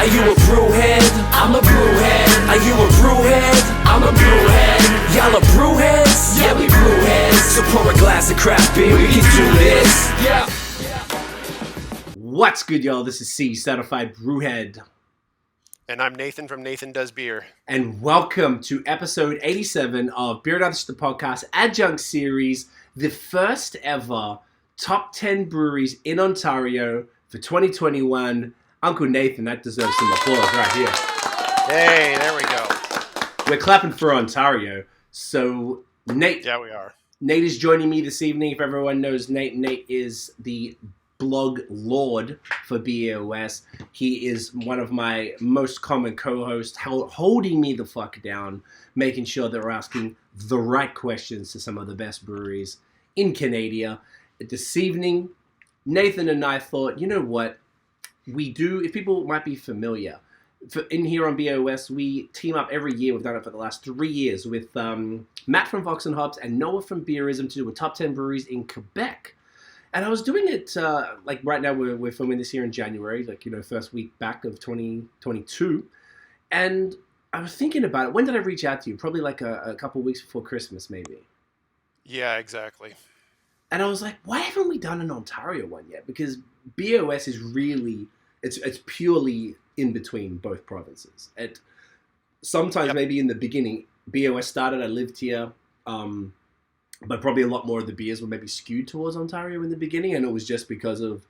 Are you a brewhead? I'm a brewhead. Are you a brewhead? I'm a brewhead. Y'all are brewheads? Yeah, we brewheads. So pour a glass of craft beer, we can do this. Yeah. What's good, y'all? This is C, Certified Brewhead. And I'm Nathan from NathanDoesBeer. And welcome to episode 87 of Beerism, the podcast Adjunct series, the first ever top 10 breweries in Ontario for 2021. Uncle Nathan, that deserves some applause right here. Hey, there we go. We're clapping for Ontario. So, Nate. Yeah, we are. Nate is joining me this evening. If everyone knows Nate, Nate is the blog lord for BAOS. He is one of my most common co-hosts, holding me the fuck down, making sure that we're asking the right questions to some of the best breweries in Canada. This evening, Nathan and I thought, you know what? We do, if people might be familiar, in here on BAOS, we team up every year. We've done it for the last 3 years with Matt from Vox and Hops and Noah from Beerism to do a top 10 breweries in Quebec. And I was doing it, like right now we're filming this here in January, like, you know, first week back of 2022. And I was thinking about it. When did I reach out to you? Probably like a couple weeks before Christmas, maybe. Yeah, exactly. And I was like, why haven't we done an Ontario one yet? Because BOS is really, it's purely in between both provinces. Sometimes maybe in the beginning, BOS started, I lived here, but probably a lot more of the beers were maybe skewed towards Ontario in the beginning, and it was just because of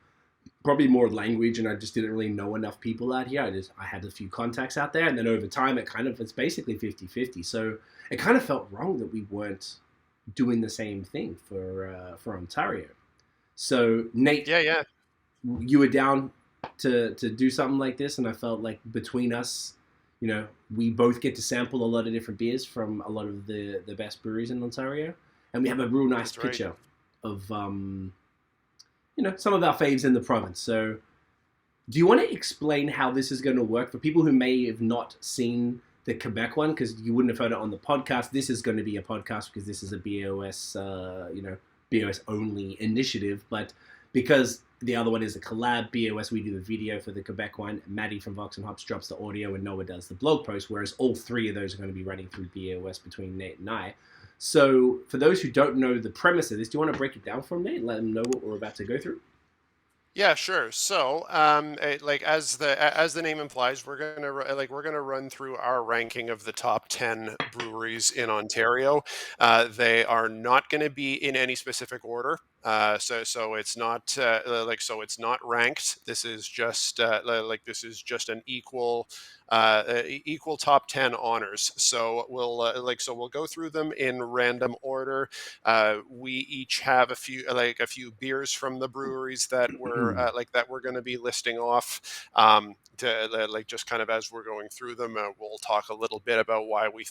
probably more language, and I just didn't really know enough people out here. I had a few contacts out there, and then over time it's basically 50-50. So it kind of felt wrong that we weren't doing the same thing for Ontario. So Nate, you were down to do something like this, and I felt like between us, you know, we both get to sample a lot of different beers from a lot of the best breweries in Ontario. And we have a real nice picture of, you know, some of our faves in the province. So do you want to explain how this is going to work for people who may have not seen the Quebec one? Because you wouldn't have heard it on the podcast. This is going to be a podcast because this is a BOS, BOS only initiative. But because the other one is a collab, BOS, we do the video for the Quebec one. Maddie from Vox and Hops drops the audio and Noah does the blog post, whereas all three of those are going to be running through BOS between Nate and I. So for those who don't know the premise of this, do you want to break it down for them, Nate, and let them know what we're about to go through? Yeah, sure. So, like as the name implies, we're gonna run through our ranking of the top 10 breweries in Ontario. They are not going to be in any specific order. So it's not it's not ranked. This is just an equal top 10 honors. So we'll go through them in random order. We each have a few beers from the breweries that we're going to be listing off. Just kind of as we're going through them, we'll talk a little bit about why we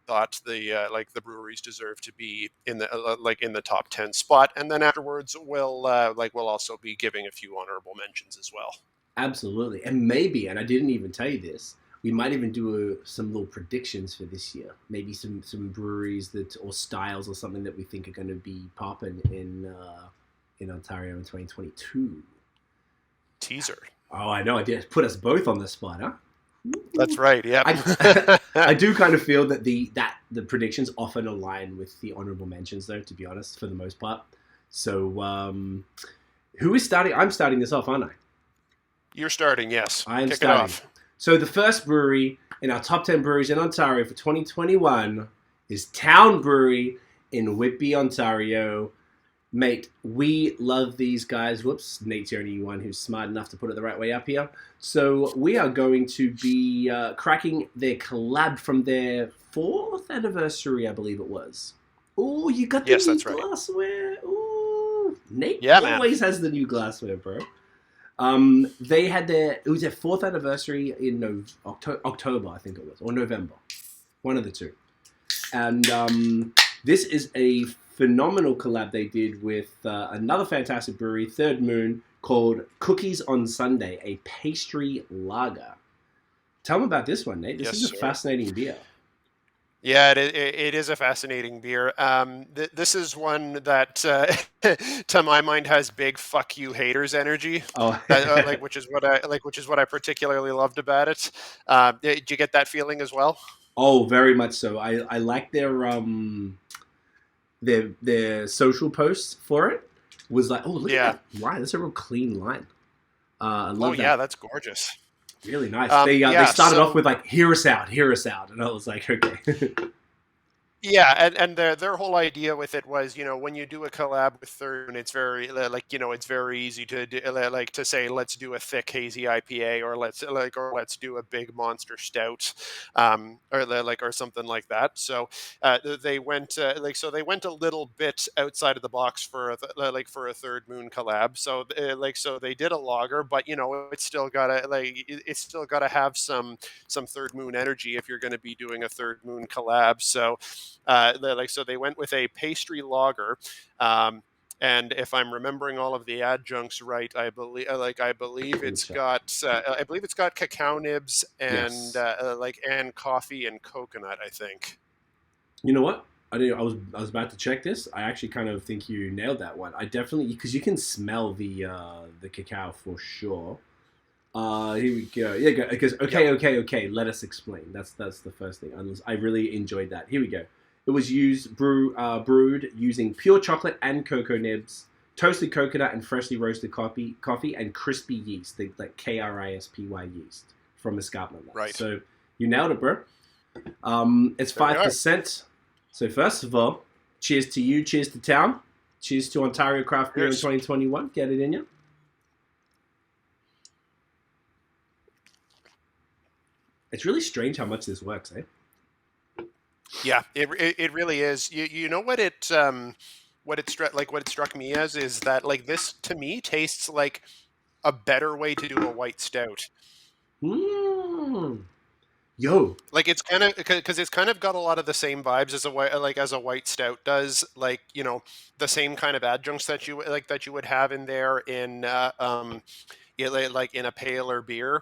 thought the breweries deserve to be in the top 10 spot, and then afterwards we'll also be giving a few honorable mentions as well. Absolutely. And maybe, and I didn't even tell you this, we might even do some little predictions for this year. Maybe some breweries or styles or something that we think are going to be popping in Ontario in 2022. Teaser. Oh, I know. I did put us both on the spot, huh? That's right. Yeah. I do kind of feel that the predictions often align with the honorable mentions, though, to be honest, for the most part. So, who is starting? I'm starting this off, aren't I? You're starting, yes. I am Kick starting. It off. So the first brewery in our top 10 breweries in Ontario for 2021 is Town Brewery in Whitby, Ontario. Mate, we love these guys. Whoops, Nate's the only one who's smart enough to put it the right way up here. So we are going to be cracking their collab from their 4th anniversary, I believe it was. Oh, you got the new glassware. Oh, Nate always has the new glassware, bro. It was their 4th anniversary in October, I think it was, or November, one of the two. And this is a phenomenal collab they did with another fantastic brewery, Third Moon, called Cookies on Sunday, a pastry lager. Tell them about this one, Nate. This is a fascinating beer. Yeah, it is a fascinating beer. This is one that, to my mind, has big "fuck you" haters energy. Oh, Which is what I particularly loved about it. Did you get that feeling as well? oh, very much so. I like their social posts for it. Was like, oh, look at Yeah. that line. That's a real clean line. I Oh love yeah, that. that's gorgeous. Really nice. They Yeah. started off So with like, hear us out, and I was like, okay. yeah, and their whole idea with it was, when you do a collab with Third, it's very it's very easy to do, like to say let's do a thick hazy IPA, or let's do a big monster stout, or something like that. So they went they went a little bit outside of the box for for a Third Moon collab. So so they did a lager, but it's still gotta have some Third Moon energy if you're going to be doing a Third Moon collab. So so they went with a pastry lager. And if I'm remembering all of the adjuncts right, I believe Let me it's check. got cacao nibs and Yes. and coffee and coconut, I think. You know what? I was about to check this. I actually kind of think you nailed that one. I definitely, because you can smell the cacao for sure. Here we go. Yeah, because Yep. okay. Let us explain. That's the first thing. I really enjoyed that. Here we go. It was brewed using pure chocolate and cocoa nibs, toasted coconut and freshly roasted coffee, and crispy yeast, like KRISPY yeast from escarpment. Right. So you nailed it, bro. It's There we are. 5%. So first of all, cheers to you. Cheers to town. Cheers to Ontario craft beer in Cheers. 2021. Get it in you. It's really strange how much this works, eh? Yeah, it really is. You know what it struck me as is that this to me tastes like a better way to do a white stout. Mm. Yo, Like it's kind of because it's kind of got a lot of the same vibes as as a white stout does. The same kind of adjuncts that you would have in there in in a paler beer.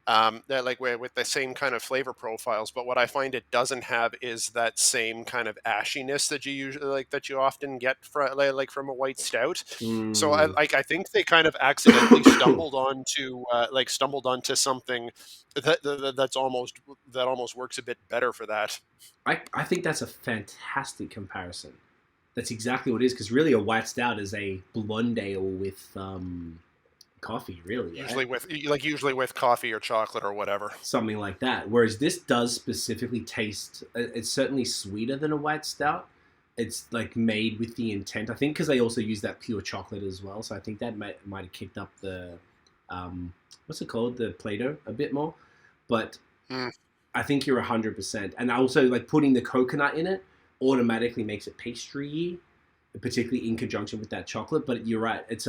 That with the same kind of flavor profiles, but what I find it doesn't have is that same kind of ashiness that you usually that you often get from from a white stout. So mm. I think they kind of accidentally stumbled onto something that almost works a bit better for that. I think that's a fantastic comparison. That's exactly what it is, because really a white stout is a blonde ale with coffee, really, right? Usually with coffee or chocolate or whatever. Something like that. Whereas this does specifically taste, it's certainly sweeter than a white stout. It's like made with the intent, I think, because they also use that pure chocolate as well. So I think that might have kicked up the, what's it called? The Play-Doh a bit more. But Mm. I think you're 100%. And also, like, putting the coconut in it automatically makes it pastry-y, particularly in conjunction with that chocolate. But you're right. It's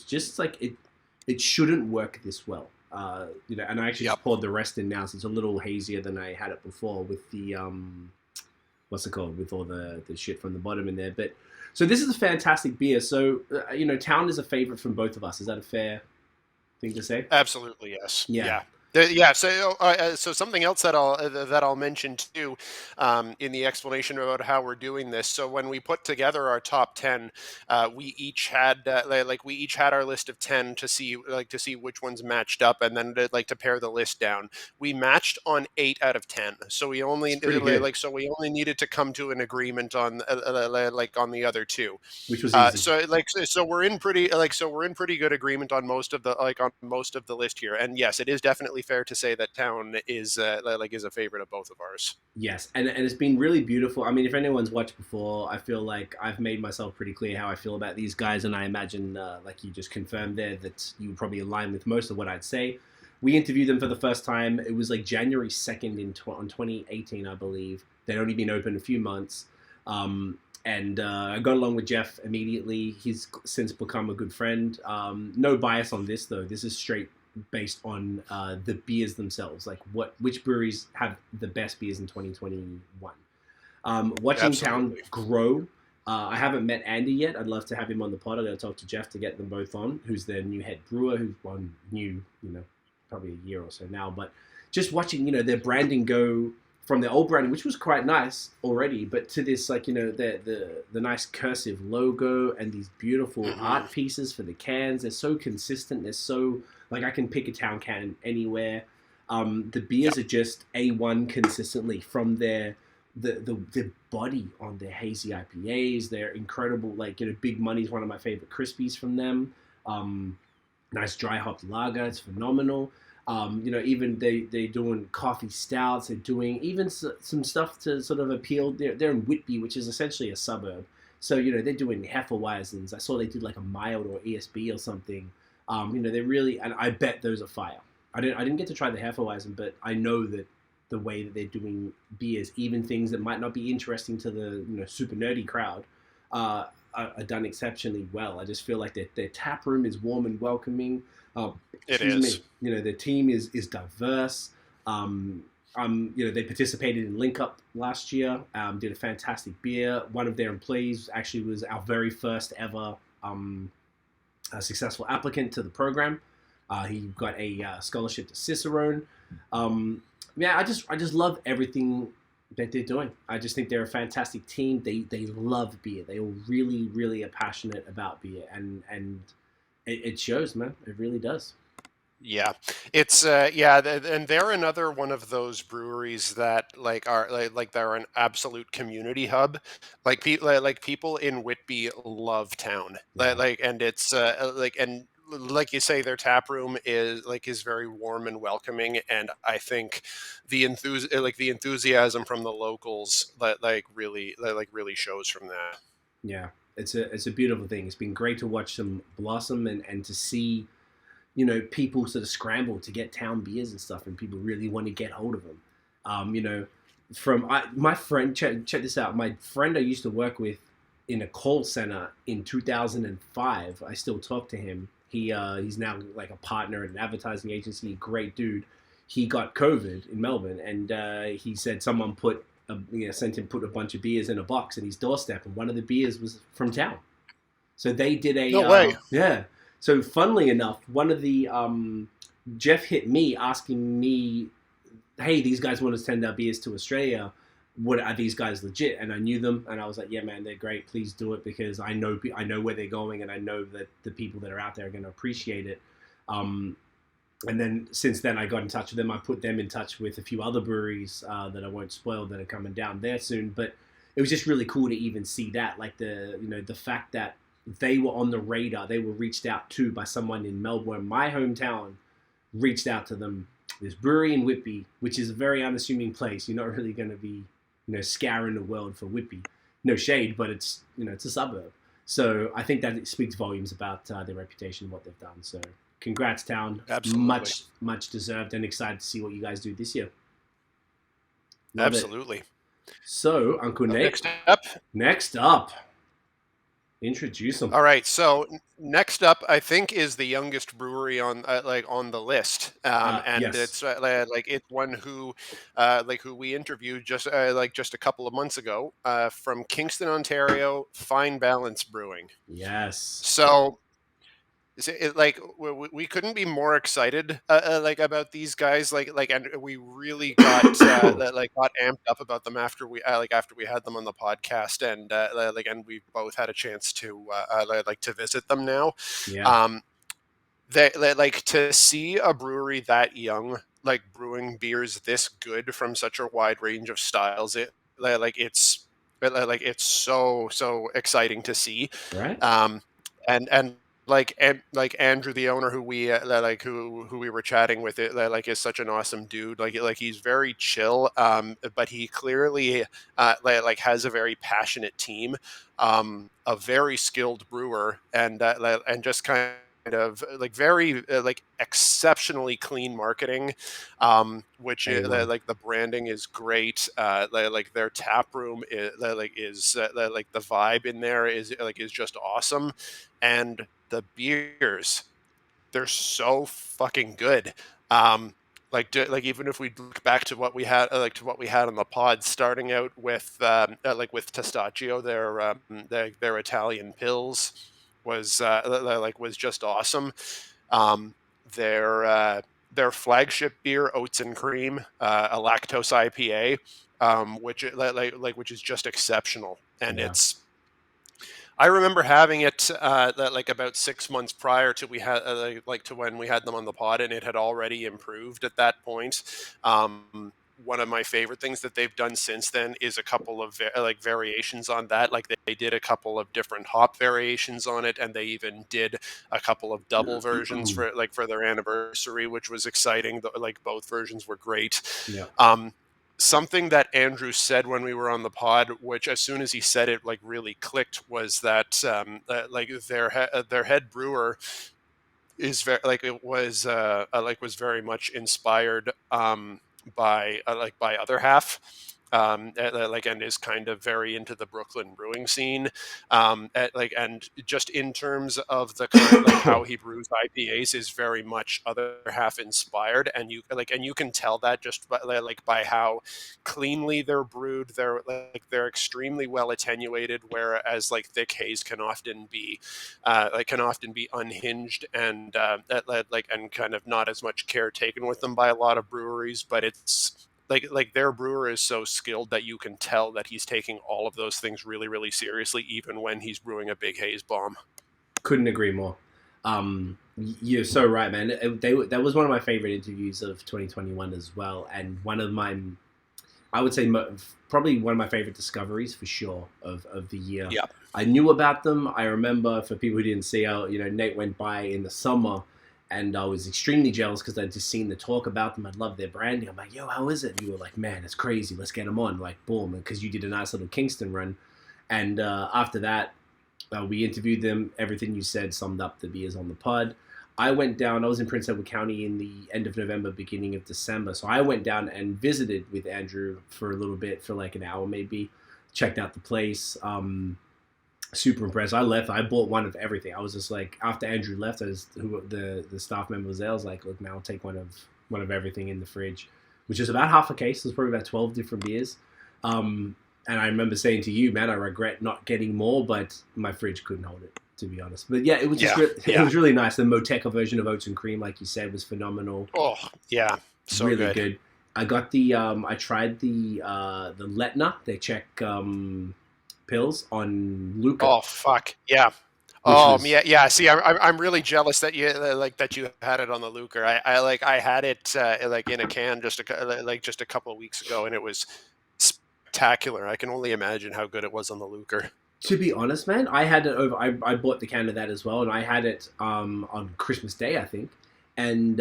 just like it shouldn't work this well. And I actually Yep. just poured the rest in now, so it's a little hazier than I had it before with the what's it called, with all the shit from the bottom in there. But so this is a fantastic beer. So Town is a favorite from both of us. Is that a fair thing to say? Absolutely, yes. Yeah. Yeah. Yeah. So something else that I'll mention too, in the explanation about how we're doing this. So when we put together our top 10, we each had our list of 10 to see which ones matched up, and then to pair the list down. We matched on 8 out of 10. So we only It's pretty good. we only needed to come to an agreement on on the other two. Which was easy. So we're in pretty good agreement on most of the list here. And yes, it is definitely fair to say that Town is is a favorite of both of ours. Yes, and it's been really beautiful. I mean, if anyone's watched before, I feel like I've made myself pretty clear how I feel about these guys, and I imagine, like you just confirmed there, that you probably align with most of what I'd say. We interviewed them for the first time. It was like January 2nd on 2018, I believe. They'd only been open a few months. And I got along with Jeff immediately. He's since become a good friend. No bias on this, though. This is straight based on the beers themselves, like which breweries have the best beers in 2021. Watching Absolutely. Town grow. I haven't met Andy yet. I'd love to have him on the pod. I got to talk to Jeff to get them both on, who's their new head brewer, who's new, probably a year or so now. But just watching, their branding go from the old branding, which was quite nice already, but to this, like, the nice cursive logo and these beautiful art pieces for the cans. They're so consistent. They're so, like, I can pick a town can anywhere. The beers are just A1 consistently from the body on their hazy IPAs. They're incredible. Like, Big Money is one of my favorite crispies from them. Nice dry hopped lager. It's phenomenal. Even they're doing coffee stouts. They're doing even some stuff to sort of appeal. They're in Whitby, which is essentially a suburb. So, they're doing Hefeweizens. I saw they did like a mild or ESB or something. They're really, and I bet those are fire. I didn't get to try the Hefeweizen, but I know that the way that they're doing beers, even things that might not be interesting to the super nerdy crowd, are done exceptionally well. I just feel like their tap room is warm and welcoming. It is. Their team is diverse. They participated in Link Up last year. Did a fantastic beer. One of their employees actually was our very first ever successful applicant to the program. He got a scholarship to Cicerone. I just love everything that they're doing. I just think they're a fantastic team. They love beer. They all really, really are passionate about beer, and it shows, man. It really does. Yeah, it's and they're another one of those breweries that they're an absolute community hub. People in Whitby love town. And it's like you say, their tap room is very warm and welcoming, and I think the enthusiasm from the locals really shows from that. Yeah, it's a beautiful thing. It's been great to watch them blossom and to see, people sort of scramble to get town beers and stuff, and people really want to get hold of them. My friend, check this out. My friend I used to work with in a call center in 2005. I still talk to him. He's now like a partner at an advertising agency. Great dude. He got COVID in Melbourne, and he said someone sent him put a bunch of beers in a box at his doorstep, and one of the beers was from town. So they did a no way. Yeah. So funnily enough, one of the Jeff hit me asking me, "Hey, these guys want to send our beers to Australia. What are these guys legit?" And I knew them, and I was like, "Yeah, man, they're great. Please do it because I know where they're going, and I know that the people that are out there are going to appreciate it." And then since then, I got in touch with them. I put them in touch with a few other breweries that I won't spoil that are coming down there soon. But it was just really cool to even see that, like the fact that they were on the radar. They were reached out to by someone in Melbourne, my hometown, reached out to them. This brewery in Whitby, which is a very unassuming place. You're not really going to be, scouring the world for Whitby. No shade, but it's a suburb. So I think that it speaks volumes about their reputation and what they've done. So congrats, town. Absolutely. Much deserved, and excited to see what you guys do this year. Love Absolutely. it. So, Uncle Nate. Next up. Introduce them. All right. So next up, I think, is the youngest brewery on the list, and yes. it's it's one who we interviewed just a couple of months ago, from Kingston, Ontario, Fine Balance Brewing. Yes. So we couldn't be more excited about these guys, and we really got got amped up about them after we had them on the podcast, and and we both had a chance to to visit them now. Yeah. They to see a brewery that young brewing beers this good from such a wide range of styles. It's so exciting to see. Right. And Andrew, the owner, who we who we were chatting with, is such an awesome dude. He's very chill, but he clearly has a very passionate team, a very skilled brewer, and just kind of very exceptionally clean marketing, which the branding is great. Their tap room is the vibe in there is just awesome, and the beers, they're so fucking good. Even if we look back to what we had on the pod, starting out with with Testaccio, their Italian pills was just awesome. Their their flagship beer, Oats and Cream, a lactose IPA, which is just exceptional, and Yeah. I remember having it like about 6 months prior to we had to when we had them on the pod, and it had already improved at that point. One of my favorite things that they've done since then is a couple of variations on that. Like they did a couple of different hop variations on it, and they even did a couple of double versions for their anniversary, which was exciting. Like both versions were great. Yeah. Something that Andrew said when we were on the pod, which as soon as he said it, like really clicked, was that like their head brewer is very was very much inspired by other half. And is kind of very into the Brooklyn brewing scene, and just in terms of the kind of how he brews IPAs is very much other half inspired, and you can tell that just by how cleanly they're brewed. They're extremely well attenuated, whereas like thick haze can often be unhinged and and kind of not as much care taken with them by a lot of breweries, but it's like their brewer is so skilled that you can tell that he's taking all of those things really, really seriously, even when he's brewing a big haze bomb. Couldn't agree more. You're so right, man. That was one of my favorite interviews of 2021 as well, and one of my, I would say, probably one of my favorite discoveries for sure of the year. Yeah. I knew about them. I remember, for people who didn't see how, Nate went by in the summer, and I was extremely jealous because I'd just seen the talk about them. I loved their branding. I'm like, yo, how is it? And you were like, man, it's crazy. Let's get them on. Like, boom. Because you did a nice little Kingston run. And after that, we interviewed them. Everything you said summed up the beers on the pod. I went down. I was in Prince Edward County in the end of November, beginning of December. So I went down and visited with Andrew for a little bit, for like an hour maybe. Checked out the place. Super impressed. I left. I bought one of everything. I was just like, after Andrew left, the staff member was there. I was like, look, man, I'll take one of everything in the fridge, which is about half a case. There's probably about 12 different beers. And I remember saying to you, man, I regret not getting more, but my fridge couldn't hold it, to be honest. But yeah, it was just it was really nice. The Moteca version of Oats and Cream, like you said, was phenomenal. Oh yeah, so really good. I got I tried the Letna, the Czech pills on Luca. Oh fuck yeah! Yeah. See, I'm really jealous that you had it on the Luker. I had it in a can just a couple of weeks ago, and it was spectacular. I can only imagine how good it was on the Luker. To be honest, man, I had it over. I bought the can of that as well, and I had it on Christmas Day, I think, and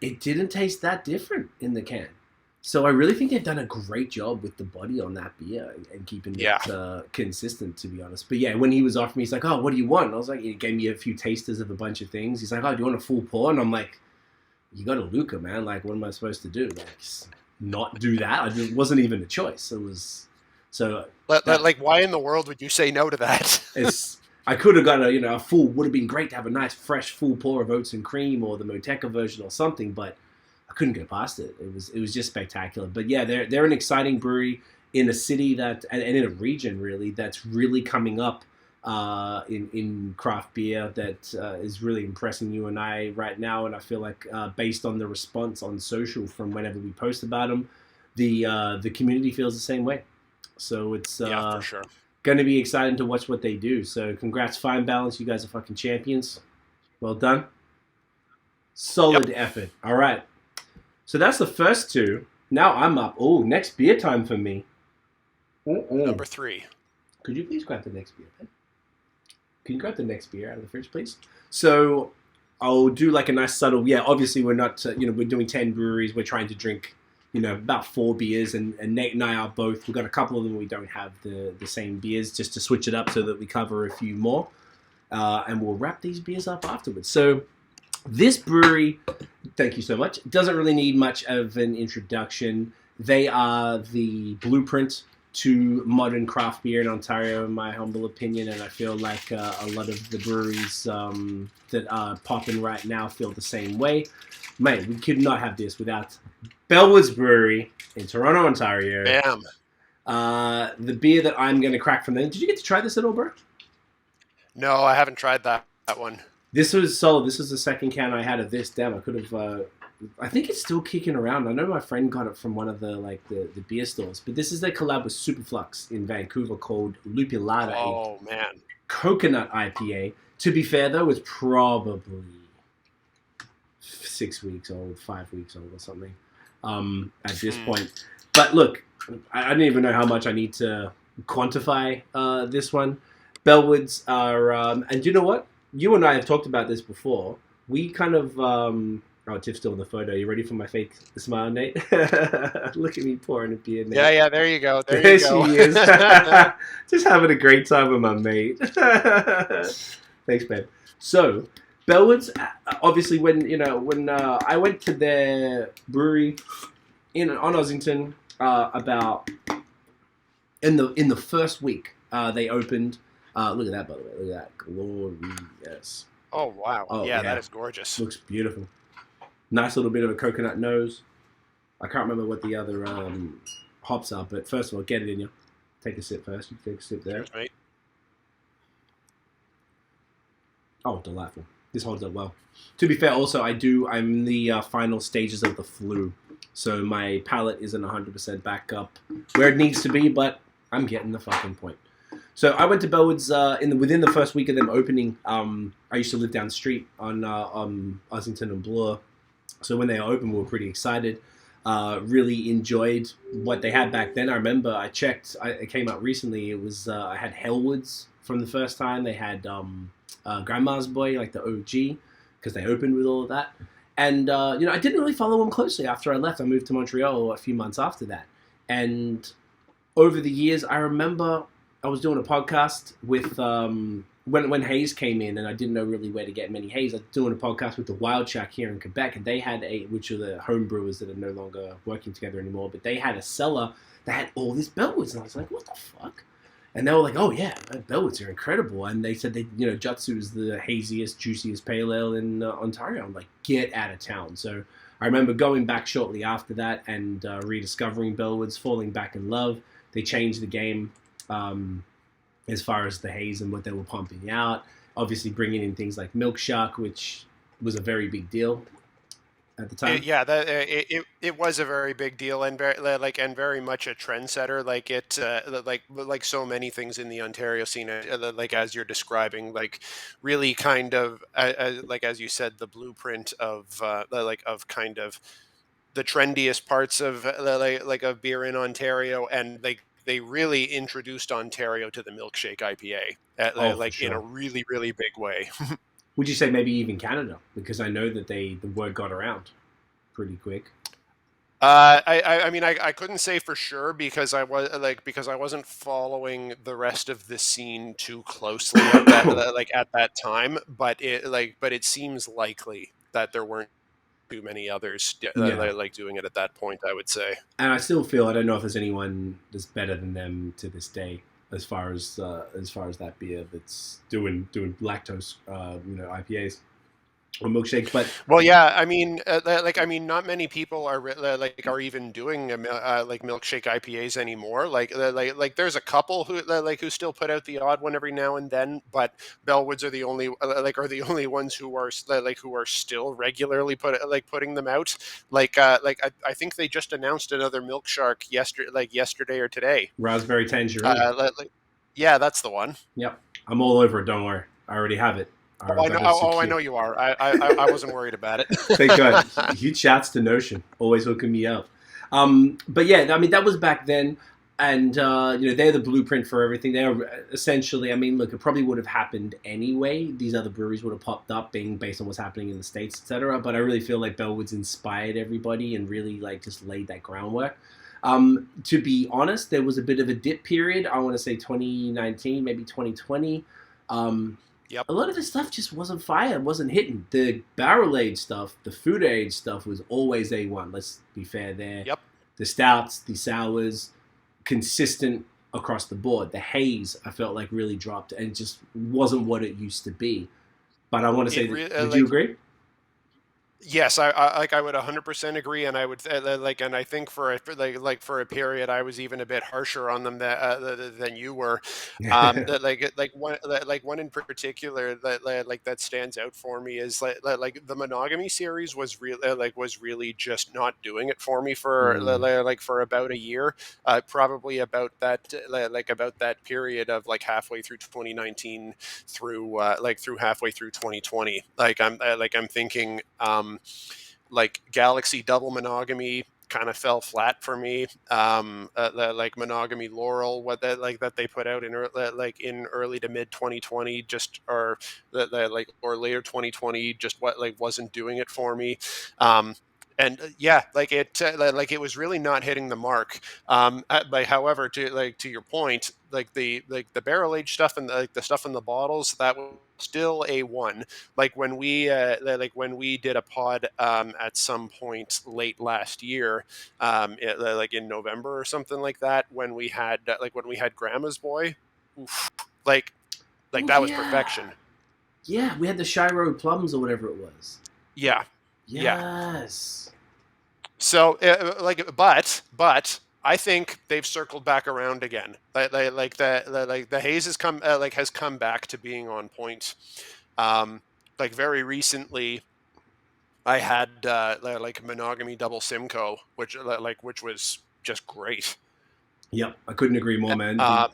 it didn't taste that different in the can. So I really think they've done a great job with the body on that beer and keeping it consistent, to be honest. But yeah, when he was offering me, he's like, oh, what do you want? And I was like, he gave me a few tasters of a bunch of things. He's like, oh, do you want a full pour? And I'm like, you got a Luca, man. Like, what am I supposed to do? Like, not do that? It wasn't even a choice. It was... So... like, why in the world would you say no to that? I could have got a full... Would have been great to have a nice, fresh, full pour of Oats and Cream or the Moteca version or something, but... I couldn't get past it. It was just spectacular. But yeah, they're an exciting brewery in a city and in a region really that's really coming up in craft beer that is really impressing you and I right now. And I feel like based on the response on social from whenever we post about them, the community feels the same way. So it's for sure going to be exciting to watch what they do. So congrats, Fine Balance. You guys are fucking champions. Well done. Solid effort. All right. So that's the first two. Now I'm up. Oh, next beer time for me. Number 3. Could you please grab the next beer, Ben? Can you grab the next beer out of the fridge, please? So I'll do like a nice subtle... Yeah, obviously we're not... we're doing 10 breweries. We're trying to drink, about 4 beers. And Nate and I are both... We've got a couple of them we don't have the same beers, just to switch it up so that we cover a few more. And we'll wrap these beers up afterwards. So... This brewery, thank you so much, doesn't really need much of an introduction. They are the blueprint to modern craft beer in Ontario, in my humble opinion, and I feel like a lot of the breweries that are popping right now feel the same way. Man, we could not have this without Bellwoods Brewery in Toronto, Ontario. Bam. The beer that I'm going to crack from them. Did you get to try this at all, bro? No, I haven't tried that one. This was solid. This was the second can I had of this. Damn, I could have, I think it's still kicking around. I know my friend got it from one of the the beer stores, but this is their collab with Superflux in Vancouver called Lupilada, Oh man. coconut IPA. To be fair, though, it's probably 6 weeks old, 5 weeks old, or something at this point. But look, I didn't even know how much I need to quantify this one. Bellwoods are, and you know what? You and I have talked about this before. We kind of, oh, Tiff's still in the photo. You ready for my fake smile, Nate? Look at me pouring a beer, Nate. Yeah, there you go. There she is. Just having a great time with my mate. Thanks, babe. So, Bellwoods, obviously, when I went to their brewery on Ossington, about in the first week, they opened. Look at that, by the way. Look at that, glorious. Oh wow! Oh, yeah, that is gorgeous. Looks beautiful. Nice little bit of a coconut nose. I can't remember what the other hops are, but first of all, get it in you. Take a sip first. You take a sip there. Cheers, mate. Oh, delightful. This holds up well. To be fair, also, I'm in the final stages of the flu. So my palate isn't 100% back up where it needs to be, but I'm getting the fucking point. So I went to Bellwoods within the first week of them opening. I used to live down the street on Ossington and Bloor. So when they opened, we were pretty excited. Really enjoyed what they had back then. I remember I checked. It came out recently. It was I had Hellwoods from the first time. They had Grandma's Boy, like the OG, because they opened with all of that. And I didn't really follow them closely after I left. I moved to Montreal a few months after that. And over the years, I remember I was doing a podcast with when Hayes came in, and I didn't know really where to get many Hayes. I was doing a podcast with the Wild Shack here in Quebec, and they had which are the home brewers that are no longer working together anymore, but they had a cellar that had all this Bellwoods, and I was like, what the fuck? And they were like, oh yeah, Bellwoods are incredible. And they said Jutsu is the haziest, juiciest pale ale in Ontario. I'm like, get out of town. So I remember going back shortly after that and rediscovering Bellwoods, falling back in love. They changed the game as far as the haze and what they were pumping out. Obviously bringing in things like Milk Shark, which was a very big deal at the time. It was a very big deal and very much a trendsetter. Like so many things in the Ontario scene, like as you're describing, like really kind of like as you said, the blueprint of kind of the trendiest parts of of beer in Ontario, and they really introduced Ontario to the milkshake IPA Sure. in a really, really big way. Would you say maybe even Canada? Because I know that the word got around pretty quick. I mean, I couldn't say for sure because I wasn't following the rest of the scene too closely at that time. But it seems likely that there weren't too many others doing it at that point, I would say. And I still feel I don't know if there's anyone that's better than them to this day as far as that beer that's doing lactose IPAs or milkshakes. But well, yeah, I mean, not many people are even doing milkshake IPAs anymore. Like there's a couple who still put out the odd one every now and then, but Bellwoods are the only ones who are still regularly putting them out. I think they just announced another Milk Shark yesterday or today. Raspberry tangerine. Yeah, that's the one. Yep, I'm all over it. Don't worry, I already have it. I know you are. I wasn't worried about it. Thank God. Huge shouts to Notion, always hooking me up. But yeah, I mean that was back then, and they're the blueprint for everything. They are essentially, I mean, look, it probably would have happened anyway. These other breweries would have popped up, being based on what's happening in the States, etc. But I really feel like Bellwoods inspired everybody and really just laid that groundwork. To be honest, there was a bit of a dip period. I want to say 2019, maybe 2020. Yep. A lot of this stuff just wasn't fire, wasn't hitting. The barrel aged stuff, the food aged stuff was always A1. Let's be fair there. Yep. The stouts, the sours, consistent across the board. The haze, I felt like really dropped and just wasn't what it used to be. But I want to say, would you agree? Yes, I would 100% agree, and I would and I think for a period I was even a bit harsher on them than you were. That one in particular that stands out for me is the monogamy series was was really just not doing it for me for Mm. for about a year, probably about that about that period of like halfway through 2019 through through halfway through 2020. I'm thinking Galaxy double monogamy kind of fell flat for me. Monogamy Laurel, what that they put out in in early to mid 2020, just or or later 2020, just what wasn't doing it for me. And yeah, it was really not hitting the mark. However, to your point, the barrel aged stuff and the stuff in the bottles, that was still A1. When we did a pod at some point late last year, in November or something like that, when we had Grandma's Boy, oof, like Oh that was yeah, perfection. yeah. We had the Shiro plums or whatever it was. Yeah, yeah. Yes. So, but I think they've circled back around again. The haze has come back to being on point. Very recently, I had monogamy double Simcoe, which was just great. Yep, I couldn't agree more, man. Uh,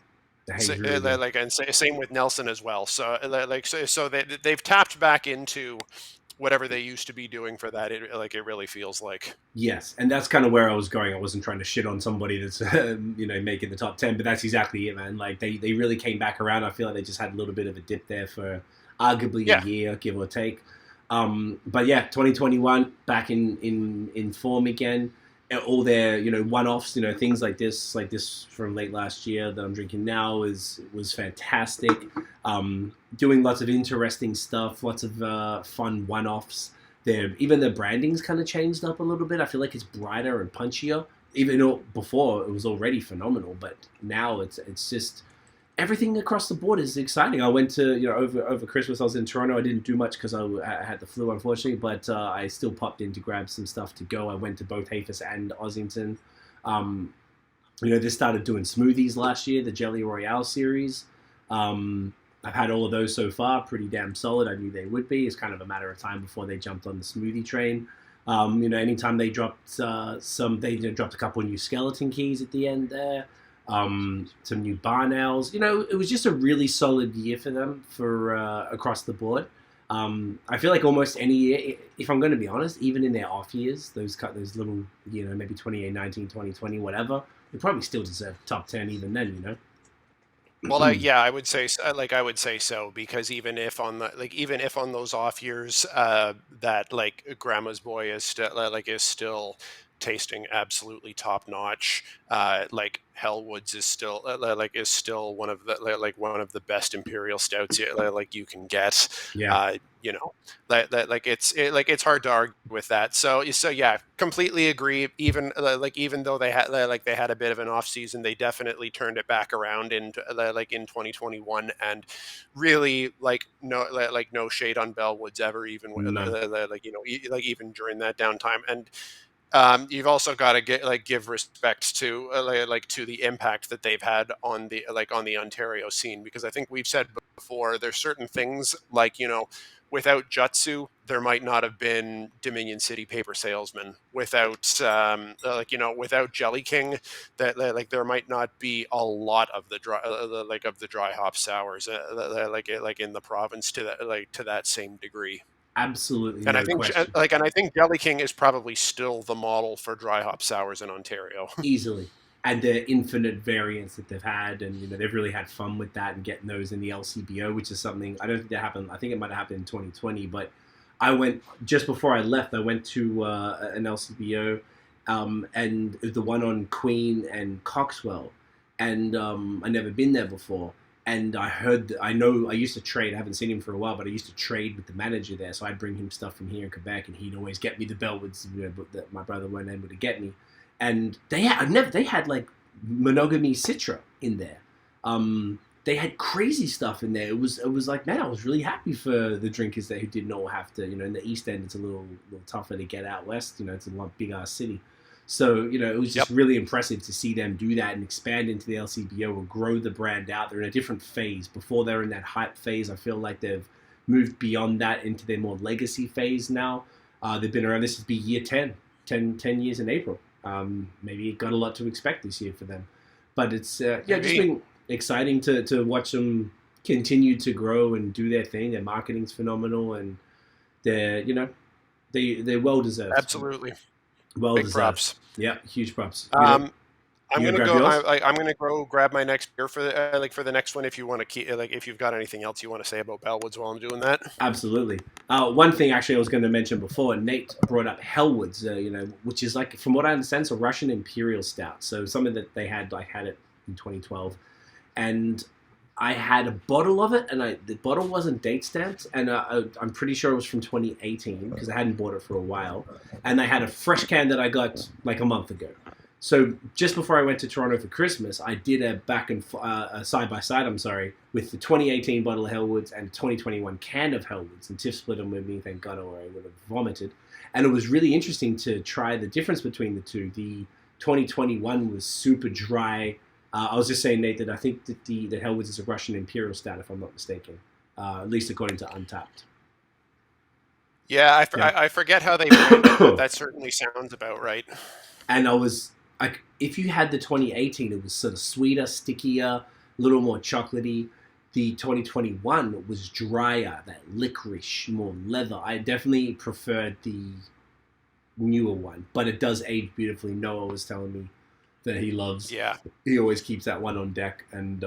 The so, haze really good. same with Nelson as well. So they've tapped back into whatever they used to be doing for that. It really feels like. Yes, and that's kind of where I was going. I wasn't trying to shit on somebody that's making the top 10, but that's exactly it, man. Like they really came back around. I feel like they just had a little bit of a dip there for arguably a Yeah. year, give or take. But yeah, 2021 back in form again. All their one-offs, things like this from late last year that I'm drinking now was fantastic. Doing lots of interesting stuff, lots of fun one-offs. Even the branding's kind of changed up a little bit. I feel like it's brighter and punchier. Even though before it was already phenomenal, but now it's just everything across the board is exciting. I went to over Christmas. I was in Toronto. I didn't do much because I had the flu, unfortunately, but I still popped in to grab some stuff to go. I went to both Hafis and Ossington. They started doing smoothies last year, the Jelly Royale series. I've had all of those so far, pretty damn solid. I knew they would be. It's kind of a matter of time before they jumped on the smoothie train. Anytime they dropped they dropped a couple of new skeleton keys at the end there. Some new bar nails. It was just a really solid year for them for across the board. I feel like almost any year, if I'm going to be honest, even in their off years, those little, maybe 2019, 2020, whatever, they probably still deserve top 10 even then. Well, yeah, I would say I would say so, because even if on those off years, that Grandma's Boy is still tasting absolutely top notch. Hellwoods is still one of the one of the best imperial stouts you can get. Yeah. You know it's hard to argue with that. So yeah, completely agree. Even even though they had a bit of an off season, they definitely turned it back around in in 2021, and really no shade on Bellwoods ever, even None. even during that downtime. And you've also got to give respect to to the impact that they've had on the on the Ontario scene, because I think we've said before, there's certain things without Jutsu, there might not have been Dominion City Paper Salesman. Without without Jelly King, that there might not be a lot of the dry hop sours in the province to that same degree. Absolutely And I no think question. I think Jelly King is probably still the model for dry hop sours in Ontario. Easily. And the infinite variants that they've had, and they've really had fun with that and getting those in the LCBO, which is something I don't think that happened. I think it might have happened in 2020, but I went just before I left. I went to an LCBO, and the one on Queen and Coxwell, and I never been there before. And I know I used to trade. I haven't seen him for a while, but I used to trade with the manager there. So I'd bring him stuff from here in Quebec, and he'd always get me the Bellwoods that my brother weren't able to get me. And they had like monogamy Citra in there. they had crazy stuff in there. It was like, man, I was really happy for the drinkers there who did not have to. In the East End, it's a little tougher to get out west. It's a big ass city. So, it was just really impressive to see them do that and expand into the LCBO and grow the brand out. They're in a different phase. Before they're in that hype phase, I feel like they've moved beyond that into their more legacy phase now. They've been around. This would be year 10 years in April. Maybe got a lot to expect this year for them. But it's, just been exciting to watch them continue to grow and do their thing. Their marketing's phenomenal, and they're, they're well-deserved. Absolutely. Well Big deserved. props. Yeah, huge props. I'm gonna go. yours? I'm gonna go grab my next beer for the next one. If you want to keep if you've got anything else you want to say about Bellwoods while I'm doing that. Absolutely. One thing actually I was going to mention before, Nate brought up Hellwoods, which is like, from what I understand, it's a Russian Imperial Stout. So something that they had, I had it in 2012, and I had a bottle of it, and the bottle wasn't date stamped, and I'm pretty sure it was from 2018 because I hadn't bought it for a while, and I had a fresh can that I got like a month ago. So just before I went to Toronto for Christmas, I did a side by side, with the 2018 bottle of Hellwoods and the 2021 can of Hellwoods, and Tiff split them with me, thank God, or I would have vomited. And it was really interesting to try the difference between the two. The 2021 was super dry. I was just saying, Nate, that I think that the Hellwoods is a Russian Imperial Stout, if I'm not mistaken, at least according to Untapped. Yeah, I forget how they brand it, but that certainly sounds about right. And I was like, if you had the 2018, it was sort of sweeter, stickier, a little more chocolatey. The 2021 was drier, that licorice, more leather. I definitely preferred the newer one, but it does age beautifully. Noah was telling me that he loves. Yeah. He always keeps that one on deck, and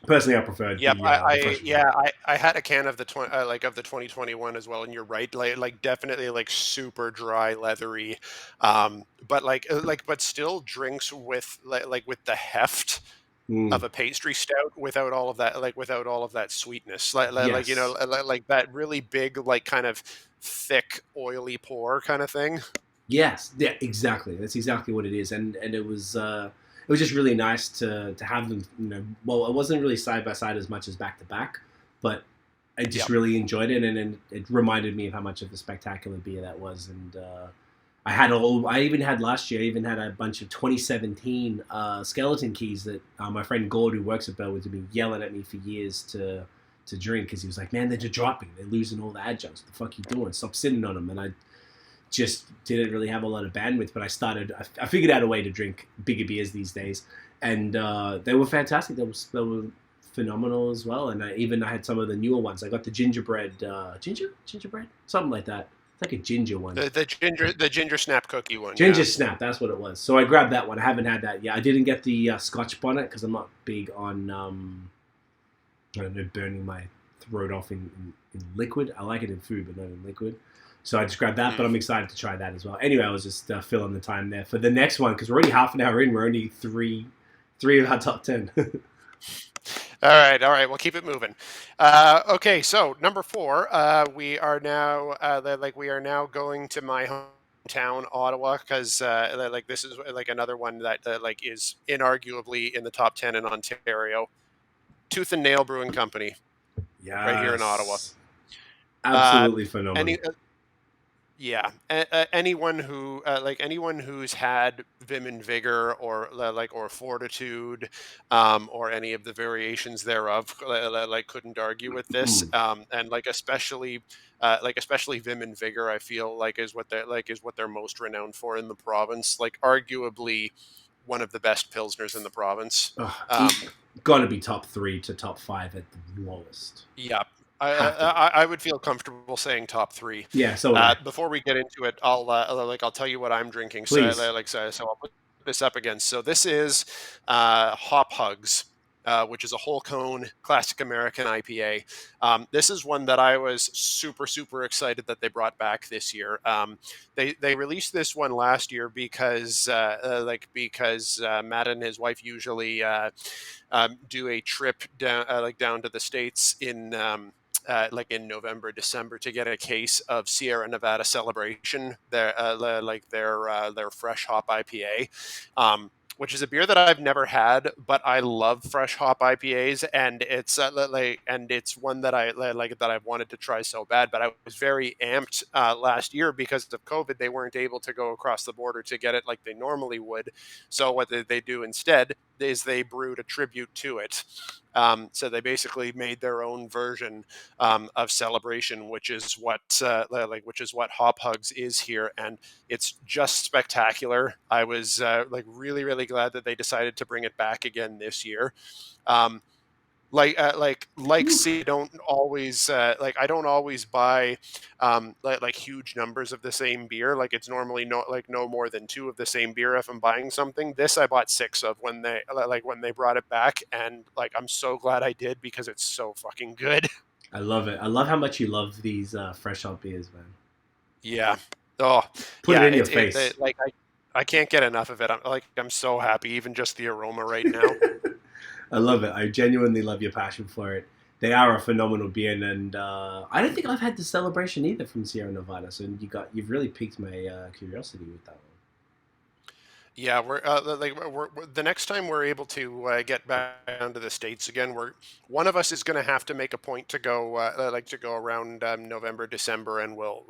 personally, I preferred. Yep, the I had a can of the 2021 as well, and you're right, like definitely like super dry, leathery, but still drinks with with the heft of a pastry stout without all of that sweetness, like that really big, like kind of thick, oily pour kind of thing. Yes, yeah, exactly. That's exactly what it is, and it was just really nice to have them. Well, it wasn't really side by side as much as back to back, but I just really enjoyed it, and it reminded me of how much of a spectacular beer that was. And I even had last year. I even had a bunch of 2017 skeleton keys that my friend Gord, who works at Bellwoods, had been yelling at me for years to drink, because he was like, "Man, they're just dropping. They're losing all the adjuncts. What the fuck you doing? Stop sitting on them." And I just didn't really have a lot of bandwidth, but I figured out a way to drink bigger beers these days, and they were fantastic. They were phenomenal as well. And I had some of the newer ones. I got the gingerbread, gingerbread, something like that. It's like a ginger one. The ginger snap cookie one. Ginger snap, that's what it was. So I grabbed that one. I haven't had that yet. I didn't get the Scotch bonnet because I'm not big on I don't know, burning my throat off in liquid. I like it in food, but not in liquid. So I just grabbed that, but I'm excited to try that as well. Anyway, I was just filling the time there for the next one, because we're already half an hour in. We're only three of our top 10. All right. We'll keep it moving. Okay, so number 4, we are now going to my hometown, Ottawa, because this is another one that is inarguably in the top 10 in Ontario. Tooth and Nail Brewing Company, right here in Ottawa. Absolutely phenomenal. Anyone who's had Vim and Vigor or Fortitude, or any of the variations thereof, couldn't argue with this. And especially Vim and Vigor, I feel is what they're most renowned for in the province. Arguably one of the best pilsners in the province. Got to be top 3 to top 5 at the lowest. Yeah. I would feel comfortable saying top 3. Yeah. So before we get into it, I'll tell you what I'm drinking. Please. So I'll put this up again. So this is Hop Hugs, which is a whole cone classic American IPA. This is one that I was super, super excited that they brought back this year. They released this one last year because Matt and his wife usually do a trip down to the States in November, December, to get a case of Sierra Nevada Celebration, their fresh hop IPA. which is a beer that I've never had, but I love fresh hop IPAs, and it's one that I like that I've wanted to try so bad. But I was very amped last year because of COVID. They weren't able to go across the border to get it like they normally would. So what they do instead is they brewed a tribute to it. So they basically made their own version of Celebration, which is what Hop Hugs is here, and it's just spectacular. I was really glad that they decided to bring it back again this year. Um, see, I don't always buy huge numbers of the same beer. Like it's normally no more than 2 of the same beer if I'm buying something. This I bought 6 of when they brought it back, and like I'm so glad I did because it's so fucking good. I love it. I love how much you love these fresh hop beers, man. Yeah. Oh, Put yeah. it in your face. I can't get enough of it. I'm so happy, even just the aroma right now. I love it. I genuinely love your passion for it. They are a phenomenal beer, and I don't think I've had the Celebration either from Sierra Nevada. So you've really piqued my curiosity with that one. Yeah, we're the next time we're able to get back down to the States again, one of us is going to have to make a point to go around November, December, and we'll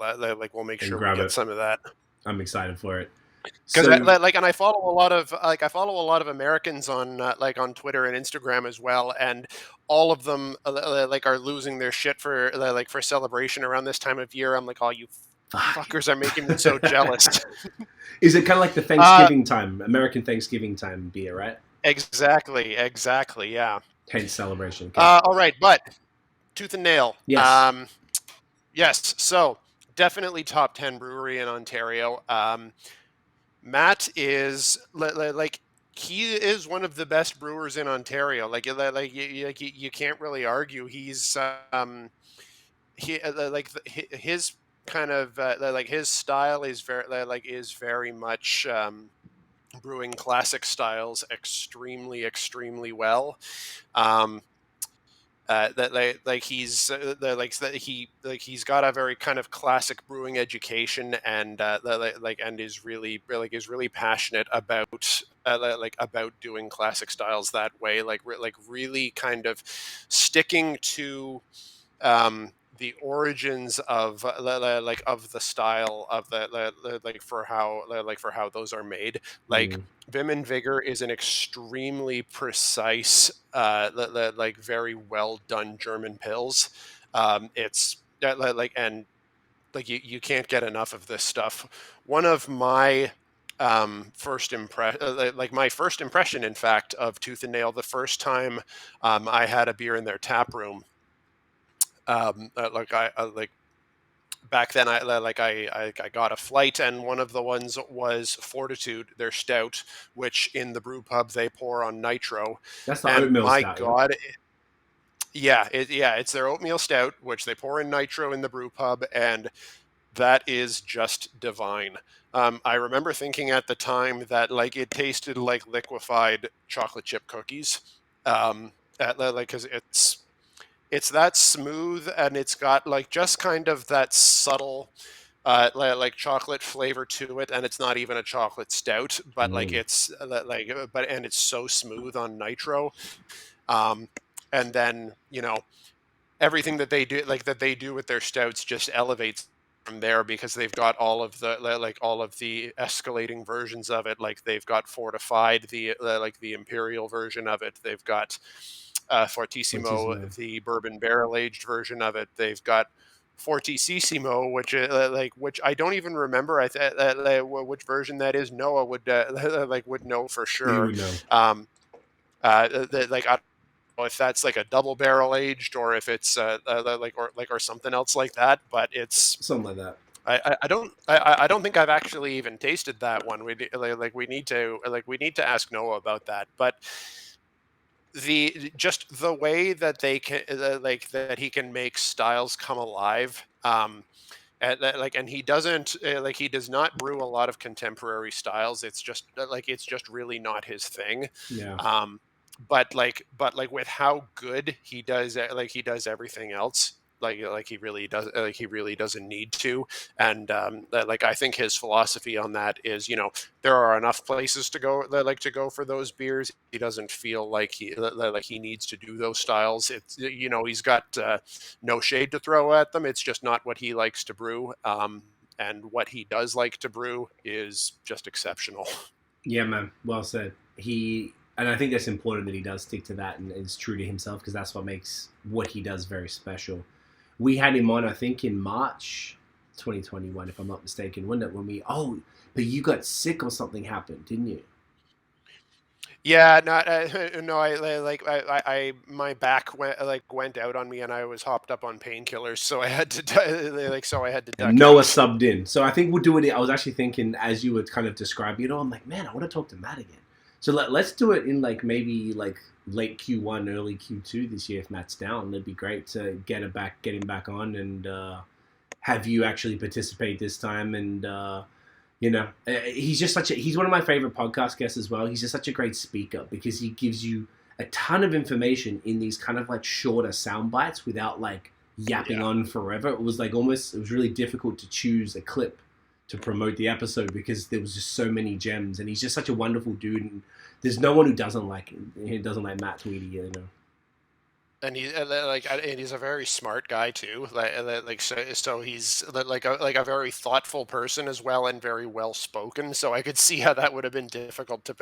make And sure we grab get it. some of that. I'm excited for it. Because So and I follow a lot of Americans on on Twitter and Instagram as well, and all of them are losing their shit for for Celebration around this time of year. I'm like, oh, you fuckers are making me so jealous. Is it kind of like the Thanksgiving time, American Thanksgiving time beer, right? Exactly, yeah. Hence Celebration. Okay. All right, but tooth and nail. Yes. Yes. So definitely top 10 brewery in Ontario. Matt is he is one of the best brewers in Ontario. You can't really argue. He's his kind of his style is very much brewing classic styles extremely well. Um, he's got a very kind of classic brewing education, and and is really passionate about about doing classic styles that way, really kind of sticking to the origins of of the style of for how those are made. Like Mm. Vim and Vigor is an extremely precise, very well done German pills. It's and you can't get enough of this stuff. One of my my first impression, in fact, of Tooth and Nail, the first time I had a beer in their tap room. Back then, I got a flight, and one of the ones was Fortitude, their stout, which in the brew pub they pour on nitro. That's the And oatmeal my stout. God, it's their oatmeal stout, which they pour in nitro in the brew pub, and that is just divine. I remember thinking at the time that it tasted like liquefied chocolate chip cookies, because it's that smooth, and it's got just kind of that subtle chocolate flavor to it, and it's not even a chocolate stout, but Mm. and it's so smooth on nitro. And then everything that they do with their stouts just elevates from there, because they've got all of the escalating versions of it. Like they've got Fortified, the imperial version of it. They've got Fortissimo, Fortissimo. the bourbon barrel aged version of it. They've got Fortissimo, which I don't even remember. Which version that is. Noah would would know for You sure. would know. I don't know if that's like a double barrel aged, or if it's or something else like that. But it's Something like that. I don't think I've actually even tasted that one. We need to ask Noah about that. But the way that they can that he can make styles come alive. And he doesn't he does not brew a lot of contemporary styles. It's just it's just really not his thing. Yeah. But with how good he does he does everything else, like he really doesn't need to. And like I think his philosophy on that is, there are enough places to go for those beers. He doesn't feel like he needs to do those styles. It's, he's got no shade to throw at them. It's just not what he likes to brew. And what he does like to brew is just exceptional. Yeah, man. Well said. And I think that's important that he does stick to that and is true to himself, because that's what makes what he does very special. We had him on, I think, in March 2021, if I'm not mistaken, wasn't it? But you got sick or something happened, didn't you? Yeah, no. I my back went out on me, and I was hopped up on painkillers, so I had to duck Noah out. subbed in. So I think we'll do it. I was actually thinking, as you were kind of describing, I'm like, man, I want to talk to Matt again. So let's do it in maybe late Q1, early Q2 this year if Matt's down. It'd be great to get him back on and have you actually participate this time. And he's one of my favorite podcast guests as well. He's just such a great speaker because he gives you a ton of information in these kind of shorter sound bites without yapping on forever. It was it was really difficult to choose a clip to promote the episode because there was just so many gems, and he's just such a wonderful dude, and there's no one who doesn't like him. He doesn't like Matt Tweedy, And he's a very smart guy too. So he's a very thoughtful person as well, and very well spoken. So I could see how that would have been difficult to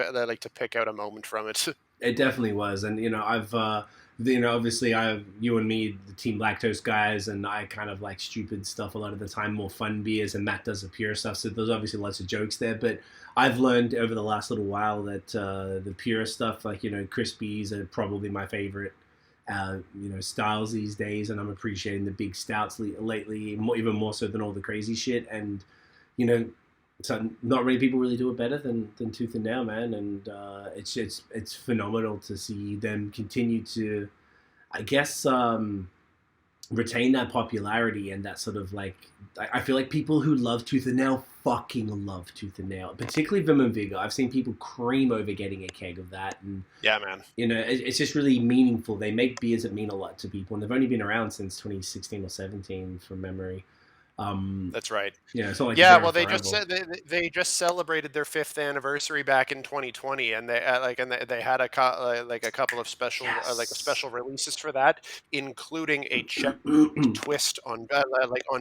pick out a moment from it. It definitely was, and I've obviously you and me, the Team Lactose guys, and I kind of like stupid stuff a lot of the time, more fun beers, and Matt does the pure stuff. So there's obviously lots of jokes there, but I've learned over the last little while that the pure stuff, crispies, are probably my favorite. Styles these days, and I'm appreciating the big stouts lately, even more so than all the crazy shit. And so not many people really do it better than Tooth and Nail, man. And it's phenomenal to see them continue to, I guess, retain that popularity and that sort of I feel like people who love Tooth and Nail fucking love Tooth and Nail, particularly Vim and Vigor. I've seen people cream over getting a keg of that, and yeah, man, it's just really meaningful. They make beers that mean a lot to people, and they've only been around since 2016 or 17 from memory. That's right. Yeah, it's not like well, they just celebrated their 5th anniversary back in 2020, and they they had a couple of special special releases for that, including a twist on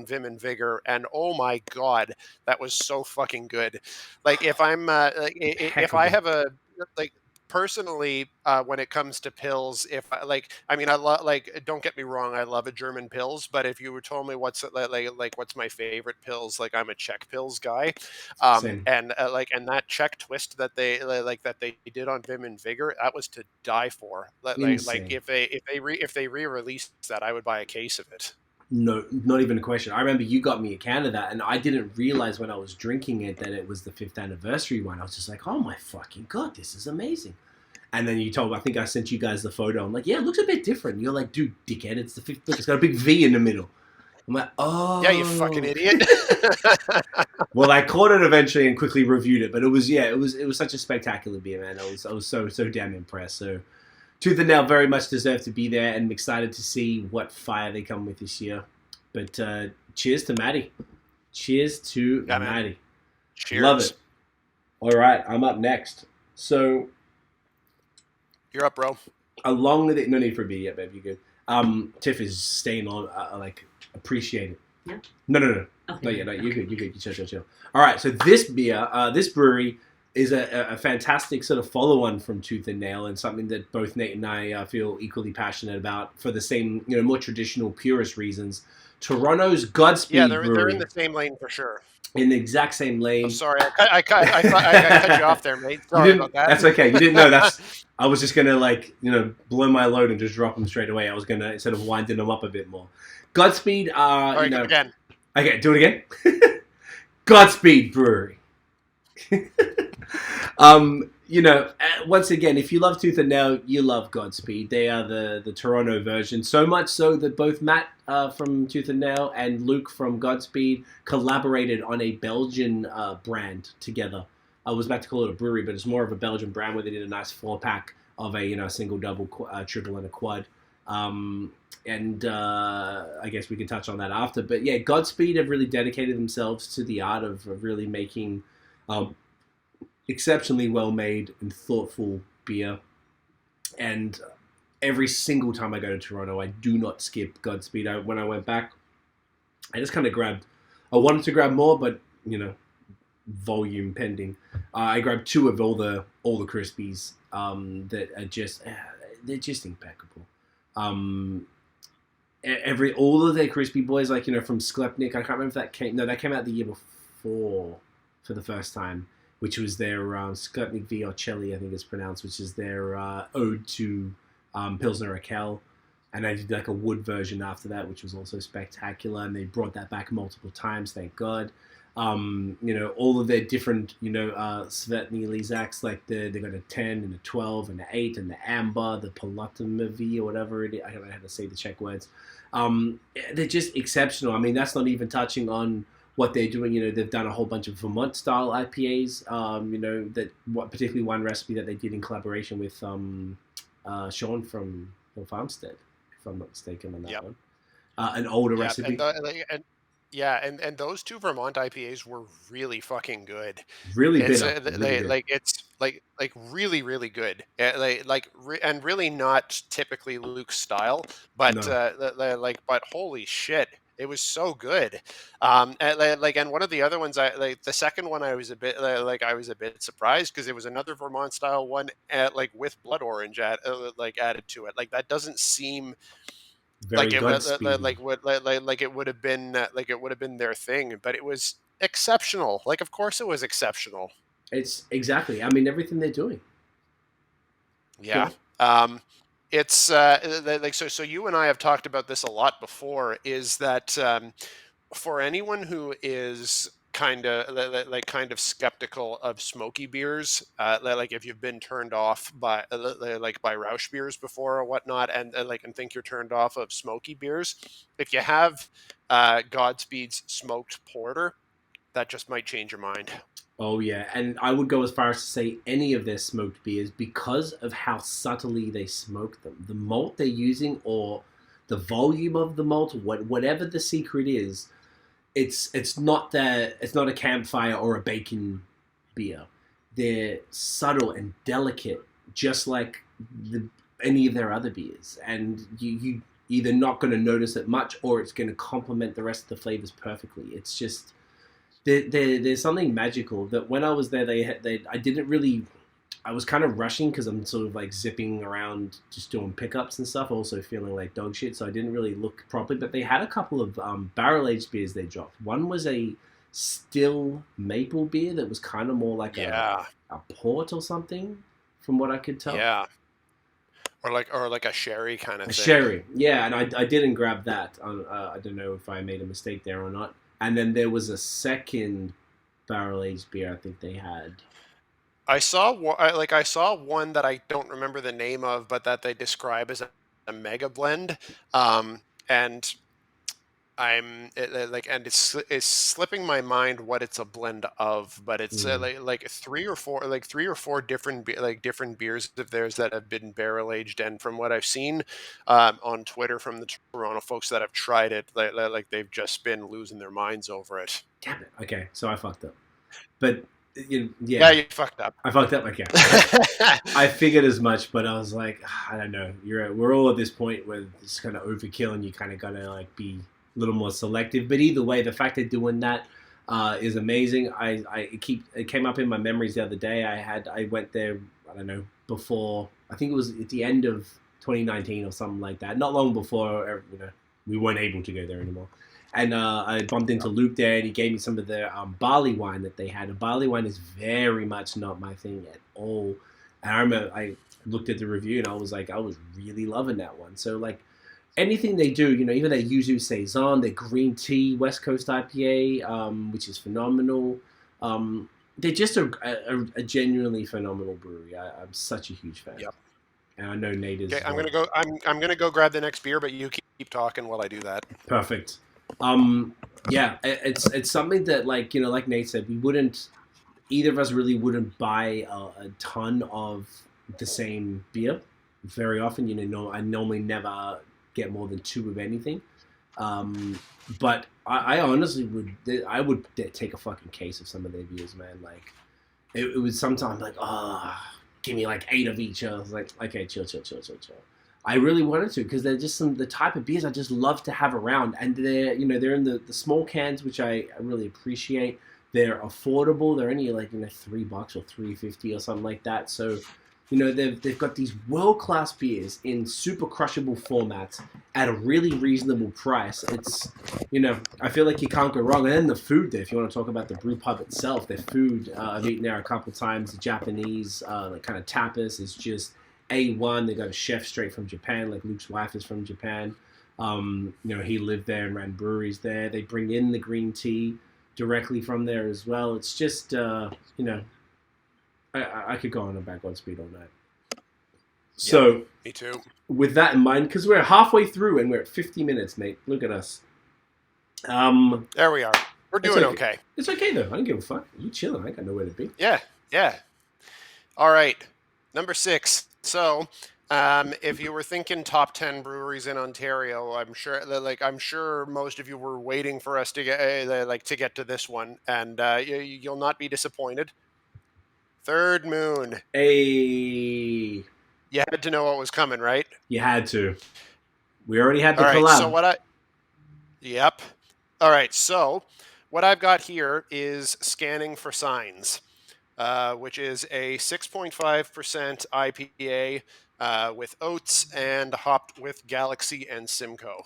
Vim and Vigor, and oh my god, that was so fucking good. If I'm if I have a personally, when it comes to pills, if I don't get me wrong, I love a German pills, but if you were told me what's my favorite pills, I'm a Czech pills guy, and that Czech twist that they did on Vim and Vigor, that was to die for. If they re-released that, I would buy a case of it. No, not even a question. I remember you got me a can of that, and I didn't realize when I was drinking it that it was the 5th anniversary one. I was just like, oh my fucking god, this is amazing. And then you told me, I think I sent you guys the photo. I'm like, yeah, it looks a bit different. You're like, dude, dickhead, it's the 5th. Look, it's got a big V in the middle. I'm like, oh. Yeah, you fucking idiot. Well, I caught it eventually and quickly reviewed it, but it was such a spectacular beer, man. I was so damn impressed. So Tooth and Nail very much deserve to be there, and I'm excited to see what fire they come with this year. But cheers to Maddie. Cheers to Maddie. Cheers. Love it. All right, I'm up next. So you're up, bro. Along with it, no need for a beer yet, babe. You're good. Tiff is staying on. Appreciate it. Yeah. No. Okay. No, yeah, no, you're good. You chill. All right, so this beer, this brewery is a fantastic sort of follow-on from Tooth and Nail, and something that both Nate and I feel equally passionate about for the same, more traditional, purist reasons. Toronto's Godspeed Brewery. They're in the same lane for sure. In the exact same lane. I'm sorry, I cut you off there, mate. Sorry about that. That's okay. You didn't know. I was just gonna blow my load and just drop them straight away. I was gonna, instead of winding them up a bit more. Godspeed. All right, again. Okay, do it again. Godspeed Brewery. Once again, if you love Tooth and Nail, you love Godspeed. They are the Toronto version. So much so that both Matt from Tooth and Nail and Luke from Godspeed collaborated on a Belgian brand together. I was about to call it a brewery, but it's more of a Belgian brand where they did a nice 4-pack of a single, double, triple, and a quad. And I guess we can touch on that after. But yeah, Godspeed have really dedicated themselves to the art of really making exceptionally well-made and thoughtful beer. And every single time I go to Toronto, I do not skip Godspeed. When I went back, I just kind of grabbed. I wanted to grab more, but volume pending. I grabbed 2 of all the Crispies that are just they're just impeccable. All of their crispy boys, like from Sklepnik. I can't remember if that came. No, that came out the year before for the first time, which was their Sklepnik Viocelli, I think it's pronounced, which is their ode to Pilsner Raquel. And they did like a wood version after that, which was also spectacular. And they brought that back multiple times, thank God. All of their different, Svetny Lizaks, like they got a 10 and a 12 and an 8 and the Amber, the Polotomovi or whatever it is. I don't know how to say the Czech words. They're just exceptional. I mean, that's not even touching on what they're doing. They've done a whole bunch of Vermont style IPAs, particularly one recipe that they did in collaboration with Sean from Farmstead, if I'm not mistaken on that one. An older recipe. And those 2 Vermont IPAs were really fucking good. Really It's bitter. it's really really good. And really not typically Luke's style, but No. but holy shit, it was so good. And one of the other ones, the second one, I was a bit surprised because it was another Vermont style one, with blood orange added to it. Like that doesn't seem Very Godspeed. it would have been their thing, but it was exceptional. Like, of course it was exceptional. It's exactly. I mean, everything they're doing. Yeah. It's so you and I have talked about this a lot before, is that for anyone who is kind of skeptical of smoky beers, if you've been turned off by by Rausch beers before or whatnot, and think you're turned off of smoky beers, if you have Godspeed's smoked porter, that just might change your mind. Oh yeah, and I would go as far as to say any of their smoked beers, because of how subtly they smoke them. The malt they're using, or the volume of the malt, whatever the secret is, it's not a campfire or a bacon beer. They're subtle and delicate, just like any of their other beers, and you either not going to notice it much, or it's going to complement the rest of the flavors perfectly. It's just there's something magical that when I was there, I didn't really. I was kind of rushing because I'm sort of like zipping around just doing pickups and stuff, also feeling like dog shit, so I didn't really look properly. But they had a couple of barrel-aged beers they dropped. One was a still maple beer that was kind of more like a port or something, from what I could tell. Yeah. Or like a sherry kind of thing. Sherry, yeah, and I didn't grab that. I don't know if I made a mistake there or not. And then there was a second barrel-aged beer I think they had. I saw one that I don't remember the name of, but that they describe as a mega blend, and it's slipping my mind what it's a blend of, but it's three or four different beers of theirs that have been barrel aged, and from what I've seen on Twitter from the Toronto folks that have tried it, they've just been losing their minds over it. Damn it! Okay, so I fucked up, but. Yeah, you fucked up. I fucked up. Okay, I figured as much, but I was like, I don't know. We're all at this point where it's kind of overkill, and you kind of gotta like be a little more selective. But either way, the fact they're doing that is amazing. It came up in my memories the other day. I went there. I don't know, before. I think it was at the end of 2019 or something like that. Not long before we weren't able to go there anymore. And I bumped into Luke there, and he gave me some of their barley wine that they had. And barley wine is very much not my thing at all. And I remember I looked at the review, and I was really loving that one. So, like, anything they do, even their Yuzu Saison, their green tea West Coast IPA, which is phenomenal. They're just a genuinely phenomenal brewery. I'm such a huge fan. Yep. And I know Nate is. Okay, I'm gonna go grab the next beer, but you keep talking while I do that. Perfect. Yeah, it's something that like Nate said, either of us really wouldn't buy a ton of the same beer. very often. I normally never get more than 2 of anything. But I honestly would take a fucking case of some of their beers, man. Like it was sometimes like, give me like 8 of each. I was like, okay, chill. I really wanted to, because they're just the type of beers I just love to have around, and they're in the small cans, which I really appreciate. They're affordable. They're only like $3 or $3.50 or something like that. So, they've got these world class beers in super crushable formats at a really reasonable price. It's I feel like you can't go wrong. And then the food there, if you want to talk about the brew pub itself, their food, I've eaten there a couple times. The Japanese like kind of tapas is just A1. They got a chef straight from Japan, like Luke's wife is from Japan. He lived there and ran breweries there. They bring in the green tea directly from there as well. It's just I could go on about Godspeed all night. So, me too. With that in mind, because we're halfway through and we're at 50 minutes, mate. Look at us. There we are. We're doing okay. It's okay, though. I don't give a fuck. You chilling. I got nowhere to be. Yeah. All right. Number 6. So, if you were thinking top 10 breweries in Ontario, I'm sure most of you were waiting for us to get to this one, and you'll not be disappointed. Third Moon. Hey. You had to know what was coming, right? You had to. We already had the collab. Yep. All right. So what I've got here is Scanning for Signs, which is a 6.5% IPA with oats and hopped with Galaxy and Simcoe.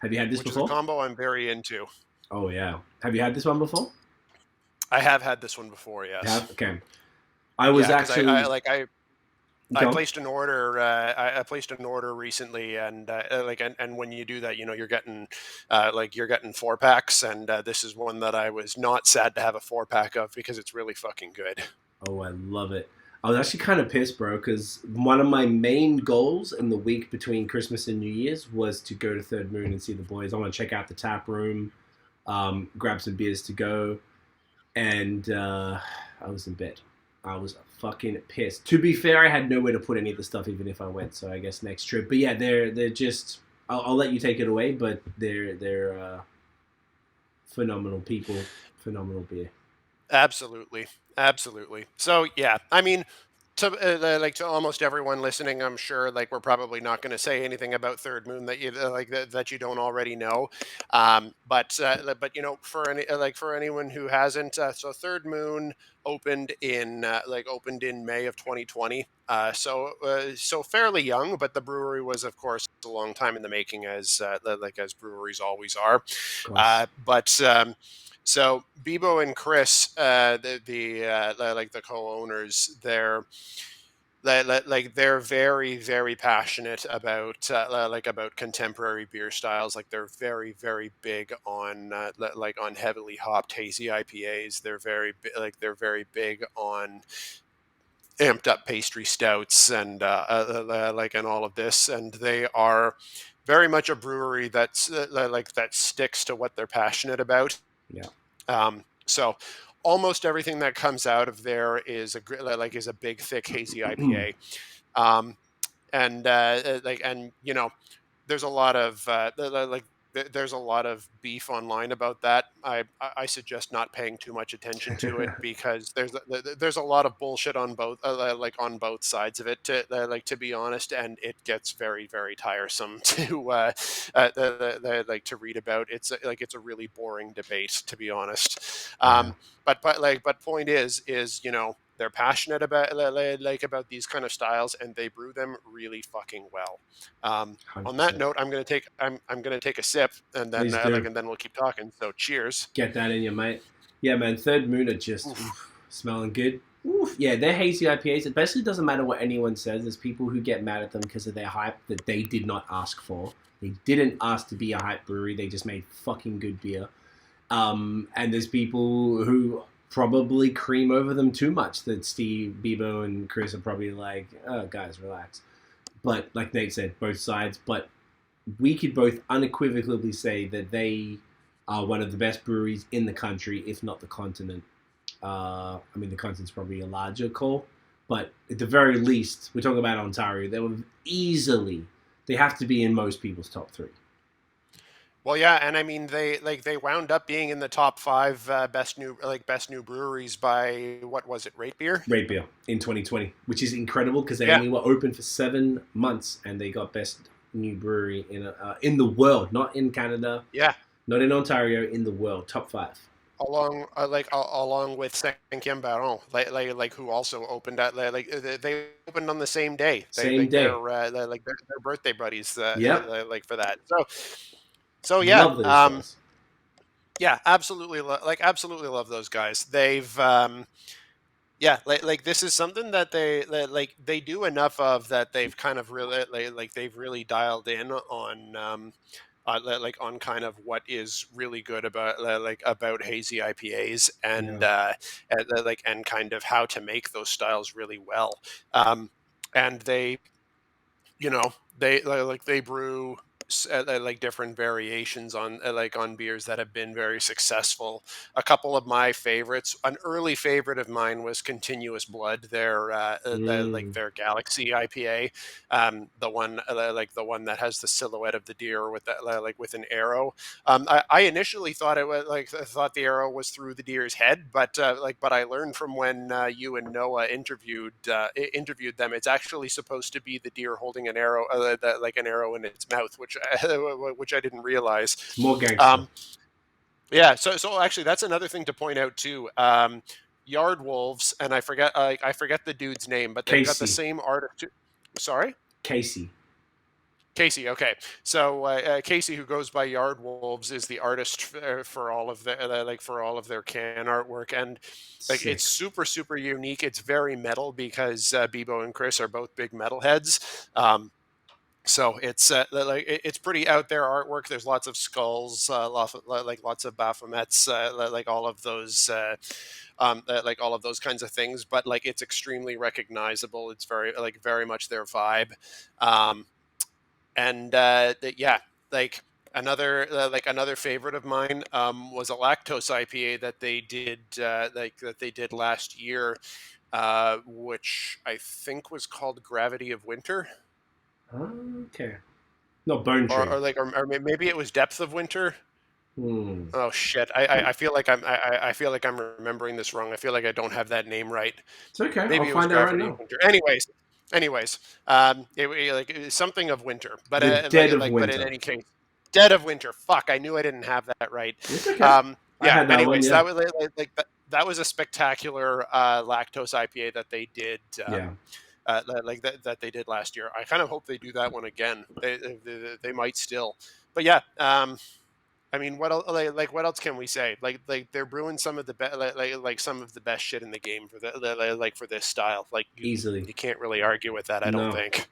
Have you had this before? Which is a combo I'm very into. Oh, yeah. Have you had this one before? I have had this one before, yes. You have? Okay. I was actually... I placed an order. I placed an order recently, and and when you do that, you're getting 4 packs, and this is one that I was not sad to have a 4-pack of because it's really fucking good. Oh, I love it. I was actually kind of pissed, bro, because one of my main goals in the week between Christmas and New Year's was to go to Third Moon and see the boys. I want to check out the tap room, grab some beers to go, and I was in bed. I was fucking pissed. To be fair, I had nowhere to put any of the stuff, even if I went. So I guess next trip. But yeah, they're just. I'll let you take it away. But they're phenomenal people, phenomenal beer. Absolutely. So yeah, I mean, to almost everyone listening, I'm sure we're probably not going to say anything about Third Moon that you that you don't already know. But for anyone who hasn't, so Third Moon opened in May of 2020. So fairly young, but the brewery was, of course, a long time in the making, as breweries always are. So Bebo and Chris, the co-owners, they're very, very passionate about contemporary beer styles. They're very, very big on on heavily hopped hazy IPAs. They're very big on amped up pastry stouts and and all of this. And they are very much a brewery that's that sticks to what they're passionate about. Yeah. So almost everything that comes out of there is a big, thick, hazy IPA. There's a lot of there's a lot of beef online about that. I suggest not paying too much attention to it because there's a lot of bullshit on both on both sides of it, to be honest, and it gets very, very tiresome to to read about. It's a really boring debate, to be honest. But point is they're passionate about about these kind of styles, and they brew them really fucking well. On that note, I'm gonna take a sip, and then and then we'll keep talking. So cheers. Get that in you, mate. Yeah, man. Third Moon are just smelling good. Oof. Yeah, they're hazy IPAs. It basically doesn't matter what anyone says. There's people who get mad at them because of their hype that they did not ask for. They didn't ask to be a hype brewery. They just made fucking good beer. And there's people who probably cream over them too much, that Steve, Bebo, and Chris are probably like, oh, guys, relax. But like Nate said, both sides. But we could both unequivocally say that they are one of the best breweries in the country, if not the continent. The continent's probably a larger call. But at the very least, we're talking about Ontario. They have to be in most people's top 3. Well, yeah, and I mean they wound up being in the top 5 best new breweries by what was it, Rate Beer? Rate Beer in 2020, which is incredible because they Yeah. only were open for 7 months and they got best new brewery in the world, not in Canada, Yeah. not in Ontario, in the world, top 5. Along with Cinquième Baron, like who also opened at they opened on the same day. Same day. They're birthday buddies. Yep. Like for that. So yeah. Love those guys. Yeah, absolutely. Absolutely love those guys. They've yeah, like this is something that they do enough of that they've kind of really they've really dialed in on on kind of what is really good about about hazy IPAs and kind of how to make those styles really well. And they, you know, they brew like different variations on on beers that have been very successful. A couple of my favorites, an early favorite of mine was Continuous Blood, their Galaxy IPA, the one that has the silhouette of the deer with that with an arrow. I initially thought I thought the arrow was through the deer's head, but I learned from when you and Noah interviewed them, it's actually supposed to be the deer holding an arrow, an arrow in its mouth, which I didn't realize. It's more gangster. Yeah, so actually that's another thing to point out too. Yard Wolves, and I forget the dude's name, but they've got the same artist. Sorry, Casey. Okay. So Casey, who goes by Yard Wolves, is the artist for all of their can artwork, and it's super unique. It's very metal because Bebo and Chris are both big metalheads. So it's it's pretty out there artwork. There's lots of skulls, lots of Baphomets, all of those. All of those kinds of things, but it's extremely recognizable. It's very much their vibe. And yeah, another favorite of mine was a lactose IPA that they did last year, which I think was called Gravity of Winter. Okay. Not Bone Tree. Or maybe it was Depth of Winter. Oh shit! I feel like I feel like I'm remembering this wrong. I feel like I don't have that name right. It's okay. Maybe I'll find out right now. Winter. Anyways, it was something of winter, but Dead of Winter. But in any case, Dead of Winter. Fuck! I knew I didn't have that right. It's okay. Yeah. Anyways, that was that was a spectacular lactose IPA that they did. That they did last year. I kind of hope they do that one again. They might still, but yeah. I mean, what else can we say? They're brewing some of the best, some of the best shit in the game for for this style. Easily, you can't really argue with that. I don't think.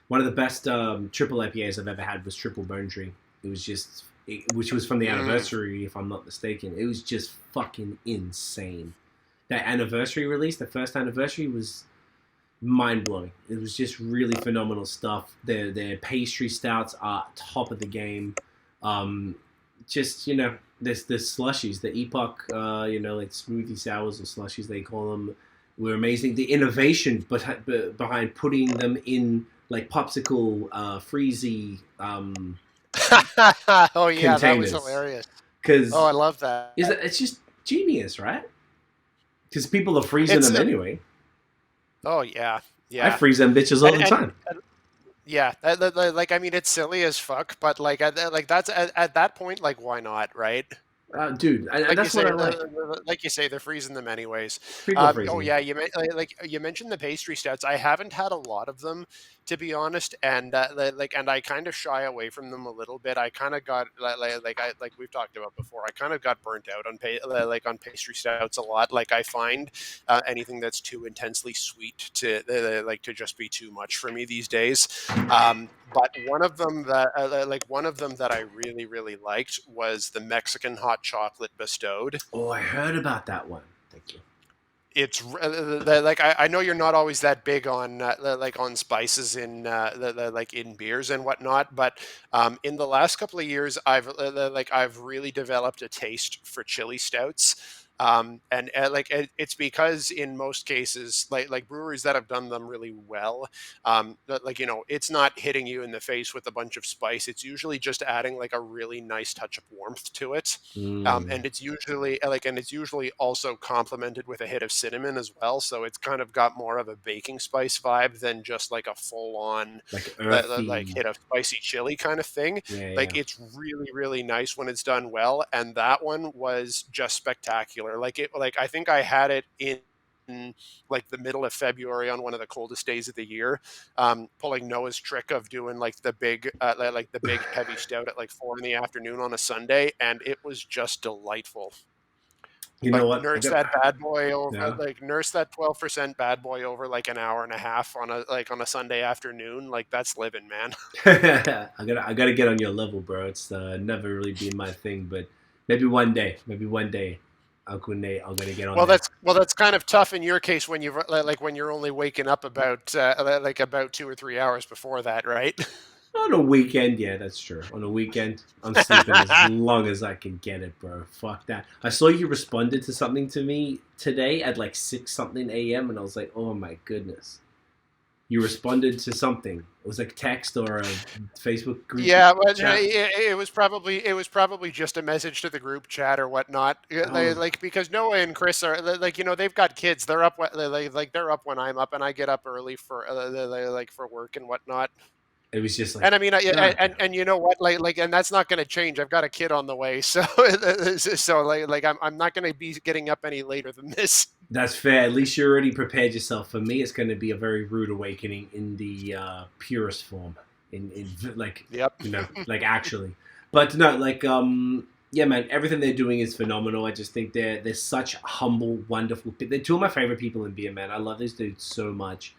One of the best triple IPAs I've ever had was Triple Bone Tree. It was which was from the anniversary, if I'm not mistaken. It was just fucking insane. That anniversary release, the first anniversary, was mind blowing. It was just really phenomenal stuff. Their pastry stouts are top of the game. Just, there's the slushies, the Epoch, like smoothie sours or slushies they call them, were amazing. The innovation behind putting them in like popsicle, freezy. Oh yeah, containers. That was hilarious. I love that. It's just genius, right? Because people are freezing them anyway. Oh yeah. I freeze them bitches all the time. Yeah, I mean, it's silly as fuck, but that's at that point, why not, right? Dude, that's what I like. Like you say, they're freezing them anyways. Freezing. Oh yeah, you mentioned the pastry stouts. I haven't had a lot of them, to be honest, and and I kind of shy away from them a little bit. I kind of got like we've talked about before. I kind of got burnt out on on pastry stouts a lot. I find anything that's too intensely sweet to just be too much for me these days. But one of them that I really, really liked was the Mexican hot chocolate bestowed. Oh, I heard about that one. Thank you. It's I know you're not always that big on on spices in in beers and whatnot, but in the last couple of years I've really developed a taste for chili stouts. And it's because in most cases, like breweries that have done them really well, it's not hitting you in the face with a bunch of spice. It's usually just adding like a really nice touch of warmth to it. And it's usually also complemented with a hit of cinnamon as well. So it's kind of got more of a baking spice vibe than just like a full on like earthy, hit of spicy chili kind of thing. yeah, Like yeah. it's really, really nice when it's done well. And that one was just spectacular. I think I had it in like the middle of February on one of the coldest days of the year, pulling Noah's trick of doing like the big heavy stout at like 4 in the afternoon on a Sunday, and it was just delightful. You know Like what? nurse that bad boy over, Yeah. like nurse that 12% bad boy over like an hour and a half on a Sunday afternoon. Like that's living, man. I gotta get on your level, bro. It's never really been my thing, but maybe one day, Uncle Nate, I'm gonna get on. That's kind of tough in your case when when you're only waking up about about 2 or 3 hours before that, right? On a weekend, yeah, that's true. On a weekend, I'm sleeping as long as I can get it, bro. Fuck that. I saw you responded to something to me today at like 6 something a.m. and I was like, oh my goodness. You responded to something. It was like text or a Facebook group. Yeah, but chat. it was probably just a message to the group chat or whatnot. Like because Noah and Chris are they've got kids. They're up they're up when I'm up, and I get up early for for work and whatnot. It was just like, And I mean, and you know what, and that's not going to change. I've got a kid on the way, so I'm not going to be getting up any later than this. that's fair. At least you already prepared yourself. For me, it's going to be a very rude awakening in the purest form. In like, Yep. like actually. But no, like, yeah, man, everything they're doing is phenomenal. I just think they're such humble, wonderful. They're two of my favorite people in beer, man. I love these dudes so much.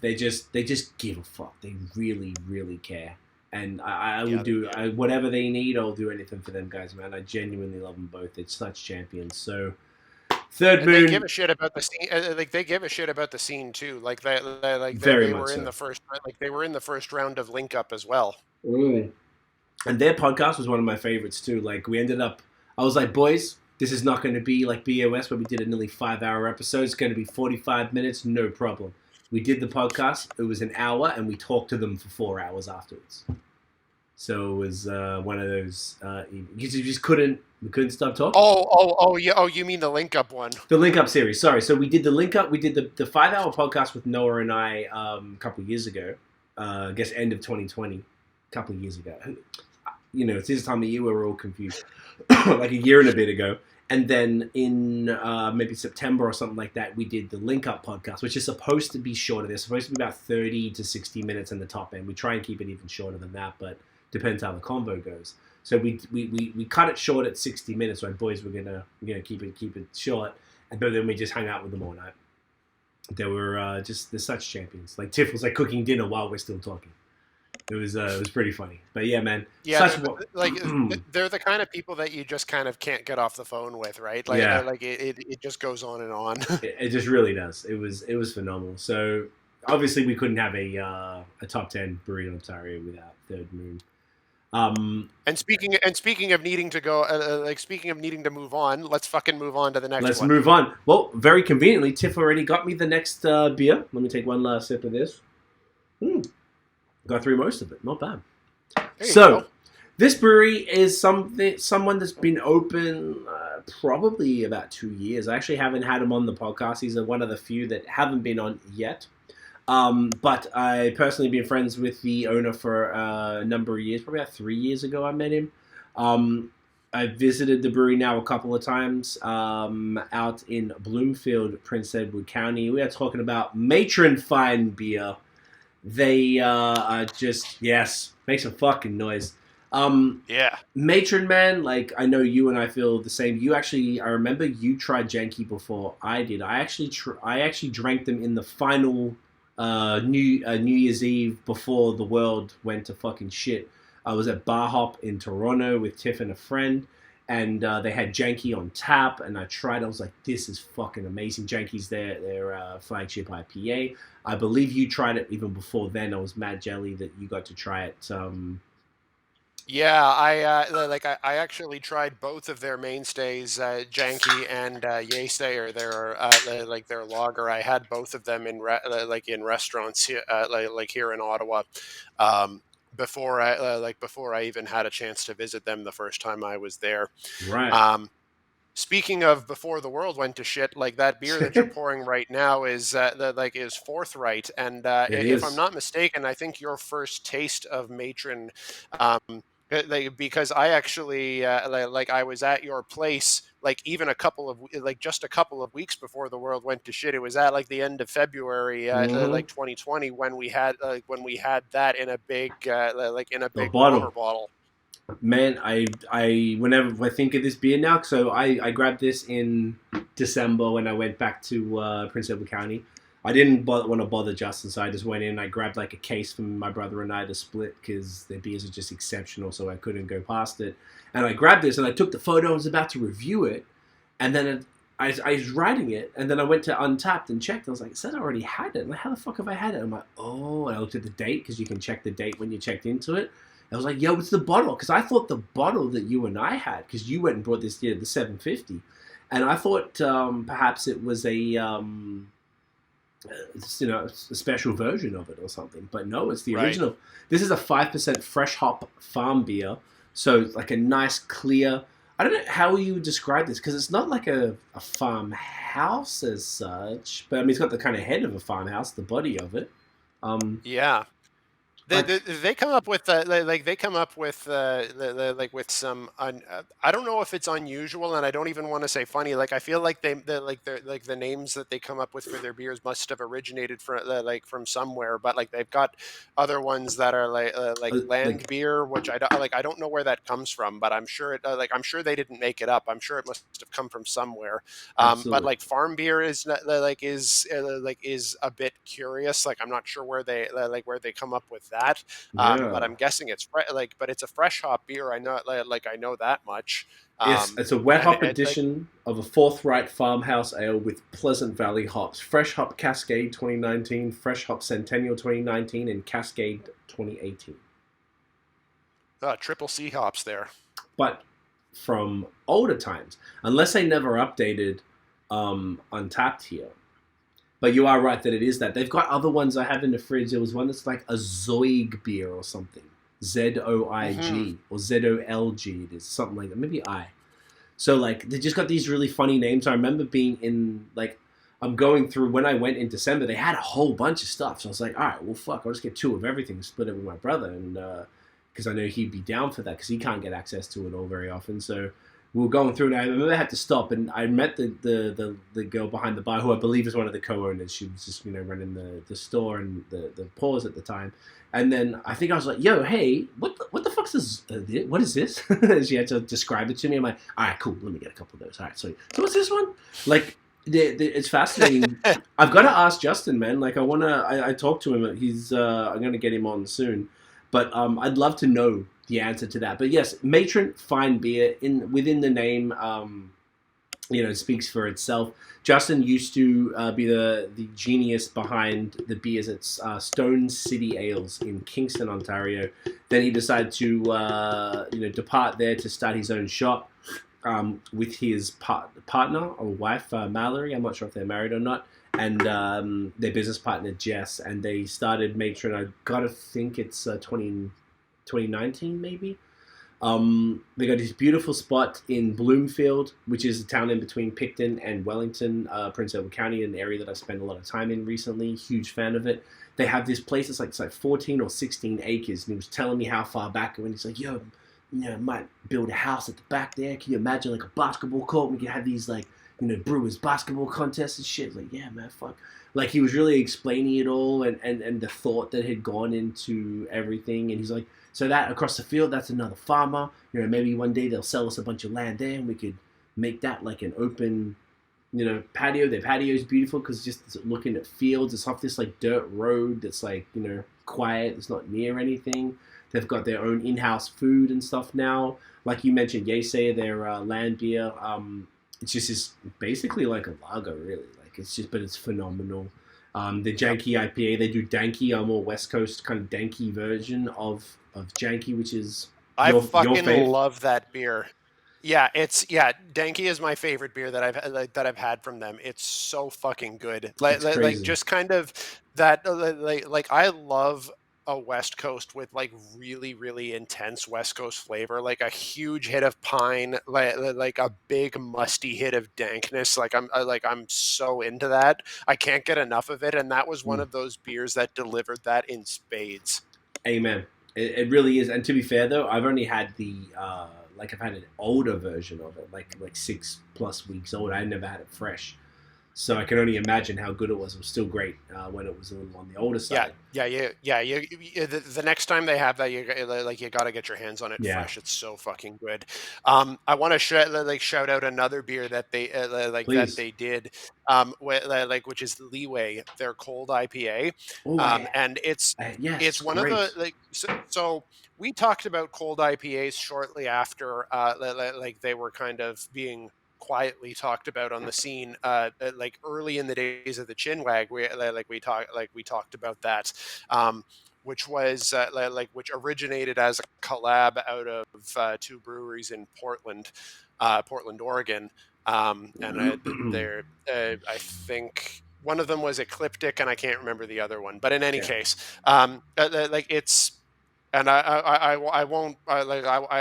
They just give a fuck. They really, really care. And I would do whatever they need. I'll do anything for them guys, man. I genuinely love them both. It's such champions. So, Third Moon. They give a shit about the scene. They give a shit about the scene too. Very they much were in so. the first. They were in the first round of Link Up as well. Mm. And their podcast was one of my favorites too. Like we ended up, I was like, boys, this is not going to be like BAOS where we did a nearly 5-hour episode. It's going to be 45 minutes, no problem. We did the podcast. It was an hour, and we talked to them for 4 hours afterwards. So it was one of those. You just couldn't. We couldn't stop talking. Yeah. Oh, you mean the Link Up one? The Link Up series. Sorry. So we did the Link Up. We did the 5-hour podcast with Noah and I a couple of years ago. I guess end of 2020. A couple of years ago. It's this time of year where we're all confused. Like a year and a bit ago. And then in maybe September or something like that, we did the Link Up podcast, which is supposed to be shorter. They're supposed to be about 30 to 60 minutes in the top end. We try and keep it even shorter than that, but depends how the convo goes. So we cut it short at 60 minutes. Right, boys, we're gonna keep it short, but then we just hung out with them all night. They were they're such champions. Like Tiff was like cooking dinner while we're still talking. It was pretty funny. But yeah, man. Yeah, they're the kind of people that you just kind of can't get off the phone with, right? It just goes on and on. It just really does. It was phenomenal. So obviously we couldn't have a top 10 brewery in Ontario without Third Moon. And speaking of needing to go, speaking of needing to move on, let's fucking move on to the next one. Let's move on. Well, very conveniently, Tiff already got me the next beer. Let me take one last sip of this. Got through most of it. Not bad. So, this brewery is someone that's been open probably about 2 years. I actually haven't had him on the podcast. He's one of the few that haven't been on yet. But I personally been friends with the owner for a number of years. Probably about 3 years ago I met him. I visited the brewery now a couple of times out in Bloomfield, Prince Edward County. We are talking about Matron Fine Beer. They are just, yes, make some fucking noise. Yeah. Matron, man, like, I know you and I feel the same. I remember you tried Janky before I did. I actually drank them in the final New Year's Eve before the world went to fucking shit. I was at Bar Hop in Toronto with Tiff and a friend, and they had Janky on tap, and I tried. I was like, this is fucking amazing. Janky's their flagship IPA. I believe you tried it even before then. I was mad jelly that you got to try it. Yeah, I actually tried both of their mainstays, Janky and Yesay, or their lager. I had both of them in restaurants here, like here in Ottawa, um, before I even had a chance to visit them the first time I was there. Right. Um, Speaking of before the world went to shit, like that beer that you're pouring right now is Forthright, and It if I'm is. not mistaken, I think your first taste of Matron, because I actually I was at your place like even just a couple of weeks before the world went to shit. It was at like the end of February, Hmm. 2020, when we had that in a A big bottle. Bomber bottle. Man, I whenever I think of this beer now, so I grabbed this in December when I went back to Prince Edward County. I didn't want to bother Justin, so I just went in. I grabbed like a case from my brother and I to split because their beers are just exceptional, so I couldn't go past it. And I grabbed this and I took the photo. I was about to review it, and then I was writing it, and then I went to Untapped and checked. I was like, it said I already had it. I'm like, how the fuck have I had it? I'm like, oh, and I looked at the date because you can check the date when you checked into it. I was like, yo, it's the bottle. Because I thought the bottle that you and I had, because you went and brought this, the 750. And I thought perhaps it was a special version of it or something. But no, it's the Right. original. This is a 5% fresh hop farm beer. So like a nice, clear. I don't know how you would describe this, because it's not like a farmhouse as such. But I mean, it's got the kind of head of a farmhouse, the body of it. Yeah. They, Like, they, they come up with they come up with with some I don't know if it's unusual, and I don't even want to say funny. Like I feel like they're like the names that they come up with for their beers must have originated from somewhere, but like they've got other ones that are like land like beer, which I don't know where that comes from, but I'm sure I'm sure they didn't make it up. I'm sure it must have come from somewhere. But absolutely. like farm beer is is a bit curious. Like I'm not sure where they come up with that. But Yeah. I'm guessing but it's a fresh hop beer. I know I know that much. It's a wet And hop it like edition of a Forthright farmhouse ale with Pleasant Valley hops. Fresh hop Cascade 2019, Fresh hop Centennial 2019, and Cascade 2018. triple C hops there. But from older times, unless they never updated Untapped here. But you are right that it is that. They've got other ones I have in the fridge. There was one that's like a Zoig beer or something. Hmm. Zoig or Zolg. It is something like that. Maybe I. So like they just got these really funny names. I remember being in like I'm going through when I went in December. They had a whole bunch of stuff. So I was like, all right, well, fuck, I'll just get two of everything, split it with my brother, and because I know he'd be down for that because he can't get access to it all very often. So we were going through, and I remember I had to stop, and I met the girl behind the bar, who I believe is one of the co-owners. She was just running the store and the pause at the time. And then I think I was like, "Yo, hey, what the fuck's this? What is this?" She had to describe it to me. I'm like, "All right, cool. Let me get a couple of those. All right, so what's this one? Like, it's fascinating. I've got to ask Justin, man. Like, I talked to him. I'm gonna get him on soon, but I'd love to know the answer to that. But yes, Matron fine beer within the name. Speaks for itself. Justin used to be the genius behind the beers at Stone City Ales in Kingston, Ontario. Then he decided to depart there to start his own shop with his partner or wife, Mallory. I'm not sure if they're married or not. And their business partner, Jess. And they started Matron, I gotta think it's 2019 maybe. They got this beautiful spot in Bloomfield, which is a town in between Picton and Wellington, Prince Edward County, an area that I've spent a lot of time in recently. Huge fan of it. They have this place that's like it's like 14 or 16 acres, and he was telling me how far back it went. He's like, yo, might build a house at the back there. Can you imagine like a basketball court? We could have these like Brewers basketball contests and shit. Like, yeah, man, fuck. Like he was really explaining it all and the thought that had gone into everything. And he's like, so that across the field, that's another farmer. Maybe one day they'll sell us a bunch of land there, and we could make that like an open, patio. Their patio is beautiful because just looking at fields. It's off this like dirt road that's like quiet. It's not near anything. They've got their own in-house food and stuff now. Like you mentioned, Yesay, their land beer. It's just is basically like a lager, really. Like but it's phenomenal. The Yep. Janky IPA, they do Danky, a more West Coast kind of Danky version of Janky, which is I Your fucking fave? love that beer. Danky is my favorite beer that I've had from them. It's so fucking good. It's crazy. Just kind of that I love a West Coast with like really really intense West Coast flavor, like a huge hit of pine, like a big musty hit of dankness. I'm so into that. I can't get enough of it, and that was one Mm. of those beers that delivered that in spades. Amen. It really is. And to be fair though, I've only had I've had an older version of it, like 6+ weeks old. I never had it fresh. So I can only imagine how good it was. It was still great when it was a little on the older Yeah, side. the next time they have that, you got to get your hands on it Yeah, fresh. It's so fucking good. I want to shout out another beer that that please. they did, which is Leeway, their cold IPA, Oh, and yes, it's one of great. the so we talked about cold IPAs shortly after they were kind of being quietly talked about on the scene, like early in the days of the Chinwag. We talked about that, which was which originated as a collab out of two breweries in Portland, Oregon, and I think one of them was Ecliptic, and I can't remember the other one. But in any Yeah. case, it's and I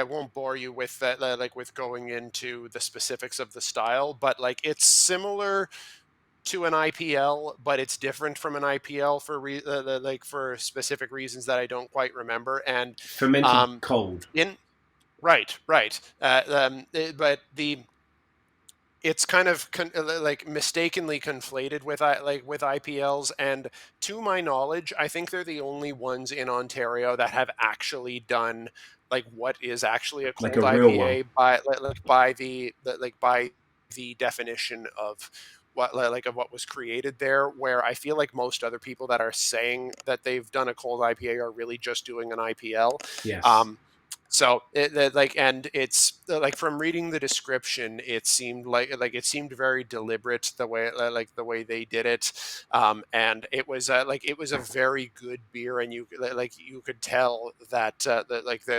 won't bore you with that, with going into the specifics of the style, but like it's similar to an IPL, but it's different from an IPL for for specific reasons that I don't quite remember. And Fermented um, cold. in right, but the it's kind of mistakenly conflated with with IPLs, and to my knowledge, I think they're the only ones in Ontario that have actually done like what is actually a Like cold a real one. IPA by by by the definition of of what was created there. Where I feel like most other people that are saying that they've done a cold IPA are really just doing an IPL. Yes. Um, and it's from reading the description, it seemed it seemed very deliberate the way the way they did it, and it was it was a very good beer, and you could tell that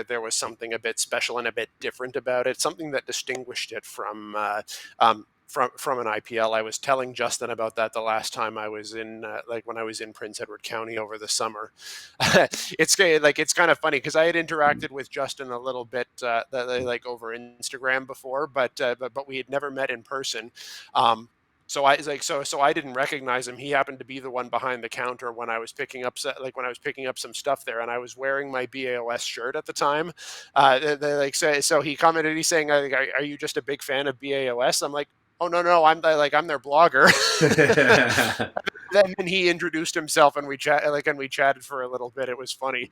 there was something a bit special and a bit different about it, something that distinguished it from an IPL. I was telling Justin about that the last time I was in when I was in Prince Edward County over the summer. It's kind of funny because I had interacted with Justin a little bit over Instagram before, but we had never met in person. So I didn't recognize him. He happened to be the one behind the counter when I was picking up some stuff there, and I was wearing my BAOS shirt at the time. So he commented, he's saying, "Are you just a big fan of BAOS?" I'm like, "Oh no, I'm their blogger." Then he introduced himself, and we chatted for a little bit. It was funny.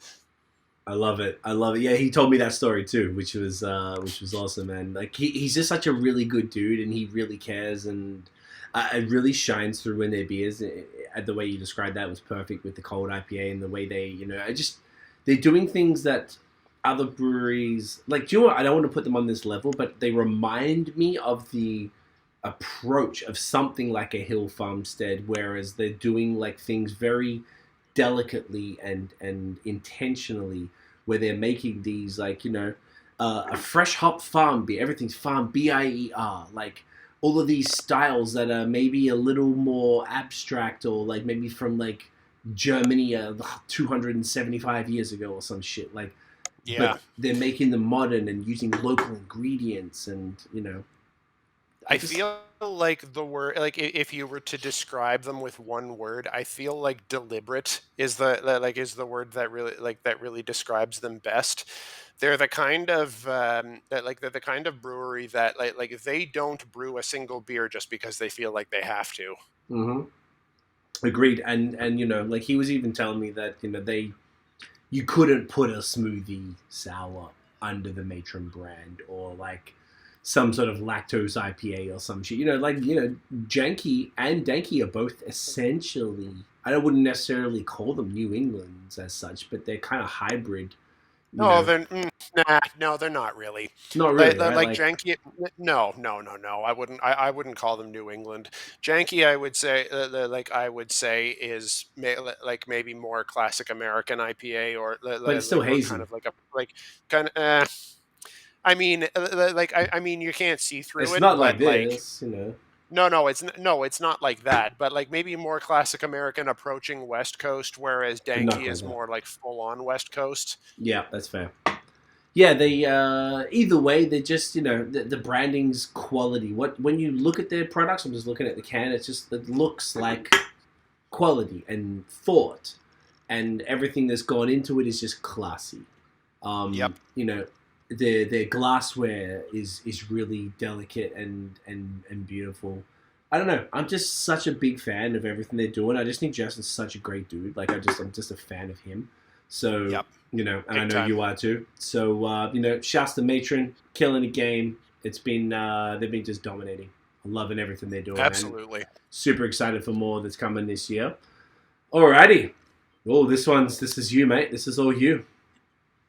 I love it. I love it. Yeah, he told me that story too, which was awesome, man. Like he's just such a really good dude, and he really cares, and it really shines through in their beers. The way you described that was perfect with the cold IPA and the way they, they're doing things that other breweries like. Do you know what? I don't want to put them on this level, but they remind me of the approach of something like a Hill Farmstead, whereas they're doing like things very delicately and intentionally, where they're making these a fresh hop farm beer. Everything's farm BIER, like all of these styles that are maybe a little more abstract, or like maybe from like Germany 275 years ago or some shit, like. Yeah. But they're making them modern and using local ingredients, and I feel like the word, if you were to describe them with one word, I feel like deliberate is the word that really describes them best. They're the kind of they're the kind of brewery that they don't brew a single beer just because they feel like they have to. Mm-hmm. Agreed. And like he was even telling me that you couldn't put a smoothie sour under the Matron brand, or like some sort of lactose IPA or some shit. Janky and Danky are both essentially, I wouldn't necessarily call them New Englands as such, but they're kind of hybrid You No, know, they're nah. No, they're not really. not really, right? Like Like, Janky. No, no, no, no. I wouldn't call them New England. Janky, I would say, like I would say, is like maybe more classic American IPA, or but it's still kind hazy. of like a like kind of. I mean, like I mean, you can't see through It's it, not like but like this, you know. no, it's not like that. But like maybe more classic American approaching West Coast, whereas But not Danky quite is that. more like full on West Coast. Yeah, that's fair. Yeah, they either way, they're just the branding's quality. What when you look at their products, I'm just looking at the can. It looks like quality and thought, and everything that's gone into it is just classy. Yep. Their glassware is really delicate and beautiful. I don't know. I'm just such a big fan of everything they're doing. I just think Justin's such a great dude. Like I'm just a fan of him. So Yep. and I Big know time. you are too. So shouts to Matron, killing the game. It's been they've been just dominating. I'm loving everything they're doing, man. Absolutely. Super excited for more that's coming this year. Alrighty. Oh, this is you, mate. This is all you.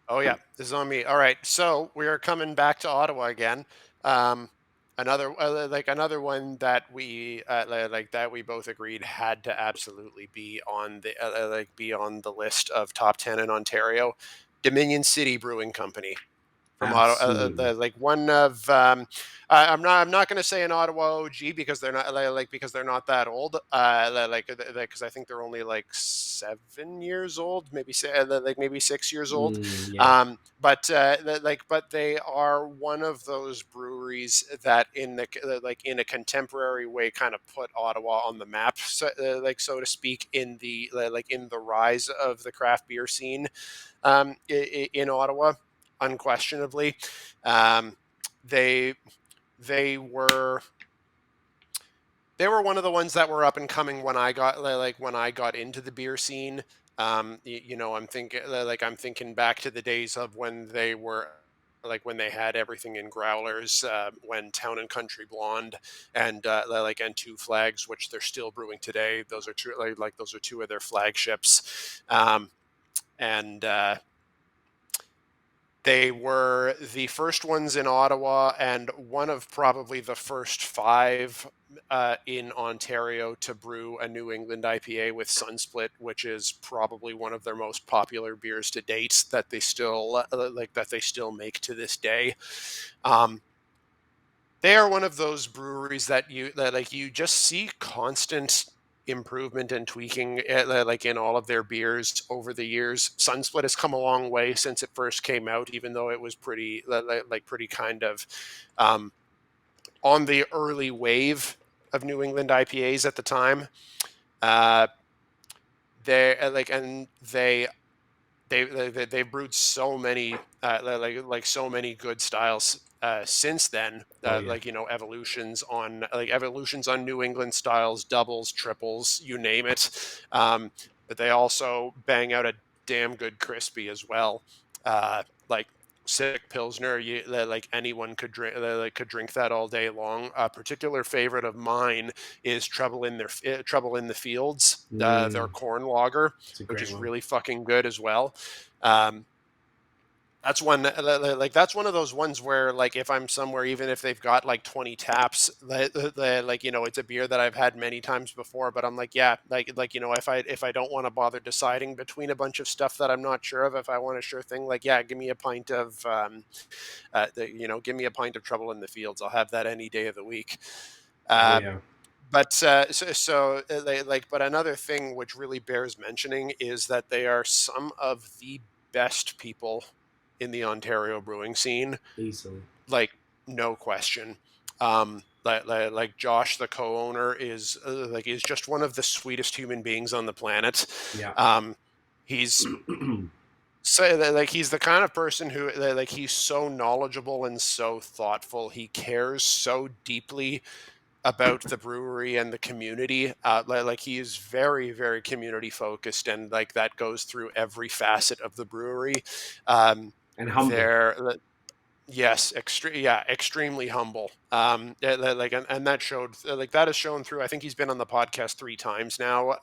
Oh yeah, this is on me. All right, so we are coming back to Ottawa again. Um, another one that we like that we both agreed had to absolutely be on the be on the list of top 10 in Ontario. Dominion City Brewing Company from Ottawa, Absolutely. like one of I'm not going to say an Ottawa OG because they're not because they're not that old. Because I think they're only like 7 years old, maybe like maybe 6 years old. Yeah. But they are one of those breweries that in the in a contemporary way kind of put Ottawa on the map, so to speak, in the in the rise of the craft beer scene in Ottawa, unquestionably. Um, they they were they were one of the ones that were up and coming when I got into the beer scene. I'm thinking back to the days of when they were when they had everything in growlers, when Town and Country Blonde and and Two Flags, which they're still brewing today. Those are two those are two of their flagships. And They were the first ones in Ottawa and one of probably the first five in Ontario to brew a New England IPA with Sunsplit, which is probably one of their most popular beers to date that they still make to this day. They are one of those breweries that you just see constant improvement and tweaking in all of their beers over the years. Sunsplit has come a long way since it first came out, even though it was pretty pretty kind of on the early wave of New England IPAs at the time. Uh, they and they brewed so many so many good styles since then, Oh yeah. evolutions on New England styles, doubles, triples, you name it. But they also bang out a damn good crispy as well. Like Sick Pilsner, anyone could drink that all day long. A particular favorite of mine is Trouble in the Fields, their corn lager, It's a which great is one. really fucking good as well. Um, that's one of those ones where if I'm somewhere, even if they've got 20 taps, it's a beer that I've had many times before, but I'm yeah, if I don't want to bother deciding between a bunch of stuff that I'm not sure of, if I want a sure thing, yeah, give me a pint of give me a pint of Trouble in the Fields. I'll have that any day of the week. Oh Uh, yeah. but but another thing which really bears mentioning is that they are some of the best people in the Ontario brewing scene, Easily. no question. Josh, the co-owner, is just one of the sweetest human beings on the planet. Yeah. He's he's the kind of person who he's so knowledgeable and so thoughtful. He cares so deeply about the brewery and the community. He is very, very community focused, and that goes through every facet of the brewery. And humble. Yes, extremely humble. Like, and that showed, like, that has shown through. I think he's been on the podcast 3 times now,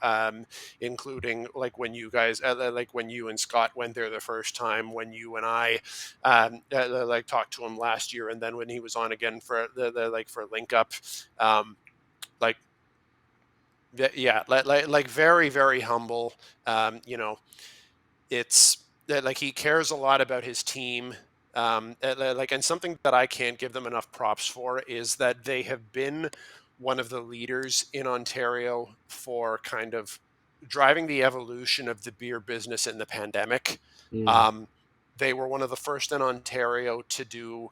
including like when you guys, like when you and Scott went there the first time, when you and I, like talked to him last year, and then when he was on again for like for Link Up, like yeah, like very very humble. You know, it's that like he cares a lot about his team. Like, and something that I can't give them enough props for is that they have been one of the leaders in Ontario for kind of driving the evolution of the beer business in the pandemic. Mm. Um, they were one of the first in Ontario to do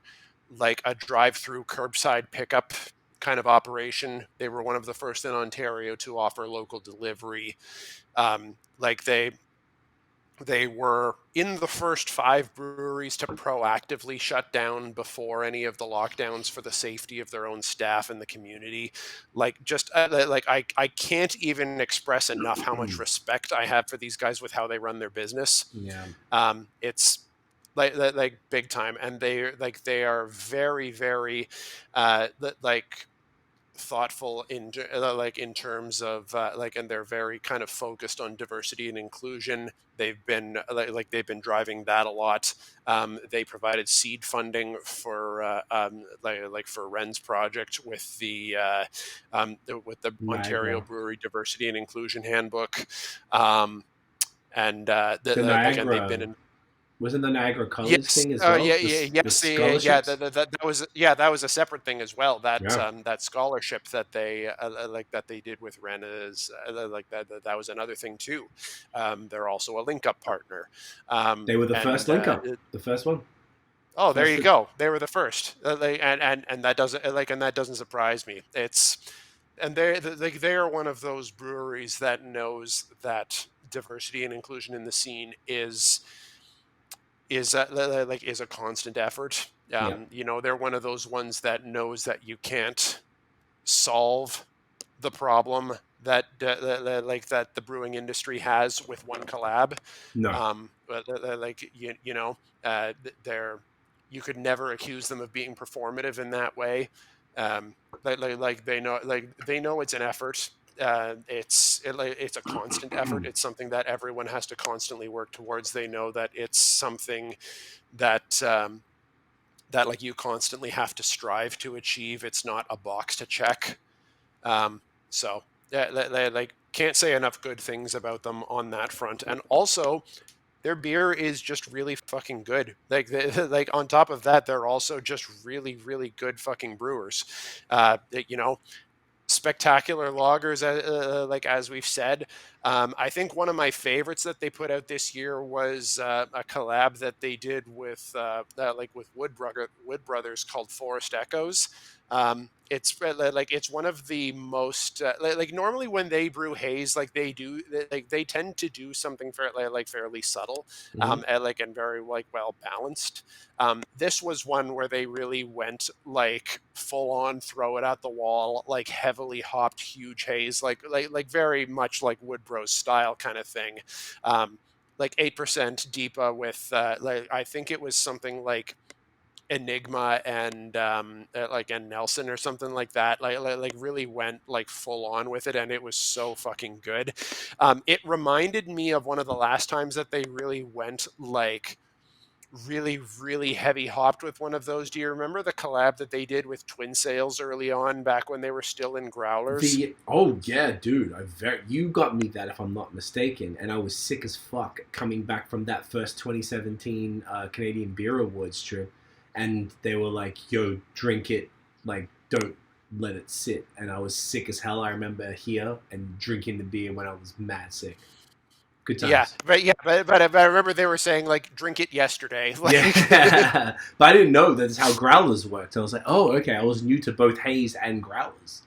like a drive-through curbside pickup kind of operation. They were one of the first in Ontario to offer local delivery. Like they were in the first 5 breweries to proactively shut down before any of the lockdowns for the safety of their own staff and the community. Like, just like I can't even express enough how much respect I have for these guys with how they run their business. Yeah. It's like big time, and they are very very like thoughtful in like in terms of like, and they're very kind of focused on diversity and inclusion. They've been like they've been driving that a lot. They provided seed funding for like for Ren's project with the Ontario Niagara. Brewery Diversity and Inclusion Handbook. And The like, and they've Niagara. been in. Wasn't the Niagara Colors Yes. thing as well? The Yes. Yeah. scholarships? That was, yeah. That was a separate thing as well. That Yeah. that scholarship that they like that they did with Ren is like that was another thing too. They're also a Link Up partner. They were the first And link up. The first one. oh, there First you to- go. They were the first. And that doesn't like, and that doesn't surprise me. It's, and they are one of those breweries that knows that diversity and inclusion in the scene is a constant effort. Yeah. You know, they're one of those ones that knows that you can't solve the problem that like that the brewing industry has with one collab. No. Like you know, they're, you could never accuse them of being performative in that way. Like they know it's an effort. It's a constant effort. It's something that everyone has to constantly work towards. They know that it's something that that like you constantly have to strive to achieve. It's not a box to check. So yeah, like can't say enough good things about them on that front. And also, their beer is just really fucking good. Like like on top of that, they're also just really really good fucking brewers. You know, spectacular lagers, like as we've said. I think one of my favorites that they put out this year was a collab that they did with like with Wood Brothers called Forest Echoes. It's like it's one of the most like normally when they brew haze, like they tend to do something like fairly subtle, Mhm. and like and very like well balanced. This was one where they really went like full on, throw it at the wall, like heavily hopped, huge haze, like very much like Wood Bros style kind of thing. Like 8% Deepa with like I think it was something like Enigma and like and Nelson or something like that. Like really went like full on with it, and it was so fucking good. It reminded me of one of the last times that they really went like really really heavy hopped with one of those. Do you remember the collab that they did with Twin Sails early on, back when they were still in growlers? Oh yeah, dude. You got me that if I'm not mistaken, and I was sick as fuck coming back from that first 2017 Canadian Beer Awards trip, and they were like, "Yo, drink it, like don't let it sit," and I was sick as hell. I remember here and drinking the beer when I was mad sick. Good times. But I remember they were saying like drink it yesterday. Like, Yeah, but I didn't know that's how growlers worked. I was like, oh, okay. I was new to both haze and growlers,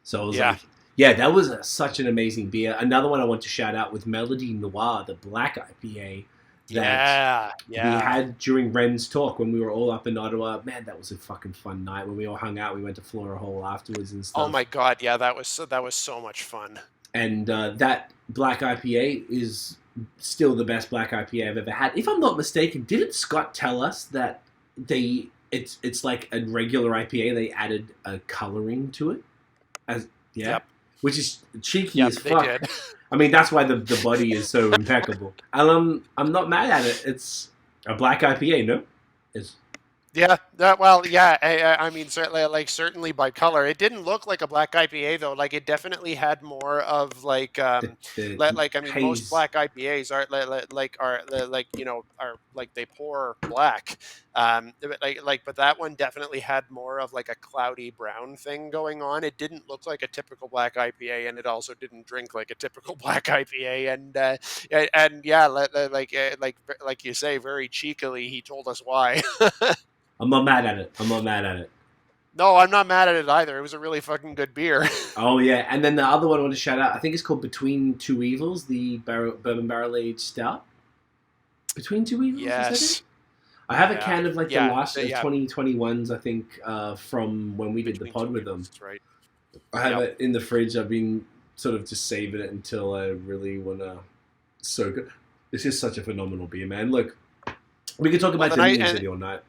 so I was Yeah. like, yeah, that was such an amazing beer. Another one I want to shout out with Melody Noir, the black IPA that we had during Ren's talk when we were all up in Ottawa. Man, that was a fucking fun night when we all hung out. We went to Flora Hall afterwards and stuff. Oh my god, yeah, that was so much fun. And that black IPA is still the best black IPA I've ever had. If I'm not mistaken, didn't Scott tell us that they it's like a regular IPA. They added a coloring to it, Yep. which is cheeky Yep, as they fuck. did. I mean, that's why the body is so impeccable. And I'm not mad at it. It's a black IPA, no? It's Yeah, I mean, certainly by color, it didn't look like a black IPA though. Like, it definitely had more of like, the I mean, most haze. black IPAs are are like they pour black, but that one definitely had more of like a cloudy brown thing going on. It didn't look like a typical black IPA, and it also didn't drink like a typical black IPA. And yeah, like you say, very cheekily, he told us why. I'm not mad at it. I'm not mad at it. No, I'm not mad at it either. It was a really fucking good beer. Oh yeah, and then the other one I want to shout out. I think it's called Between Two Evils, the bourbon barrel aged stout. Between Two Evils. Yes. Is that it? I have a can of like the last 2021s. I think from when we did the pod with them. That's right. I have it in the fridge. I've been sort of just saving it until I really want to soak it. This is such a phenomenal beer, man. Look, we could talk about Dominion City all night.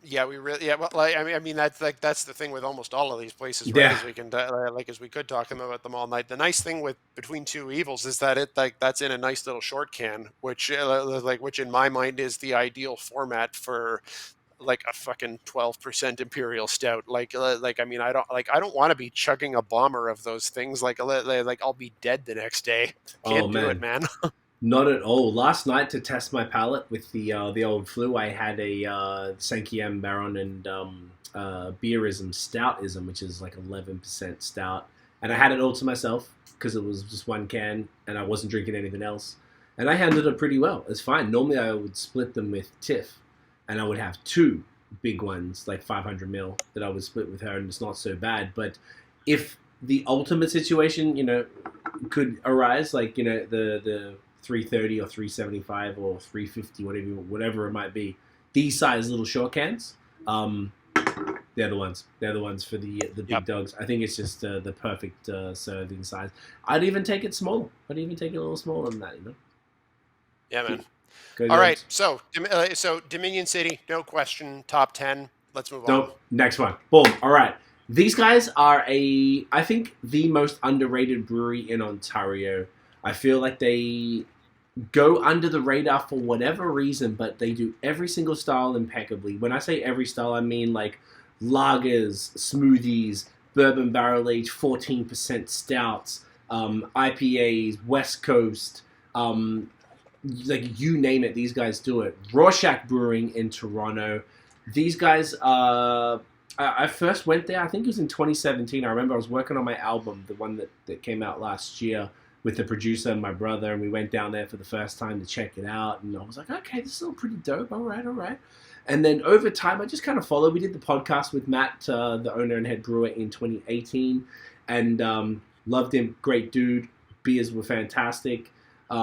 Yeah, we really. Yeah, well, I mean, that's the thing with almost all of these places, right? Yeah. As we could talk about them all night. The nice thing with Between Two Evils is that that's in a nice little short can, which in my mind is the ideal format for like a fucking 12% imperial stout. I mean, I don't want to be chugging a bomber of those things. Like I'll be dead the next day. Can't do it, man. Not at all. Last night, to test my palate with the old flu, I had a Sankiam Baron and Beerism Stoutism, which is like 11% stout. And I had it all to myself because it was just one can and I wasn't drinking anything else. And I handled it pretty well. It's fine. Normally I would split them with Tiff and I would have two big ones, like 500 ml, that I would split with her, and it's not so bad. But if the ultimate situation, could arise, like, the 330 or 375 or 350, whatever it might be, these size little short cans, they're the ones. They're the ones for the big dogs. I think it's just the perfect serving size. I'd even take it smaller. I'd even take it a little smaller than that, Yeah, man. All right, so Dominion City, no question, top 10. Let's move on. Next one. Boom. All right. These guys are I think, the most underrated brewery in Ontario. I feel like they go under the radar for whatever reason, but they do every single style impeccably. When I say every style, I mean like lagers, smoothies, bourbon barrel aged 14% stouts, IPAs, West Coast, like you name it, these guys do it. Rorschach Brewing in Toronto. These guys, I first went there, I think it was in 2017. I remember I was working on my album, the one that came out last year, with the producer and my brother, and we went down there for the first time to check it out, and I was like, okay, this is all pretty dope, all right. And then over time, I just kind of followed. We did the podcast with Matt, the owner and head brewer, in 2018, and loved him, great dude, beers were fantastic. They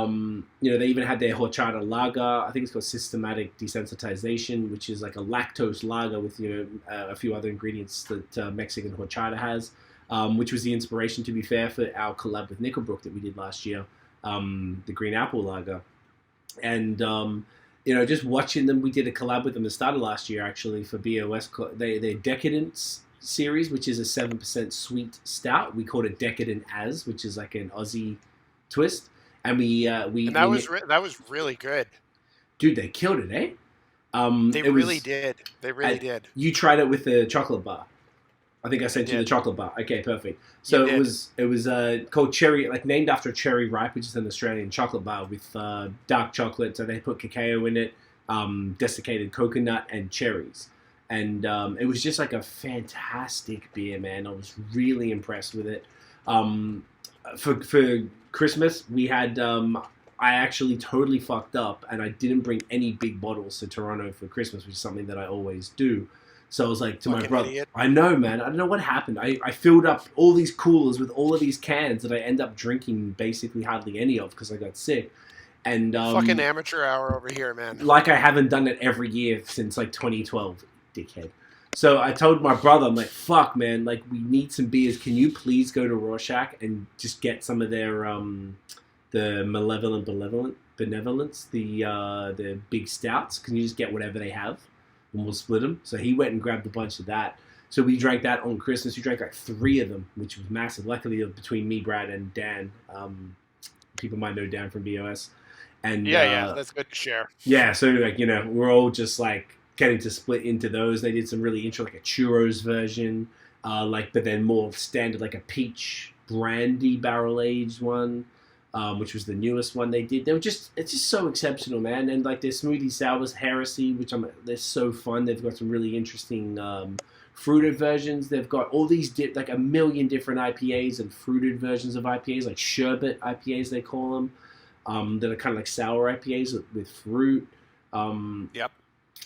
even had their horchata lager. I think it's called Systematic Desensitization, which is like a lactose lager with a few other ingredients that Mexican horchata has, which was the inspiration, to be fair, for our collab with Nickelbrook that we did last year, the Green Apple Lager. And just watching them, we did a collab with them that started last year actually for BAOS. Their Decadence series, which is a 7% sweet stout. We called it Decadent As, which is like an Aussie twist. And that was really good. Dude, they killed it, eh? They really did. You tried it with the chocolate bar. I think I sent you the chocolate bar. Okay, perfect. So it was called Cherry, like named after Cherry Ripe, which is an Australian chocolate bar with dark chocolate. So they put cacao in it, desiccated coconut, and cherries. And it was just like a fantastic beer, man. I was really impressed with it. For Christmas, we had, I actually totally fucked up and I didn't bring any big bottles to Toronto for Christmas, which is something that I always do. So I was like to my brother, idiot. I know, man, I don't know what happened. I filled up all these coolers with all of these cans that I end up drinking basically hardly any of because I got sick. And fucking amateur hour over here, man. Like I haven't done it every year since like 2012, dickhead. So I told my brother, I'm like, fuck, man, like we need some beers. Can you please go to Rorschach and just get some of their the Benevolence, the big stouts? Can you just get whatever they have? and we'll split them. So he went and grabbed a bunch of that. So we drank that on Christmas. We drank like 3 of them, which was massive. Luckily, between me, Brad, and Dan, people might know Dan from BOS. And yeah, that's good to share. Yeah, so like we're all just like getting to split into those. They did some really interesting, like a churros version, but then more standard, like a peach brandy barrel aged one, which was the newest one they did. It's just so exceptional, man. And like their smoothie sours, heresy, they're so fun. They've got some really interesting fruited versions. They've got all these like a million different IPAs and fruited versions of IPAs, like sherbet IPAs they call them, that are kind of like sour IPAs with fruit. Yep.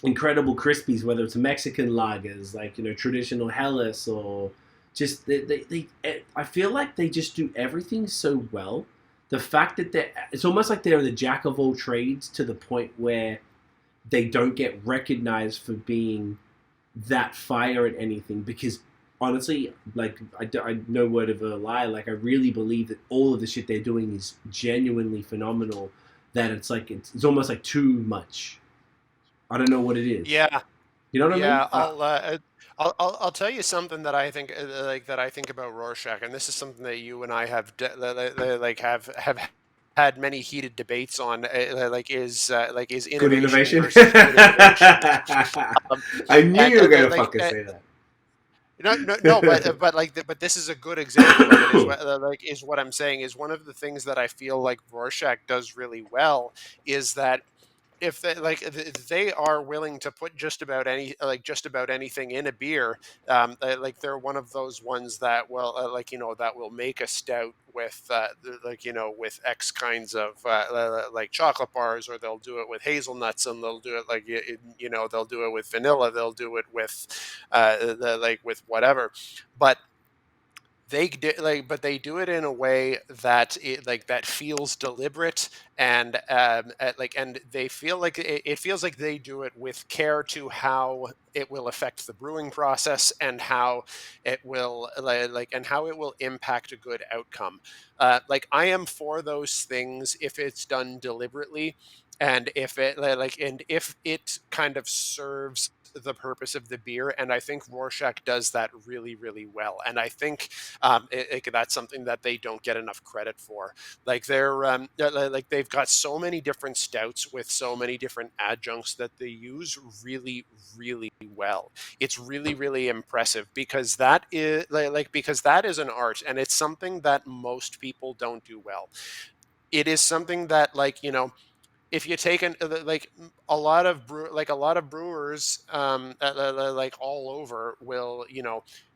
Incredible crispies, whether it's Mexican lagers, like traditional Helles, or just I feel like they just do everything so well. The fact that it's almost like they're the jack of all trades to the point where they don't get recognized for being that fire at anything, because honestly, like I no word of a lie, like I really believe that all of the shit they're doing is genuinely phenomenal, that it's like it's almost like too much. I don't know what it is. Yeah. You know what I mean? Yeah, I'll tell you something that I think about Rorschach, and this is something that you and I have have had many heated debates on. Is innovation good innovation. Versus good innovation. I knew you were going to fucking say that. No, but this is a good example of it. Is what I'm saying is one of the things that I feel like Rorschach does really well is that if they are willing to put just about anything in a beer, they're one of those ones that will that will make a stout with with X kinds of like chocolate bars, or they'll do it with hazelnuts, and they'll do it they'll do it with vanilla, they'll do it with with whatever, but they do it in a way that that feels deliberate, and and they feel like it feels like they do it with care to how it will affect the brewing process, and how it will impact a good outcome. I am for those things if it's done deliberately, and if it kind of serves the purpose of the beer, and I think Rorschach does that really, really well. And I think that's something that they don't get enough credit for. They've got so many different stouts with so many different adjuncts that they use really, really well. It's really, really impressive, because that is an art, and it's something that most people don't do well. It is something that if you take a lot of brewers all over will,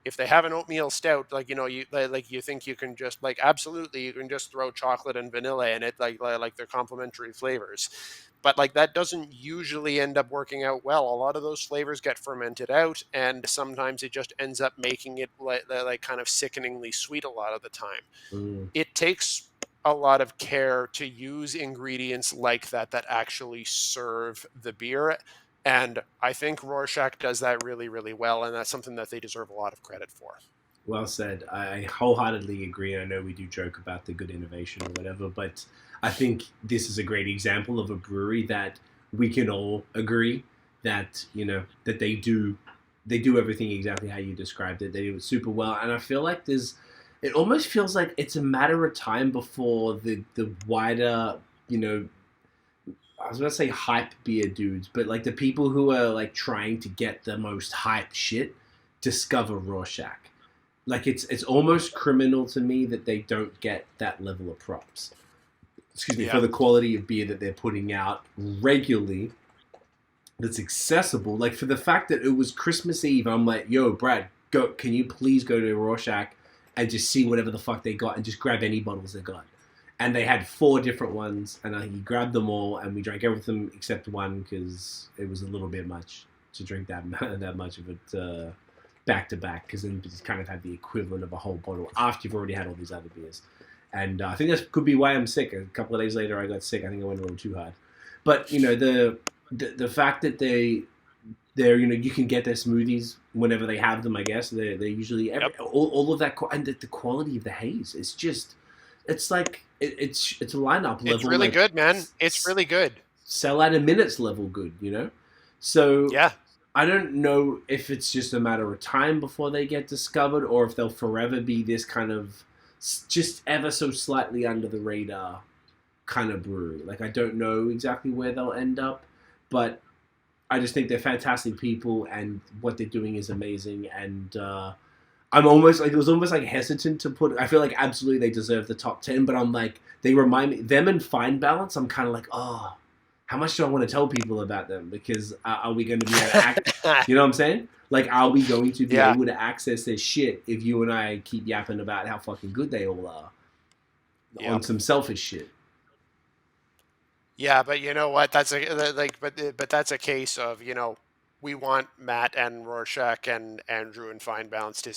if they have an oatmeal stout, you think you can just absolutely you can just throw chocolate and vanilla in it, they're complementary flavors, but that doesn't usually end up working out well. A lot of those flavors get fermented out, and sometimes it just ends up making it kind of sickeningly sweet a lot of the time. It takes a lot of care to use ingredients like that actually serve the beer, and I think Rorschach does that really, really well, and that's something that they deserve a lot of credit for. Well said. I wholeheartedly agree. I know we do joke about the good innovation or whatever, but I think this is a great example of a brewery that we can all agree that that they do everything exactly how you described it. They do it super well, and I feel like it almost feels like it's a matter of time before the wider, I was going to say hype beer dudes, but the people who are trying to get the most hype shit discover Rorschach. It's almost criminal to me that they don't get that level of props. Excuse me, for the quality of beer that they're putting out regularly, that's accessible. For the fact that it was Christmas Eve, I'm like, yo, Brad, can you please go to Rorschach and just see whatever the fuck they got and just grab any bottles they got. And they had 4 different ones, and he grabbed them all, and we drank everything except one because it was a little bit much to drink that much of it back to back, because then you just kind of have the equivalent of a whole bottle after you've already had all these other beers. And I think that could be why I'm sick. A couple of days later, I got sick. I think I went a little too hard. But the fact that they're you can get their smoothies whenever they have them. I guess they're usually all of that, and the quality of the haze. It's just it's a lineup level. It's really good, man. It's really good. Sell out in minutes level good. So yeah. I don't know if it's just a matter of time before they get discovered, or if they'll forever be this kind of just ever so slightly under the radar kind of brewery. Like, I don't know exactly where they'll end up, but I just think they're fantastic people, and what they're doing is amazing. And I'm almost like, it was almost like hesitant to put. I feel like absolutely they deserve the top 10, but I'm like, they remind me them and Fine Balance. I'm kind of like, oh, how much do I want to tell people about them? Because are we going to be able to act? You know what I'm saying? Like, are we going to be able to access their shit if you and I keep yapping about how fucking good they all are on some selfish shit? Yeah, but you know what? That's but that's a case of, we want Matt and Rorschach and Andrew and Fine Balance to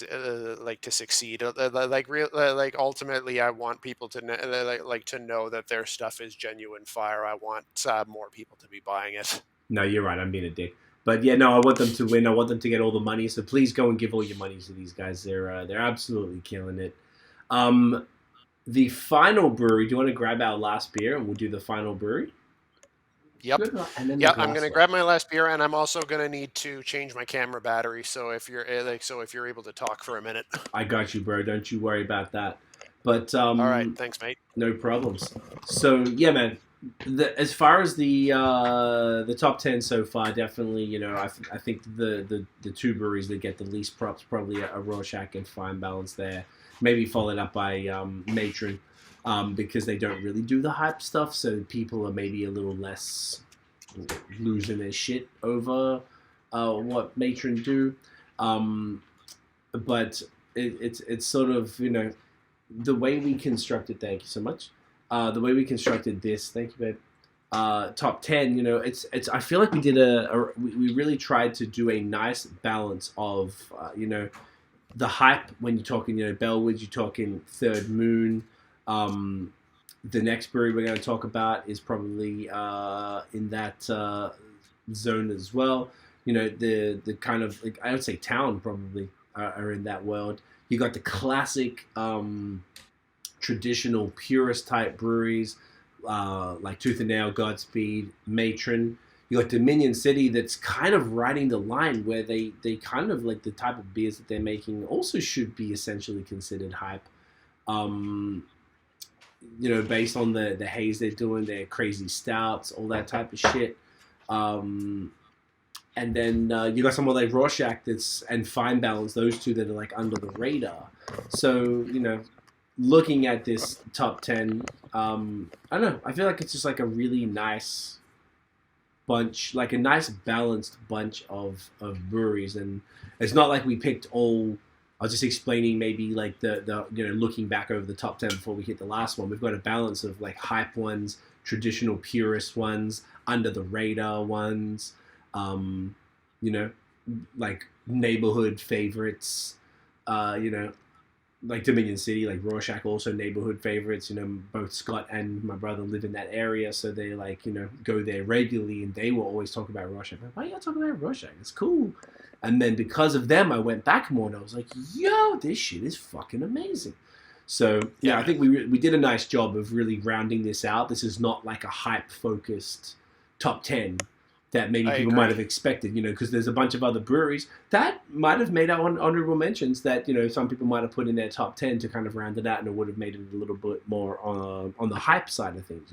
succeed. Like ultimately, I want people to to know that their stuff is genuine fire. I want more people to be buying it. No, you're right. I'm being a dick. But yeah, no, I want them to win. I want them to get all the money. So please go and give all your money to these guys. They're absolutely killing it. The final brewery. Do you want to grab our last beer and we'll do the final brewery? Yep. Yep. I'm gonna grab my last beer, and I'm also gonna need to change my camera battery. So if you're able to talk for a minute. I got you, bro. Don't you worry about that. But all right, thanks, mate. No problems. So yeah, man. As far as the top 10 so far, definitely, I think the two breweries that get the least props probably are Rorschach and Fine Balance there. Maybe followed up by Matron. Because they don't really do the hype stuff, so people are maybe a little less losing their shit over what Matron do. But it's sort of, the way we constructed. Thank you so much. The way we constructed this. Thank you, babe. Top 10. It's. I feel like we did we really tried to do a nice balance of the hype when you're talking Bellwoods, you're talking Third Moon. The next brewery we're going to talk about is probably in that zone as well. The kind of, like, I would say town probably are in that world. You got the classic traditional purist type breweries like Tooth and Nail, Godspeed, Matron. You got Dominion City that's kind of riding the line where they kind of, like, the type of beers that they're making also should be essentially considered hype. Based on the haze they're doing, their crazy stouts, all that type of shit. And then you got someone like Rorschach and Fine Balance, those two that are like under the radar. So, looking at this top 10, I don't know, I feel like it's just like a really nice bunch, like a nice balanced bunch of breweries. And it's not like we picked all. I was just explaining maybe like the looking back over the top 10 before we hit the last one. We've got a balance of like hype ones, traditional purist ones, under the radar ones, like neighborhood favorites, like Dominion City, like Rorschach, also neighborhood favorites. Both Scott and my brother live in that area, so they go there regularly, and they will always talk about Rorschach. Like, why are you talking about Rorschach? It's cool. And then because of them, I went back more and I was like, yo, this shit is fucking amazing. So, yeah, I think we did a nice job of really rounding this out. This is not like a hype-focused top 10 that maybe people might have expected, because there's a bunch of other breweries that might have made our honourable mentions that, some people might have put in their top 10 to kind of round it out, and it would have made it a little bit more on the hype side of things,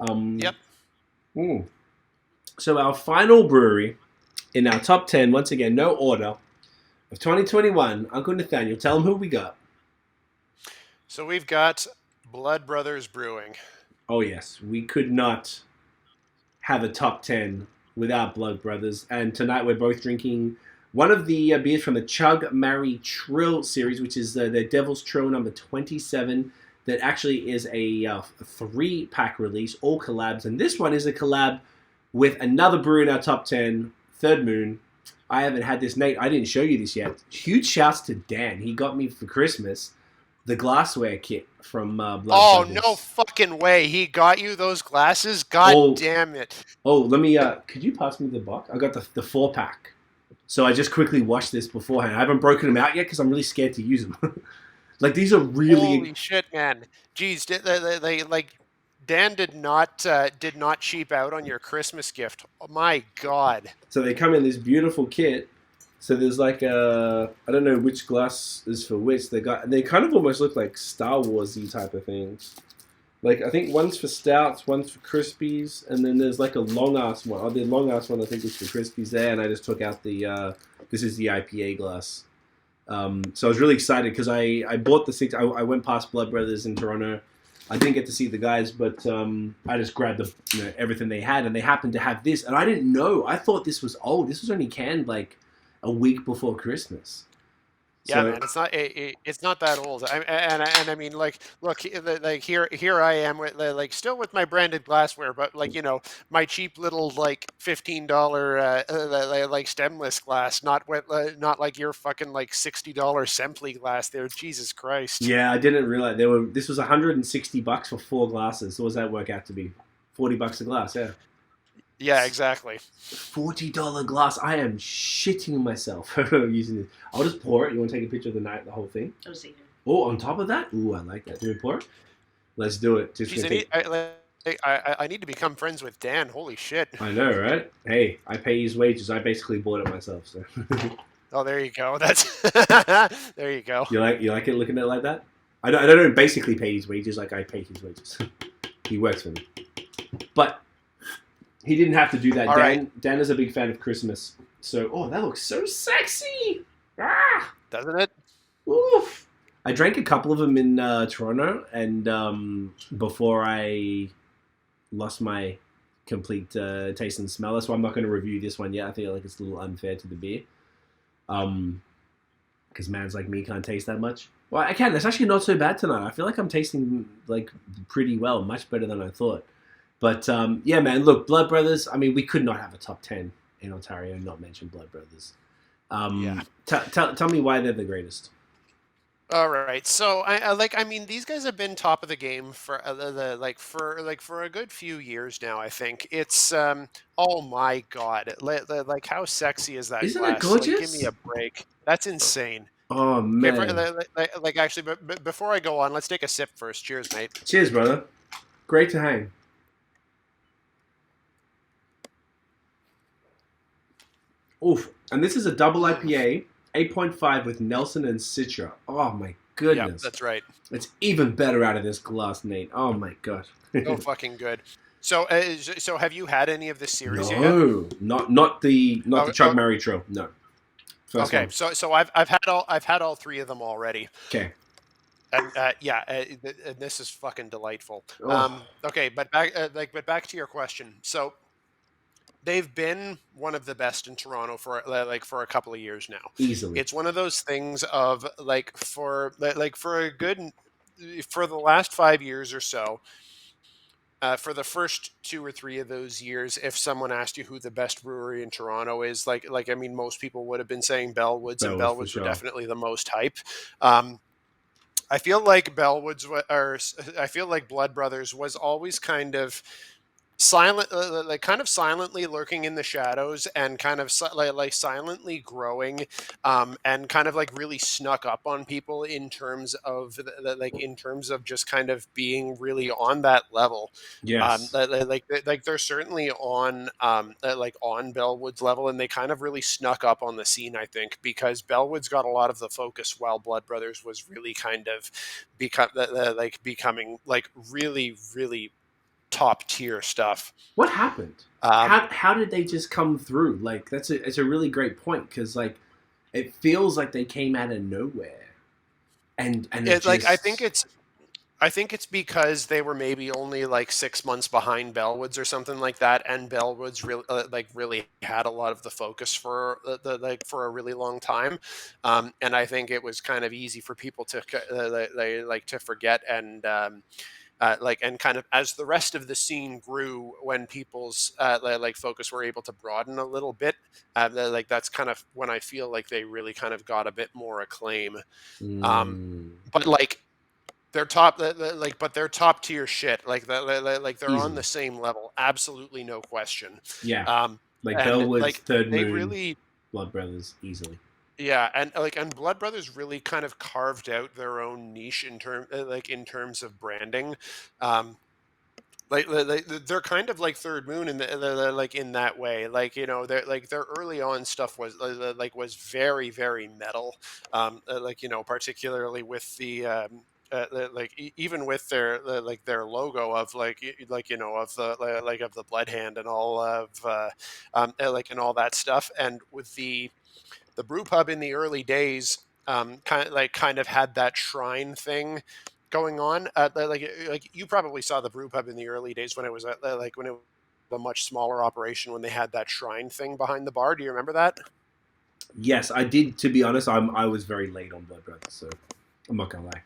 Yep. So our final brewery in our top 10, once again, no order, of 2021, Uncle Nathaniel, tell them who we got. So we've got Blood Brothers Brewing. Oh, yes. We could not have a top 10 without Blood Brothers. And tonight we're both drinking one of the beers from the Chug Marry Trill series, which is their Devil's Trill number 27. That actually is a 3-pack release, all collabs. And this one is a collab with another brewery in our top 10, Third Moon. I haven't had this, Nate. I didn't show you this yet. Huge shouts to Dan. He got me for Christmas the glassware kit from Blood Brothers. No fucking way. He got you those glasses? God damn it. Oh, let me, could you pass me the box? I got the 4-pack. So I just quickly washed this beforehand. I haven't broken them out yet because I'm really scared to use them. Like, these are really... Holy shit, man. Jeez, they like... Dan did not cheap out on your Christmas gift. Oh, my God. So they come in this beautiful kit. So there's like I don't know which glass is for which. They kind of almost look like Star Warsy type of things. Like I think one's for stouts, one's for crispies, and then there's like a long ass one. Oh, the long ass one I think is for crispies there, and I just took out the this is the IPA glass. So I was really excited because I bought the six. I went past Blood Brothers in Toronto. I didn't get to see the guys, but I just grabbed everything they had, and they happened to have this, and I didn't know. I thought this was old. This was only canned like a week before Christmas. Yeah, So man, it's not that old. I mean, like, look, like here I am with like still with my branded glassware, but like my cheap little like $15 like stemless glass, not like your fucking like $60 Simply glass there. Jesus Christ. yeah, I didn't realize This was $160 for 4 glasses. So what does that work out to be? $40 a glass. Yeah. Yeah, exactly. $40 glass. I am shitting myself using this. I'll just pour it. You want to take a picture of the whole thing? I'll see. Oh, on top of that? Ooh, I like that. Do we pour it? Let's do it. Jeez, I need to become friends with Dan. Holy shit. I know, right? Hey, I pay his wages. I basically bought it myself. So. Oh, there you go. That's there you go. You like it looking at it like that? I don't basically pay his wages like I pay his wages. He works for me. But he didn't have to do that. Dan is a big fan of Christmas. So, that looks so sexy. Ah! Doesn't it? Oof. I drank a couple of them in Toronto, and before I lost my complete taste and smell, so I'm not going to review this one yet. I feel like it's a little unfair to the beer. Because mans like me can't taste that much. Well, I can. It's actually not so bad tonight. I feel like I'm tasting like pretty well, much better than I thought. But yeah, man, look, Blood Brothers, I mean, we could not have a top 10 in Ontario and not mention Blood Brothers. Yeah. Tell me why they're the greatest. All right, so I mean, these guys have been top of the game for for a good few years now. I think it's oh my God, like how sexy is that Isn't glass? it gorgeous? Like, give me a break. That's insane. Oh man! Okay, like actually, but before I go on, let's take a sip first. Cheers, mate. Cheers, brother. Great to hang. Oof! And this is a double IPA. 8.5 with Nelson and Citra. Oh my goodness. Yeah, that's right. It's even better out of this glass, Nate. Oh my god. So fucking good. So, so have you had any of this series yet? No, not the Chug Mary Tro. No. First okay, one. so I've had all three of them already. Okay. And and this is fucking delightful. Oh. Okay, but back to your question. So they've been one of the best in Toronto for a couple of years now. Easily. It's one of those things of for the last 5 years or so. For the first 2 or 3 of those years, if someone asked you who the best brewery in Toronto is, I mean, most people would have been saying Bellwoods, and Bellwoods were definitely the most hype. I feel like I feel like Blood Brothers was always kind of silently lurking in the shadows and kind of silently growing, and kind of like really snuck up on people in terms of just kind of being really on that level. Yes. They're certainly on on Bellwood's level, and they kind of really snuck up on the scene, I think, because Bellwood's got a lot of the focus while Blood Brothers was really kind of becoming like really, really top tier stuff. What happened? How did they just come through? Like it's a really great point, because like it feels like they came out of nowhere, and it's like I think it's because they were maybe only like 6 months behind Bellwoods or something like that, and Bellwoods really had a lot of the focus for for a really long time, and I think it was kind of easy for people to to forget, and and kind of as the rest of the scene grew, when people's focus were able to broaden a little bit, that's kind of when I feel like they really kind of got a bit more acclaim. But like they're they're top tier shit. They're on the same level, absolutely no question. Yeah. Bellwoods, Third Moon, really, Blood Brothers, easily. Yeah, and Blood Brothers really kind of carved out their own niche in terms of branding. they're kind of like Third Moon in like in that way. Like, you know, their early on stuff was was very, very metal. Like, you know, particularly with the even with their like their logo of like, you know, of the like of the blood hand and all of like and all that stuff. And with the brew pub in the early days, kind of had that shrine thing going on. Like you probably saw the brew pub in the early days when it was like when it was a much smaller operation, when they had that shrine thing behind the bar. Do you remember that? Yes, I did. To be honest, I was very late on Blood Brothers, so I'm not gonna lie.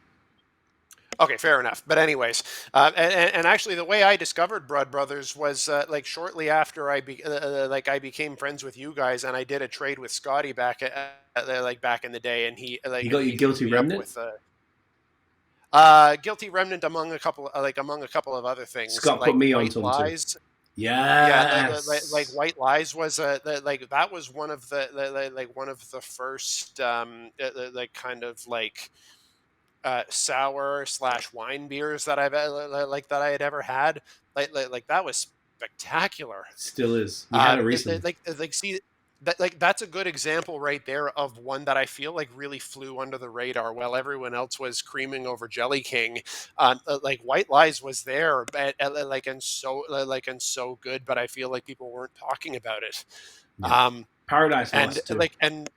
Okay, fair enough. But anyways, and actually, the way I discovered Blood Brothers was like shortly after I became friends with you guys, and I did a trade with Scotty like back in the day, and You got your he hooked Guilty me up Remnant? with Guilty Remnant among a couple of other things Scott put like me White onto them too. Lies. Yeah, like Yes. White Lies was like that was one of the like one of the first like kind of like sour slash wine beers that that I had ever had. Like that was spectacular. Still is. We had it recently. See that, like that's a good example right there of one that I feel like really flew under the radar while everyone else was creaming over Jelly King. Like White Lies was there, like and so good, but I feel like people weren't talking about it. Yeah. Paradise And Lost too. like and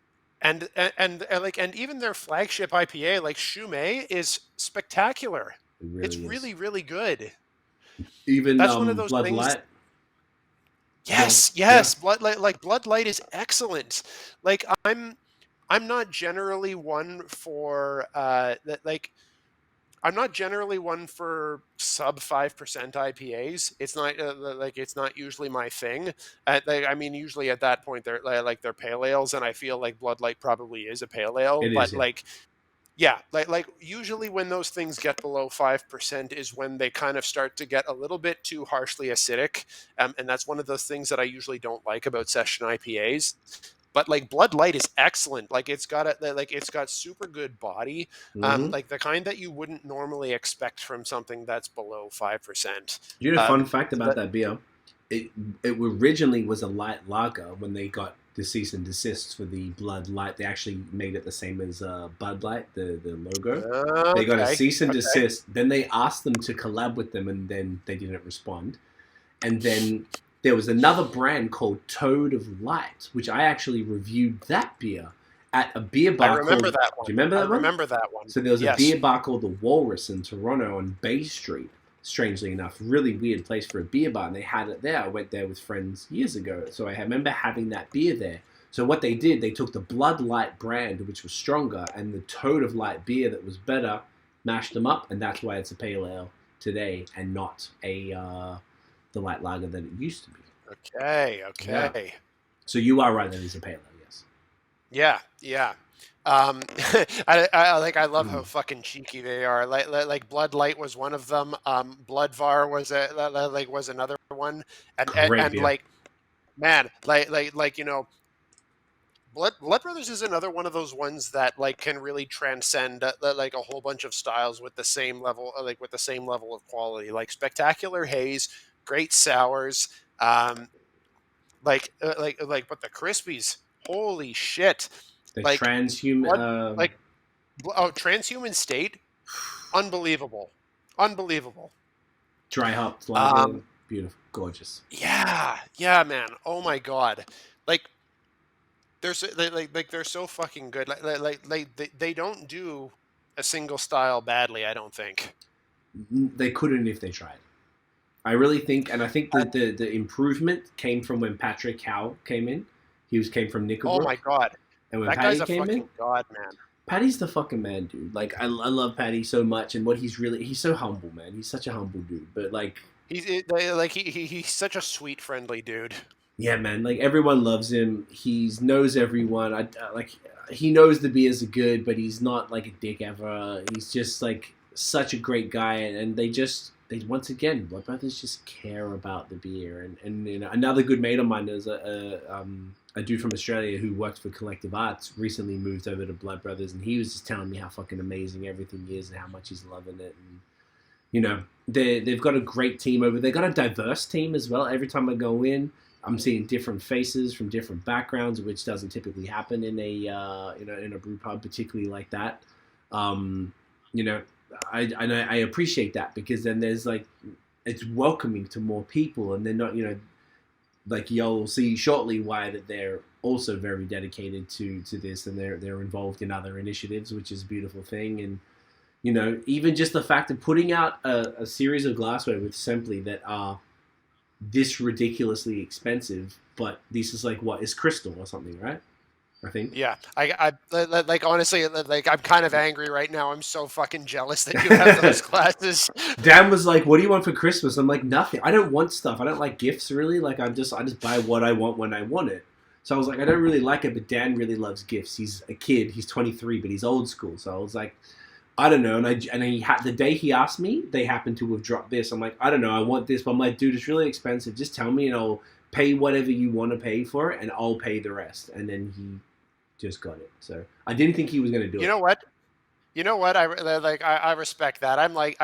even their flagship IPA like Shumei is spectacular. It really It's is. really, really good. Even That's one of those Blood things. Light. Yes, Yeah. yes. Blood Light is excellent. Like I'm not generally one for I'm not generally one for sub 5% IPAs. It's not it's not usually my thing. I mean, usually at that point they're pale ales, and I feel like Blood Light probably is a pale ale. It is, But yeah. yeah, usually when those things get below 5% is when they kind of start to get a little bit too harshly acidic, and that's one of those things that I usually don't like about session IPAs. But like Blood Light is excellent. Like it's got super good body, Mm-hmm. like the kind that you wouldn't normally expect from something that's below 5%. You know, a fun fact So about that beer, it originally was a light lager. When they got the cease and desist for the Blood Light, they actually made it the same as Bud Light, the logo. They got a cease and desist. Then they asked them to collab with them, and then they didn't respond. And then there was another brand called Toad of Light, which I actually reviewed that beer at a beer bar. I remember called, that one. Do you remember that one? I remember that one. So there was a Yes. beer bar called the Walrus in Toronto on Bay Street. Strangely enough, really weird place for a beer bar, and they had it there. I went there with friends years ago, so I remember having that beer there. So what they did, they took the Blood Light brand, which was stronger, and the Toad of Light beer that was better, mashed them up, and that's why it's a pale ale today and not the light lager that it used to be. Okay. Yeah. So you are right that it's a pale ale, yes. Yeah. I love how fucking cheeky they are. Like Blood Light was one of them. Bloodvar was another one, and Great beer. like, man, like you know, Blood Brothers is another one of those ones that like can really transcend like a whole bunch of styles with the same level, with the same level of quality. Like Spectacular Haze, great sours, but the Crispies, holy shit! The Like transhuman, Transhuman State, unbelievable. dry hopped lager, beautiful, gorgeous. Yeah, man. Oh my god, like they're so fucking good. They don't do a single style badly. I don't think They couldn't if they tried. I really think, and I think that the improvement came from when Patrick Howe came in. Came from Nickelbrook. Oh my god, and when that Patty guy's a came fucking in, god, man. Patty's the fucking man, dude. Like I love Patty so much, and what he's so humble, man. He's such a humble dude, but like He's such a sweet, friendly dude. yeah, man. Like everyone loves him. He knows everyone. He knows the beers are good, but he's not like a dick ever. He's just like such a great guy, and they once again, Blood Brothers just care about the beer. And you know, another good mate of mine is a dude from Australia who worked for Collective Arts. Recently moved over to Blood Brothers, and he was just telling me how fucking amazing everything is and how much he's loving it. And you know, they've got a great team over. They've got a diverse team as well. Every time I go in, I'm seeing different faces from different backgrounds, which doesn't typically happen in a in a brew pub, particularly like that. You know, I appreciate that, because then there's like, it's welcoming to more people, and they're not, you know, like you'll see shortly why that they're also very dedicated to this, and they're involved in other initiatives, which is a beautiful thing. And you know, even just the fact of putting out a series of glassware with Simply that are this ridiculously expensive, but this is like, what is crystal or something, right? I think. Yeah, I like honestly, like I'm kind of angry right now. I'm so fucking jealous that you have those glasses. Dan was like, "What do you want for Christmas?" I'm like, "Nothing. I don't want stuff. I don't like gifts really. Like I just buy what I want when I want it." So I was like, "I don't really like it," but Dan really loves gifts. He's a kid. He's 23, but he's old school. So I was like, I don't know. And he had, the day he asked me, they happened to have dropped this. I'm like, I don't know. I want this, but I'm like, dude, it's really expensive. Just tell me, and I'll pay whatever you want to pay for it, and I'll pay the rest. And then he just got it. So I didn't think he was going to do it. You know what? You know what? I respect that. I'm like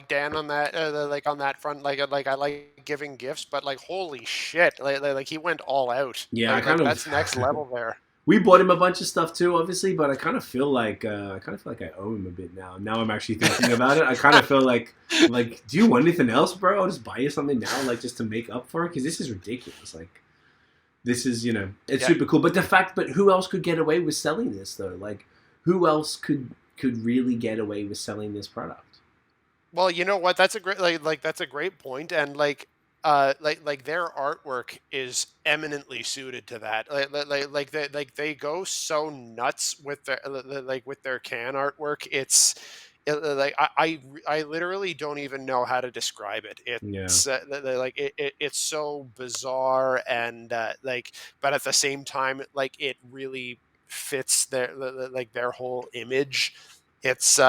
Dan on that like on that front. Like I like giving gifts, but like holy shit, like he went all out. Yeah, like, I kind of that's next level there. We bought him a bunch of stuff too, obviously, but I kind of feel like I owe him a bit now. Now I'm actually thinking about it. I kind of feel like do you want anything else, bro? I'll just buy you something now, like just to make up for it, because this is ridiculous. Like, this is, you know, it's super cool. But but who else could get away with selling this though? Like, who else could really get away with selling this product? Well, you know what? That's a great that's a great point, and like their artwork is eminently suited to that. They go so nuts with their with their can artwork. It's like I literally don't even know how to describe it. It's it's so bizarre, and but at the same time, like it really fits their whole image. It's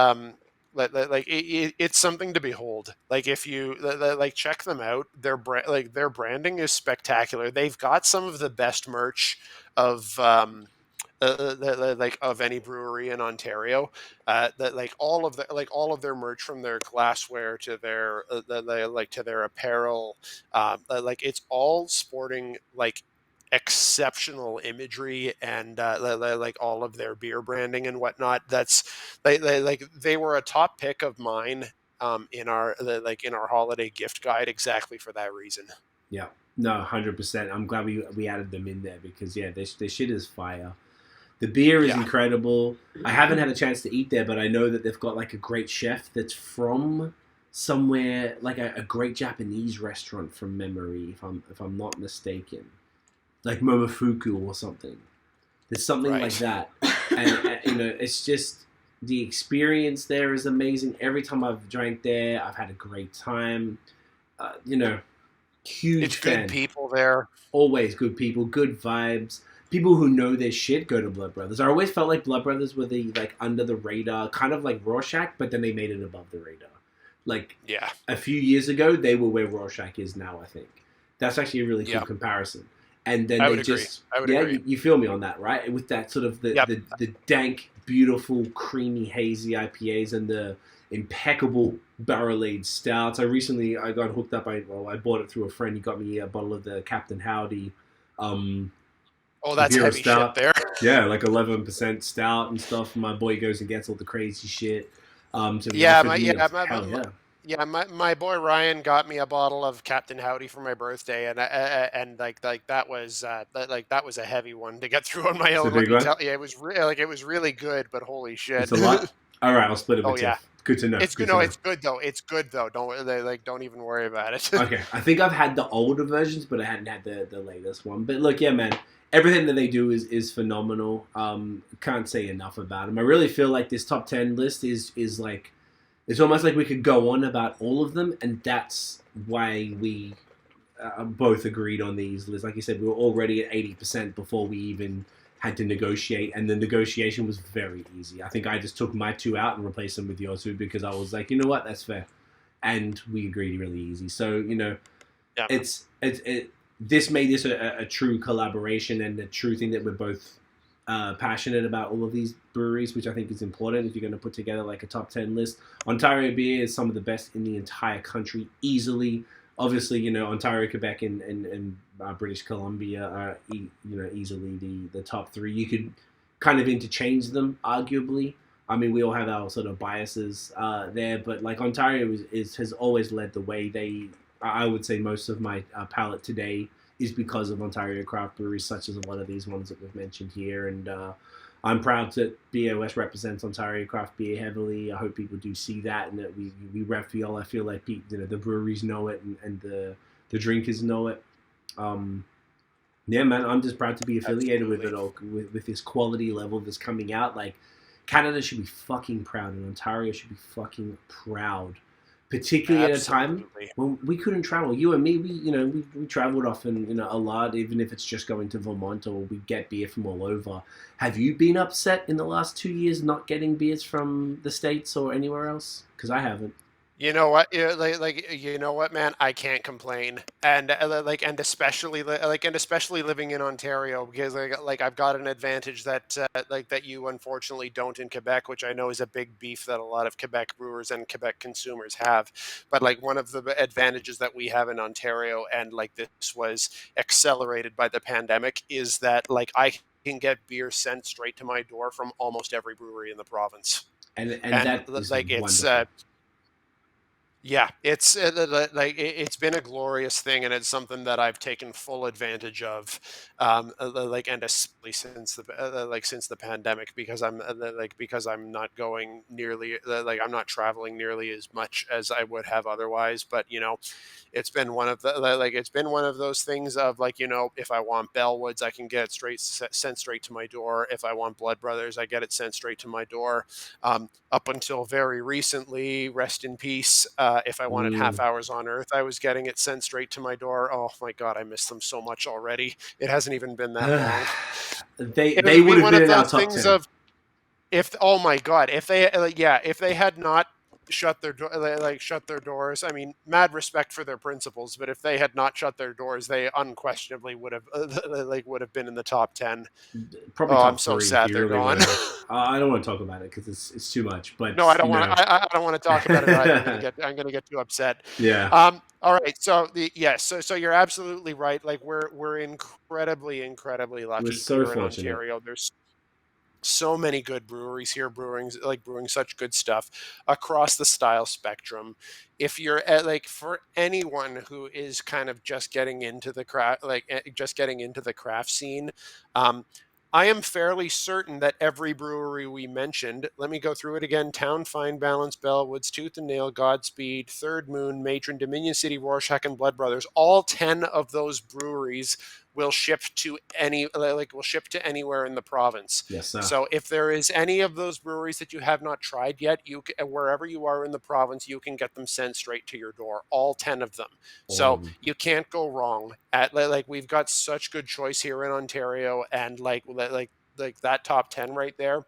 it's something to behold. Like if you like check them out, their branding is spectacular. They've got some of the best merch of of any brewery in Ontario. That all of their merch, from their glassware to their to their apparel, it's all sporting like exceptional imagery, and like all of their beer branding and whatnot. That's they were a top pick of mine in our in our holiday gift guide, exactly for that reason. Yeah, no, 100%. I'm glad we added them in there, because yeah, this shit is fire. The beer is incredible. I haven't had a chance to eat there, but I know that they've got like a great chef that's from somewhere, like a great Japanese restaurant from memory, if I'm not mistaken. Like Momofuku or something. There's something like that. And you know, it's just, the experience there is amazing. Every time I've drank there, I've had a great time. You know, huge fan. Good people there. Always good people, good vibes. People who know their shit go to Blood Brothers. I always felt like Blood Brothers were the like under the radar, kind of like Rorschach, but then they made it above the radar. Like a few years ago, they were where Rorschach is now, I think. That's actually a really cool comparison. And then they just, you feel me on that, right? With that sort of the dank, beautiful, creamy, hazy IPAs and the impeccable barrel-aged stouts. I got hooked up. I bought it through a friend. He got me a bottle of the Captain Howdy. Oh, that's heavy stout. Shit there. Yeah, like 11% stout and stuff. My boy goes and gets all the crazy shit. My boy Ryan got me a bottle of Captain Howdy for my birthday, and that was a heavy one to get through on my own. Yeah, it was it was really good, but holy shit, it's a lot. All right, I'll split it. With you. Good to know. It's good. No, it's good though. It's good though. Don't even worry about it. Okay, I think I've had the older versions, but I hadn't had the latest one. But look, yeah, man. Everything that they do is phenomenal. Can't say enough about them. I really feel like this top 10 list is like, it's almost like we could go on about all of them, and that's why we both agreed on these lists. Like you said, we were already at 80% before we even had to negotiate, and the negotiation was very easy. I think I just took my two out and replaced them with yours two, because I was like, you know what, that's fair, and we agreed really easy. So you know, this made this a true collaboration and a true thing that we're both passionate about all of these breweries, which I think is important if you're going to put together like a top 10 list. Ontario beer is some of the best in the entire country, easily. Obviously, Ontario, Quebec, and British Columbia are easily the top three. You could kind of interchange them, arguably. I mean, we all have our sort of biases there, but like Ontario has always led the way. I would say most of my palate today is because of Ontario craft breweries, such as a lot of these ones that we've mentioned here. And I'm proud that BAOS represents Ontario craft beer heavily. I hope people do see that and that we rep feel. I feel like the breweries know it and the drinkers know it. Yeah, man, I'm just proud to be affiliated with it all, with this quality level that's coming out. Like, Canada should be fucking proud and Ontario should be fucking proud. Particularly at a time when we couldn't travel. You and me, we traveled often, a lot, even if it's just going to Vermont or we get beer from all over. Have you been upset in the last 2 years not getting beers from the States or anywhere else? Because I haven't. You know what? You know what, man? I can't complain, and especially living in Ontario, because I've got an advantage that that you unfortunately don't in Quebec, which I know is a big beef that a lot of Quebec brewers and Quebec consumers have. But like one of the advantages that we have in Ontario, and like this was accelerated by the pandemic, is that like I can get beer sent straight to my door from almost every brewery in the province, and that is like it's. Wonderful. Yeah, it's been a glorious thing, and it's something that I've taken full advantage of, and especially since the pandemic, because I'm not going nearly I'm not traveling nearly as much as I would have otherwise. But it's been one of those things of if I want Bellwoods, I can get it sent straight to my door. If I want Blood Brothers, I get it sent straight to my door. Up until very recently, rest in peace. If I wanted Half Hours on Earth, I was getting it sent straight to my door. Oh my God, I miss them so much already. It hasn't even been that long. They would have been in our top 10. Oh my God, if they had not shut their doors. I mean, mad respect for their principles, but if they had not shut their doors, they unquestionably would have been in the top 10. Probably top I'm so sad they're gone. I don't want to talk about it because it's too much. But no, I don't want. I don't want to talk about it either. I'm going to get too upset. Yeah. All right. So So you're absolutely right. Like we're incredibly lucky. We're so here in fortunate. Ontario. There's so many good breweries here, brewing such good stuff across the style spectrum. If you're for anyone who is kind of just getting into the craft scene, I am fairly certain that every brewery we mentioned, let me go through it again: Town, Fine Balance, Bellwoods, Tooth and Nail, Godspeed, Third Moon, Matron, Dominion City, Rorschach, and Blood Brothers, all 10 of those breweries will ship to anywhere in the province. Yes, sir. So if there is any of those breweries that you have not tried yet, wherever you are in the province, you can get them sent straight to your door. All 10 of them. So you can't go wrong. We've got such good choice here in Ontario, and like that top 10 right there.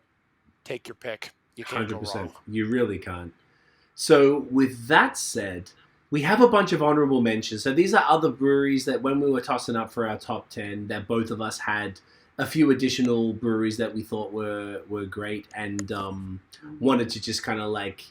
Take your pick. You can't 100%. go wrong. You really can't. So with that said, we have a bunch of honourable mentions. So these are other breweries that when we were tossing up for our top 10, that both of us had a few additional breweries that we thought were great and wanted to just kind of like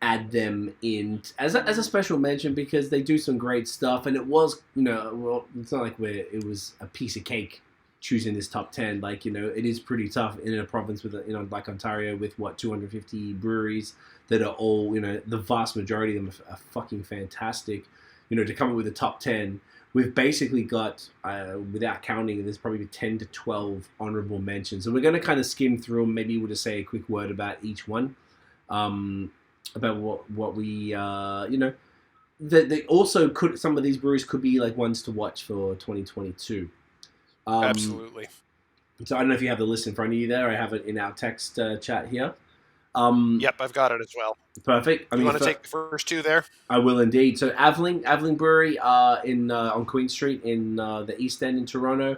add them in as a special mention because they do some great stuff. And it was, it's not like it was a piece of cake choosing this top 10. Like, it is pretty tough in a province with, like Ontario with 250 breweries that are all, the vast majority of them are fucking fantastic. To come up with a top 10, we've basically got, without counting, there's probably 10 to 12 honourable mentions. And we're going to kind of skim through them. Maybe we'll just say a quick word about each one, about what we, they also could, some of these breweries could be like ones to watch for 2022. Absolutely. So I don't know if you have the list in front of you there. I have it in our text chat here. Yep, I've got it as well. Perfect. You want to take the first two there? I will indeed. So Aveling Brewery on Queen Street in the East End in Toronto.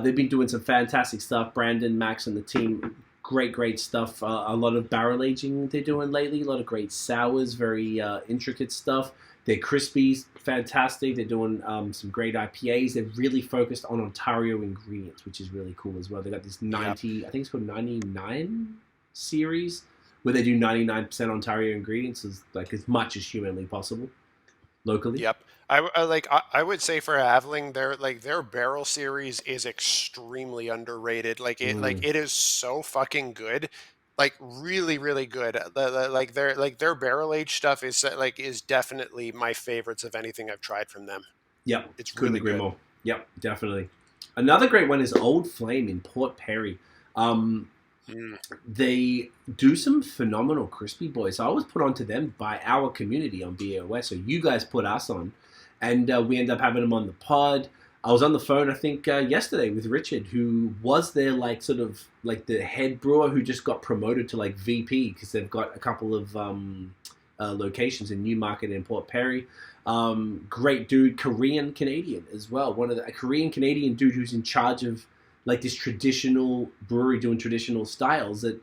They've been doing some fantastic stuff. Brandon, Max, and the team, great stuff. A lot of barrel aging they're doing lately. A lot of great sours, very intricate stuff. Their crispies, fantastic. They're doing some great IPAs. They're really focused on Ontario ingredients, which is really cool as well. They got this 90, I think it's called 99 series, where they do 99% Ontario ingredients, as much as humanly possible locally. Yep. I would say for Aveling, their barrel series is extremely underrated. It is so fucking good. Like really, really good. Their barrel age stuff is definitely my favorites of anything I've tried from them. Yep, It's couldn't really agree good. more. Yep, definitely. Another great one is Old Flame in Port Perry. They do some phenomenal crispy boys. I was put onto them by our community on BAOS, so you guys put us on, and we end up having them on the pod. I was on the phone, I think, yesterday with Richard, who was their sort of the head brewer who just got promoted to VP because they've got a couple of locations in Newmarket and Port Perry. Great dude, Korean Canadian as well. A Korean Canadian dude who's in charge of this traditional brewery doing traditional styles that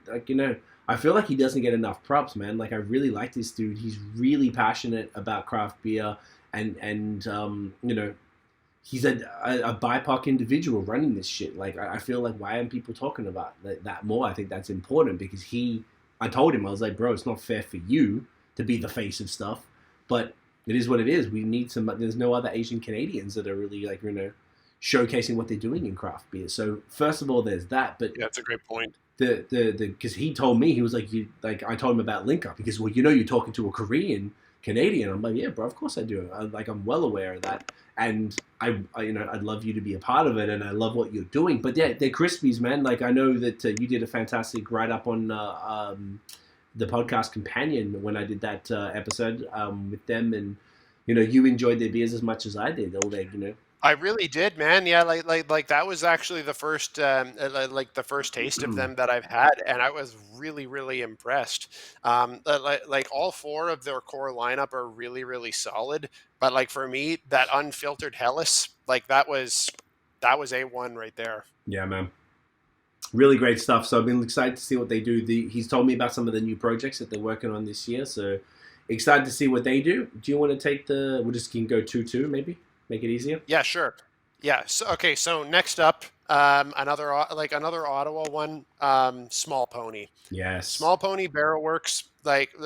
I feel like he doesn't get enough props, man. I really like this dude. He's really passionate about craft beer and he's a BIPOC individual running this shit. I feel like, why aren't people talking about that more? I think that's important because I told him, I was like, bro, it's not fair for you to be the face of stuff, but it is what it is. We need there's no other Asian Canadians that are really showcasing what they're doing in craft beer. So first of all, there's that. But yeah, that's a great point. Because he told me, he was I told him about Link Up because you're talking to a Korean Canadian. I'm like, yeah, bro, of course I do. I'm well aware of that, and I'd love you to be a part of it, and I love what you're doing. But yeah, they're crispies, man. I know that you did a fantastic write up on the podcast companion when I did that episode with them, and you enjoyed their beers as much as I did. All their I really did, man. Yeah, that was actually the first the first taste of them that I've had, and I was really, really impressed. All four of their core lineup are really, really solid. But for me, that unfiltered Hellas, that was A1 right there. Yeah, man. Really great stuff. So I've been excited to see what they do. He's told me about some of the new projects that they're working on this year. So excited to see what they do. Do you want to take we'll just can go 2-2 maybe? Make it easier? Yeah, sure. Yeah. So next up, another Ottawa one, Small Pony. Yes. Small Pony Barrel Works, Sean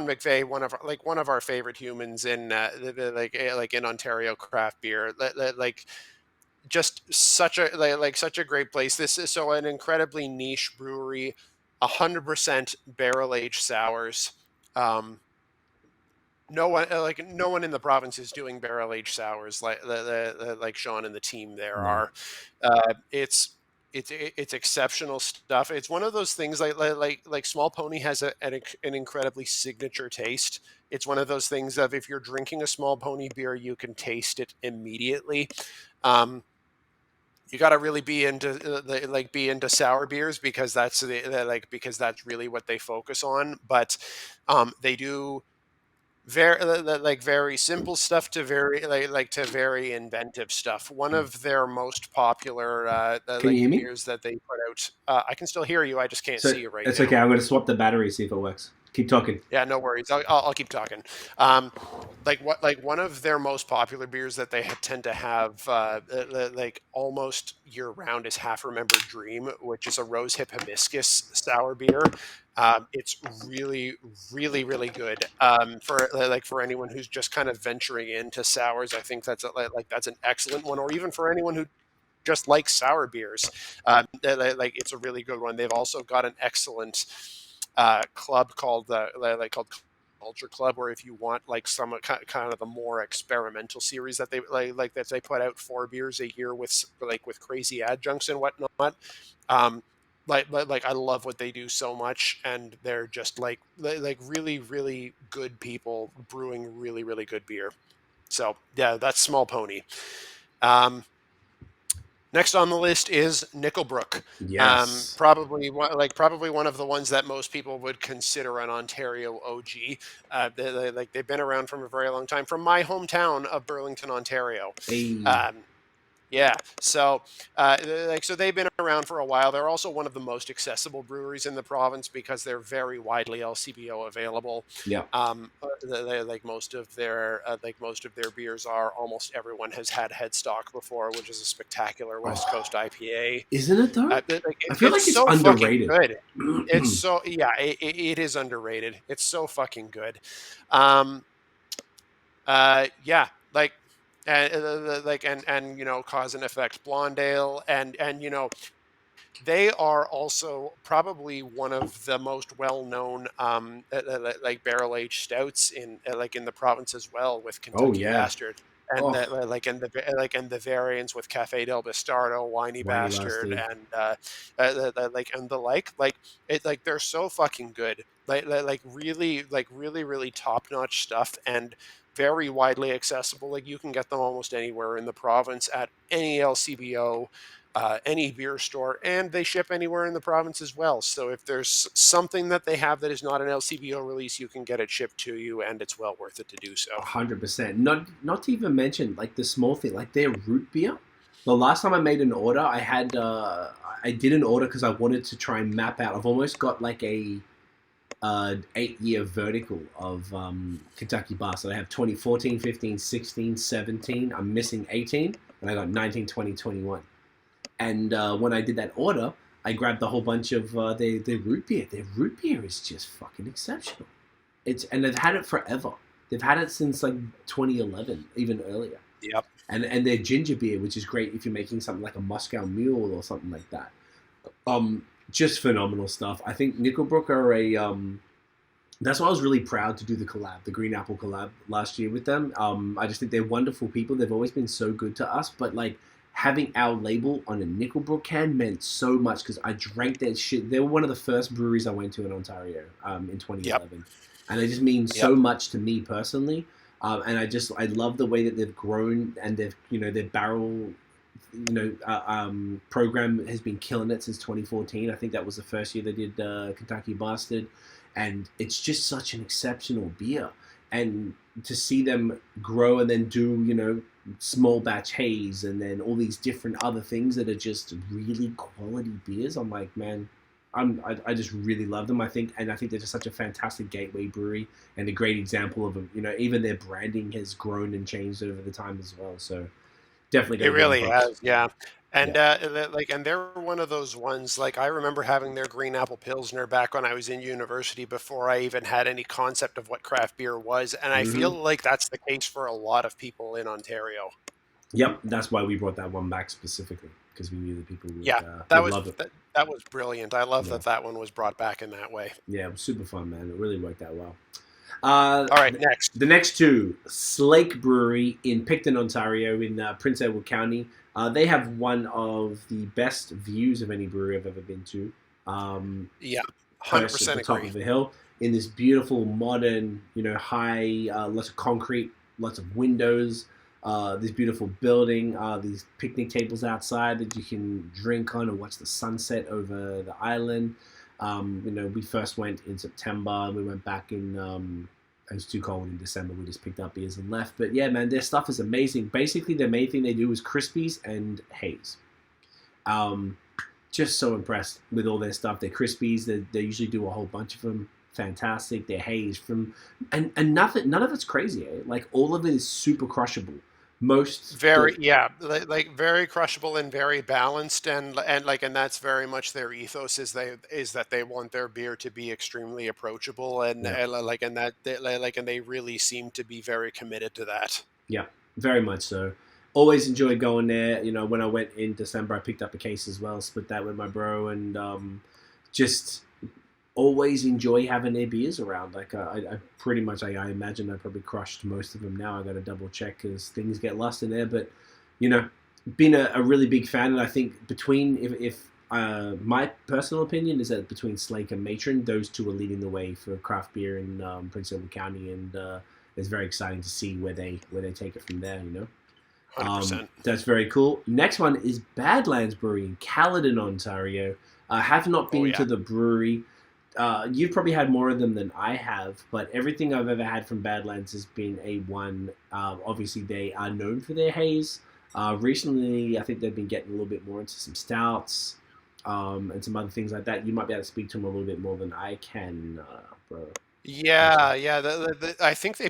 McVeigh, one of our favorite humans in in Ontario craft beer. Just such a great place. This is so an incredibly niche brewery, 100% barrel aged sours. No one in the province is doing barrel aged sours like Sean and the team there are. It's exceptional stuff. It's one of those things like Small Pony has an incredibly signature taste. It's one of those things of if you're drinking a Small Pony beer, you can taste it immediately. You got to really be into sour beers because that's really what they focus on. But they do very simple stuff to very inventive stuff. One of their most popular Can you hear me? beers that they put out. I can still hear you. I just can't see you right now. It's okay. I'm going to swap the battery, see if it works. Keep talking. Yeah, no worries. I'll keep talking. One of their most popular beers that they tend to have almost year round is Half Remembered Dream, which is a rosehip hibiscus sour beer. It's really, really, really good. For anyone who's just kind of venturing into sours, I think that's an excellent one. Or even for anyone who just likes sour beers, it's a really good one. They've also got an excellent club called Culture Club, where if you want some kind of the more experimental series that they that they put out 4 beers a year with crazy adjuncts and whatnot. I love what they do so much, and they're just really, really good people brewing really, really good beer. So yeah, that's Small Pony. Next on the list is Nickelbrook. Yes. Probably one of the ones that most people would consider an Ontario OG. They've been around from a very long time. From my hometown of Burlington, Ontario. Hey. Yeah, so so they've been around for a while. They're also one of the most accessible breweries in the province because they're very widely LCBO available. Yeah. Like most of their beers are. Almost everyone has had Headstock before, which is a spectacular West Coast Oh, IPA. isn't it though? I feel It's like it's so fucking underrated. good. It's so yeah, it is underrated. It's so fucking good. Um, yeah, and cause and effect Blondale and they are also probably one of the most well-known like barrel-aged stouts in the province as well, with Oh Kentucky yeah. Bastard and Oh, the variants with Cafe del Bastardo, Whiny Whiny Bastard, Bastard. and and the they're so fucking good, really top-notch stuff, and very widely accessible. Like, you can get them almost anywhere in the province at any LCBO, any beer store, and they ship anywhere in the province as well. So if there's something that they have that is not an LCBO release, you can get it shipped to you, and it's well worth it to do so. 100%. Not to even mention like the small thing, like their root beer. The last time I made an order, I did an order because I wanted to try and map out. I've almost got like a 8-year vertical of Kentucky Bastard. I have 2014, 15, 16, 17. I'm missing 18, and I got 19, 20, 21. And when I did that order, I grabbed a whole bunch of their root beer. Their root beer is just fucking exceptional. And they've had it forever. They've had it since like 2011, even earlier. Yep. And their ginger beer, which is great if you're making something like a Moscow Mule or something like that. Just phenomenal stuff. I think Nickelbrook are that's why I was really proud to do the collab, the Green Apple collab last year with them. I just think they're wonderful people. They've always been so good to us, but like having our label on a Nickelbrook can meant so much because I drank their shit. They were one of the first breweries I went to in Ontario in 2011. Yep. And they just mean so much to me personally. And I love the way that they've grown, and their barrel program has been killing it since 2014. I think that was the first year they did Kentucky Bastard, and it's just such an exceptional beer. And to see them grow and then do small batch haze and then all these different other things that are just really quality beers, I'm like, man, I just really love them. I think they're just such a fantastic gateway brewery and a great example of even their branding has grown and changed over the time as well. So definitely, It really has, yeah. And Yeah. and they're one of those ones. Like, I remember having their Green Apple Pilsner back when I was in university, before I even had any concept of what craft beer was, and I feel Hmm. like that's the case for a lot of people in Ontario. Yep, that's why we brought that one back specifically because we knew that people Yeah, would love it. that was brilliant. I love Yeah, that one was brought back in that way. yeah, it was super fun, man. It really worked out well. All right, next. The next two, Slake Brewery in Picton, Ontario, in Prince Edward County. They have one of the best views of any brewery I've ever been to. Yeah, Perched at 100% the top agree. of a hill in this beautiful, modern, high, lots of concrete, lots of windows, this beautiful building, these picnic tables outside that you can drink on and watch the sunset over the island. We first went in September. We went back in. It was too cold in December. We just picked up beers and left. But yeah, man, their stuff is amazing. Basically, the main thing they do is Crispies and haze. Just so impressed with all their stuff. Their Crispies, they usually do a whole bunch of them. Fantastic. Their haze and nothing. None of it's crazy. Like all of it is super crushable. Very, yeah, like very crushable and very balanced, and that's very much their ethos, is that they want their beer to be extremely approachable, Yeah. and they really seem to be very committed to that. Yeah, very much so. Always enjoyed going there. When I went in December, I picked up a case as well, split that with my bro, and just always enjoy having their beers around. Like I pretty much, I imagine I probably crushed most of them now. I got to double check because things get lost in there. But been a really big fan, and I think between if my personal opinion is that between Slake and Matron, those two are leading the way for craft beer in Prince Edward County, and it's very exciting to see where they take it from there. 100%. That's very cool. Next one is Badlands Brewery in Caledon, Ontario. I have not been to the brewery. You've probably had more of them than I have, but everything I've ever had from Badlands has been A1. Obviously, they are known for their haze. Recently, I think they've been getting a little bit more into some stouts and some other things like that. You might be able to speak to them a little bit more than I can, bro. Yeah, yeah. I think they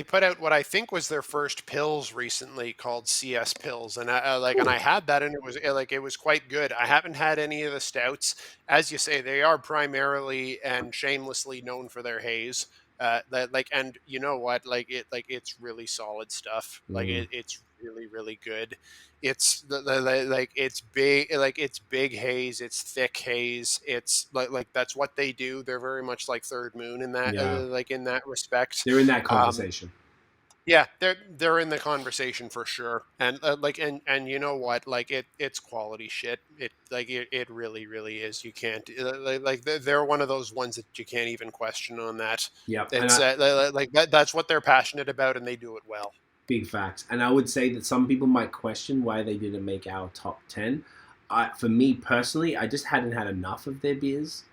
put out what I think was their first pills recently called CS pills, and and Ooh. I had that, and it was quite good. I haven't had any of the stouts, as you say. They are primarily and shamelessly known for their haze. And you know what? It's really solid stuff. Mm, It's really really good. It's it's big, it's big haze, it's thick haze, it's that's what they do. They're very much like Third Moon in that yeah, in that respect. they're in that um conversation. yeah, they're in the conversation for sure. And and you know what, it's quality shit. It really really is. You can't they're one of those ones that you can't even question on that. Yep, and It's that's what they're passionate about, and they do it well. big facts. And I would say that some people might question why they didn't make our top 10. For me personally, I just hadn't had enough of their beers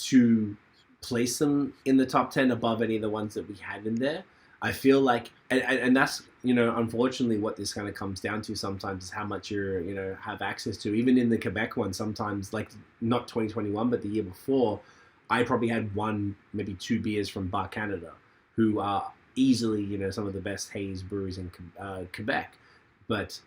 to place them in the top 10 above any of the ones that we had in there. I feel like, and that's, unfortunately what this kind of comes down to sometimes is how much have access to. Even in the Quebec one, sometimes, like not 2021, but the year before, I probably had one, maybe two beers from Bar Canada, who are easily, some of the best haze breweries in Quebec. But,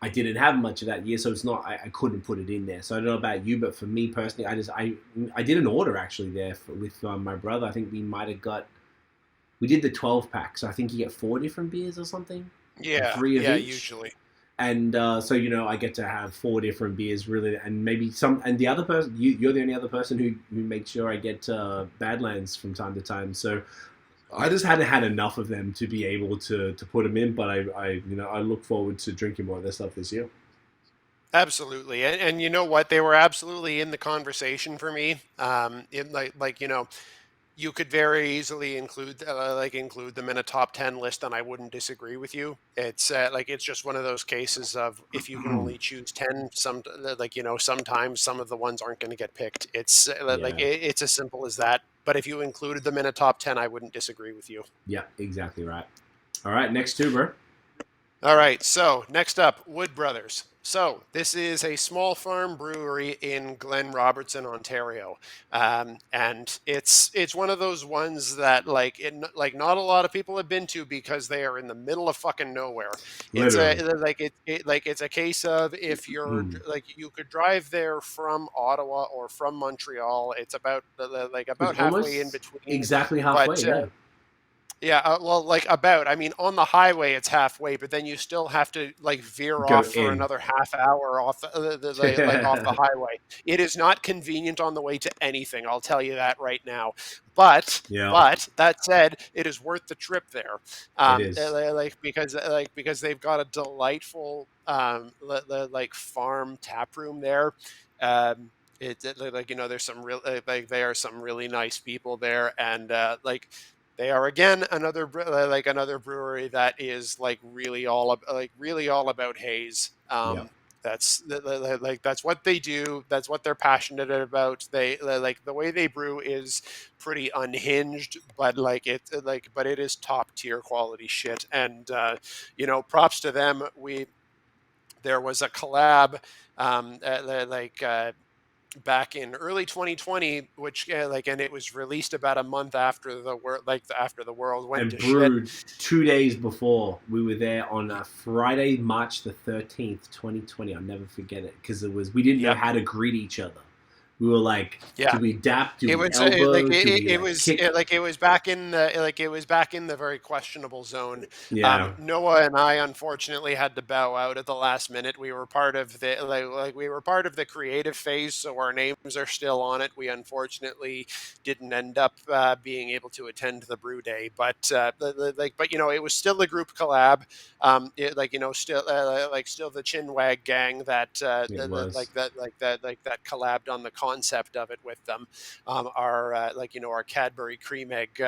I didn't have much of that year, so it's not, I couldn't put it in there. So I don't know about you, but for me personally, I did an order actually there with my brother. I think we did the 12 pack, so I think you get 4 different beers or something, or Yeah, three of yeah, each. usually. And so I get to have 4 different beers really, and maybe some. And the other person, you're the only other person who makes sure I get Badlands from time to time. So I just hadn't had enough of them to be able to put them in. But I look forward to drinking more of their stuff this year. Absolutely. And you know what? They were absolutely in the conversation for me. In you could very easily include them in a top 10 list, and I wouldn't disagree with you. It's just one of those cases of, if you can only choose 10, sometimes some of the ones aren't going to get picked. Yeah, It's as simple as that. But if you included them in a top 10, I wouldn't disagree with you. yeah, exactly right. All right, next two, bro. All right, so next up, Wood Brothers. So this is a small farm brewery in Glen Robertson, Ontario, and it's one of those ones that not a lot of people have been to, because they are in the middle of fucking nowhere. It's a Literally. it's a case of, if you're you could drive there from Ottawa or from Montreal. It's about It's about halfway in almost between, exactly halfway. but Yeah, yeah, I mean, on the highway it's halfway, but then you still have to veer go off for in. another half hour off off the highway. It is not convenient on the way to anything, I'll tell you that right now. But Yeah, but that said, it is worth the trip there, it is. because they've got a delightful farm tap room there. There's some real there are some really nice people there, and they are again another brewery that is really all about haze. Yeah. That's what they do. That's what they're passionate about. They the way they brew is pretty unhinged, but but it is top tier quality shit. And props to them. There was a collab, back in early 2020, which and it was released about a month after after the world went And to shit. brewed 2 days before. We were there on a Friday, March the 13th, 2020. I'll never forget it, because we didn't know Yep. how to greet each other. We were like, do Yeah. we dap? Do It we was elbow? Do we kick? it was back in the very questionable zone. Yeah, Noah and I unfortunately had to bow out at the last minute. We were part of the we were part of the creative phase, so our names are still on it. We unfortunately didn't end up being able to attend the brew day, but it was still a group collab. Still the Chinwag gang that it was. that collabed on the concept of it with them. Our Cadbury cream egg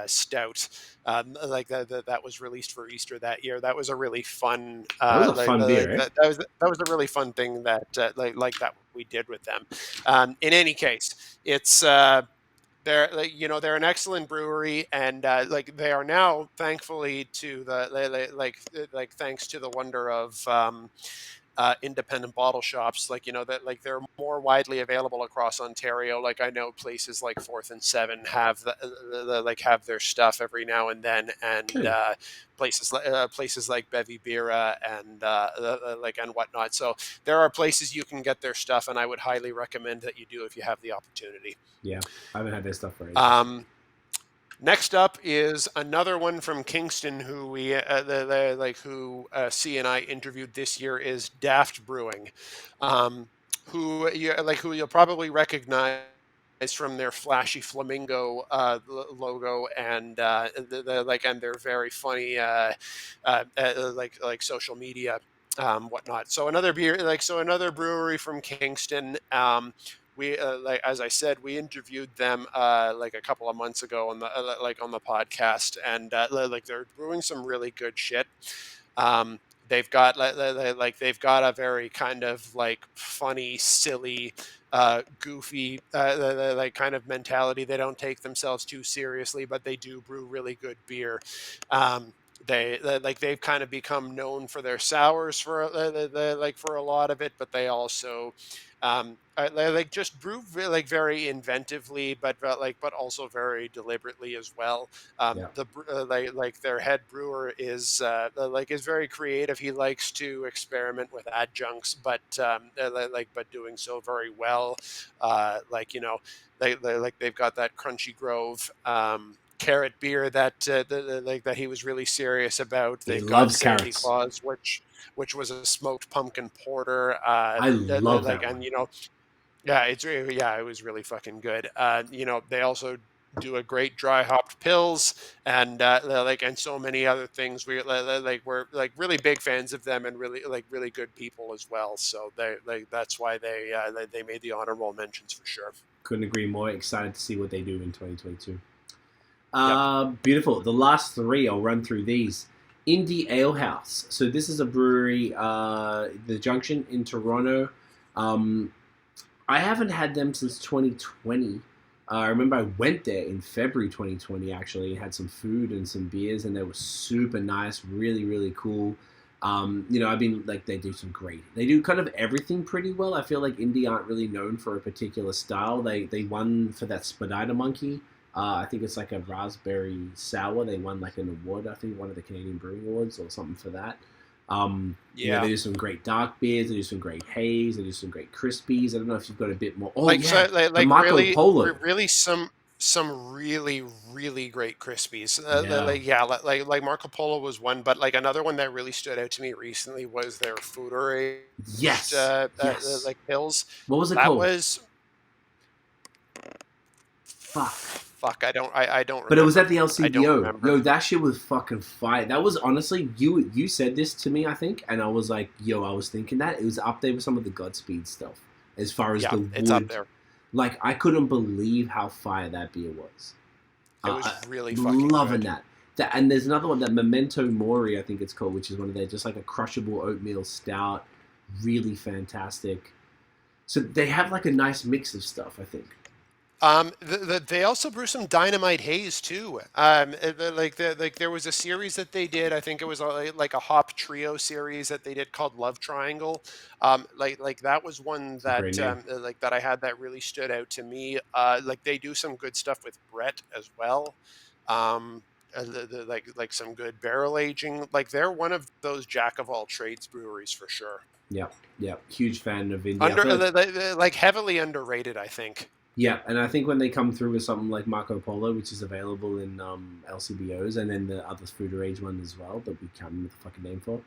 stout, that was released for Easter that year. That was a really fun That was a fun beer, eh? that was a really fun thing that that we did with them. In any case, it's they're they're an excellent brewery, and they are now, thankfully, to the thanks to the wonder of independent bottle shops, that they're more widely available across Ontario. Like, I know places like Fourth and Seven have have their stuff every now and then, and Good. places like Bevy Bira and whatnot. So there are places you can get their stuff, and I would highly recommend that you do if you have the opportunity. Yeah, I haven't had their stuff for ages. Next up is another one from Kingston, who C and I interviewed this year, is Daft Brewing, who you'll probably recognize from their flashy flamingo logo, and and their very funny social media whatnot. So another brewery from Kingston. We as I said, we interviewed them a couple of months ago on the on the podcast, and they're brewing some really good shit. They've got they've got a very kind of funny, silly, goofy kind of mentality. They don't take themselves too seriously, but they do brew really good beer. They've kind of become known for their sours for for a lot of it, but they also just brew very inventively, but also very deliberately as well. Yeah. Their head brewer is very creative. He likes to experiment with adjuncts, but doing so very well. They've got that Crunchy Grove carrot beer that that he was really serious about. He They've loves got Sandy carrots. Claus, which was a smoked pumpkin porter. I love that one. And it was really fucking good. They also do a great dry hopped pills, and and so many other things. We're really big fans of them, and really good people as well. So that's why they made the honorable mentions for sure. Couldn't agree more. Excited to see what they do in 2022. Yep. Beautiful. The last three, I'll run through these. Indie Ale House. So this is a brewery, the Junction in Toronto. I haven't had them since 2020. I remember I went there in February 2020, actually, and had some food and some beers, and they were super nice, really, really cool. I've been they do kind of everything pretty well. I feel like indie aren't really known for a particular style. They won for that Spadina Monkey. I think it's like a raspberry sour. They won an award, I think one of the Canadian Brewing Awards or something for that. They do some great dark beers. They do some great haze. They do some great crispies. I don't know if you've got a bit more. The Marco Polo. Really some really, really great crispies. Like Marco Polo was one, but another one that really stood out to me recently was their Foodore. Yes. Pills. What was it called? That was. Fuck, I don't remember. But it was at the LCBO. Yo, that shit was fucking fire. That was honestly, you said this to me, I think, and I was like, yo, I was thinking that. It was up there with some of the Godspeed stuff. As far as the wood. It's up there. I couldn't believe how fire that beer was. It was really fucking loving good. that. And there's another one, that Memento Mori, I think it's called, which is one of their, just a crushable oatmeal stout. Really fantastic. So they have a nice mix of stuff, I think. They also brew some Dynamite Haze too. There was a series that they did. I think it was a hop trio series that they did called Love Triangle. That was one that that I had that really stood out to me. They do some good stuff with Brett as well. Some good barrel aging. They're one of those jack of all trades breweries for sure. Yeah. Huge fan of India. Heavily underrated, I think. Yeah, and I think when they come through with something like Marco Polo, which is available in LCBOs, and then the other Food Age one as well, that we can't remember the fucking name for,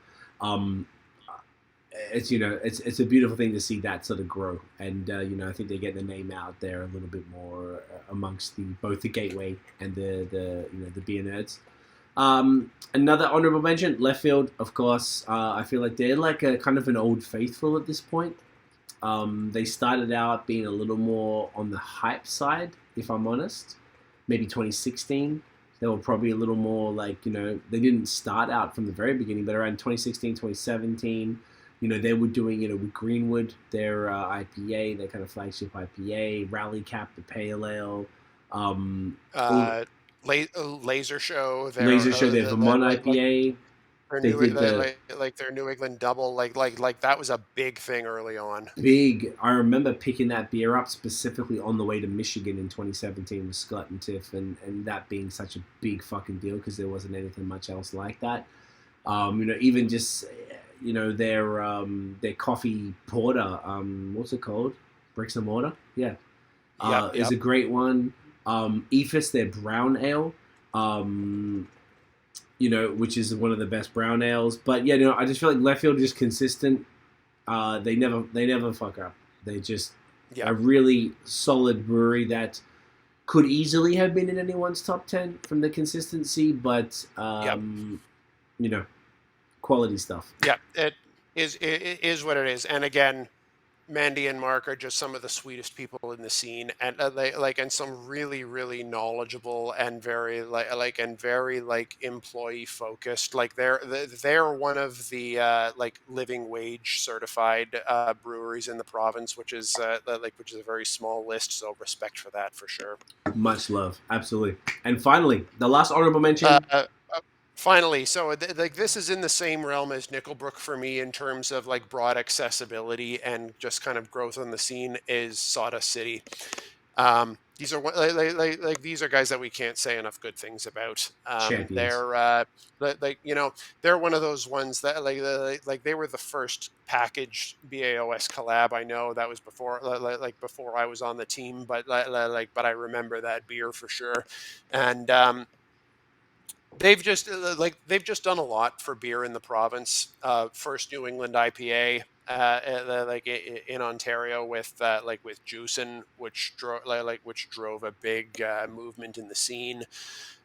it's a beautiful thing to see that sort of grow, and I think they get the name out there a little bit more amongst both the gateway and the beer nerds. Another honourable mention, Left Field, of course. I feel like they're a kind of an old faithful at this point. They started out being a little more on the hype side, if I'm honest. Maybe 2016. They were probably a little more they didn't start out from the very beginning, but around 2016, 2017, they were doing, with Greenwood, their IPA, their kind of flagship IPA, Rally Cap, the Pale Ale. All- Laser Show, Laser Show, their Vermont IPA. their They New did the like their New England Double, like that was a big thing early on. big. I remember picking that beer up specifically on the way to Michigan in 2017 with Scott and Tiff, and that being such a big fucking deal because there wasn't anything much else like that. Even just their coffee porter. What's it called? Bricks and mortar. Yeah, is a great one. Ipas, their brown ale. Which is one of the best brown ales. But yeah, I just feel like left field is just consistent. They never fuck up. They just a really solid brewery that could easily have been in anyone's top 10 from the consistency, but quality stuff. Yeah, it is what it is. And again, Mandy and Mark are just some of the sweetest people in the scene, and and some really, really knowledgeable and very employee focused. Like they're one of the living wage certified breweries in the province, which is which is a very small list. So respect for that for sure. Much love, absolutely. And finally, the last honorable mention. Finally, so this is in the same realm as Nickelbrook for me in terms of like broad accessibility and just kind of growth on the scene is Sawdust City. These are these are guys that we can't say enough good things about. They're they're one of those ones that they were the first packaged BAOS collab. I know that was before before I was on the team, but but I remember that beer for sure, and they've just done a lot for beer in the province. First New England IPA in Ontario with Juicin', which drove a big movement in the scene.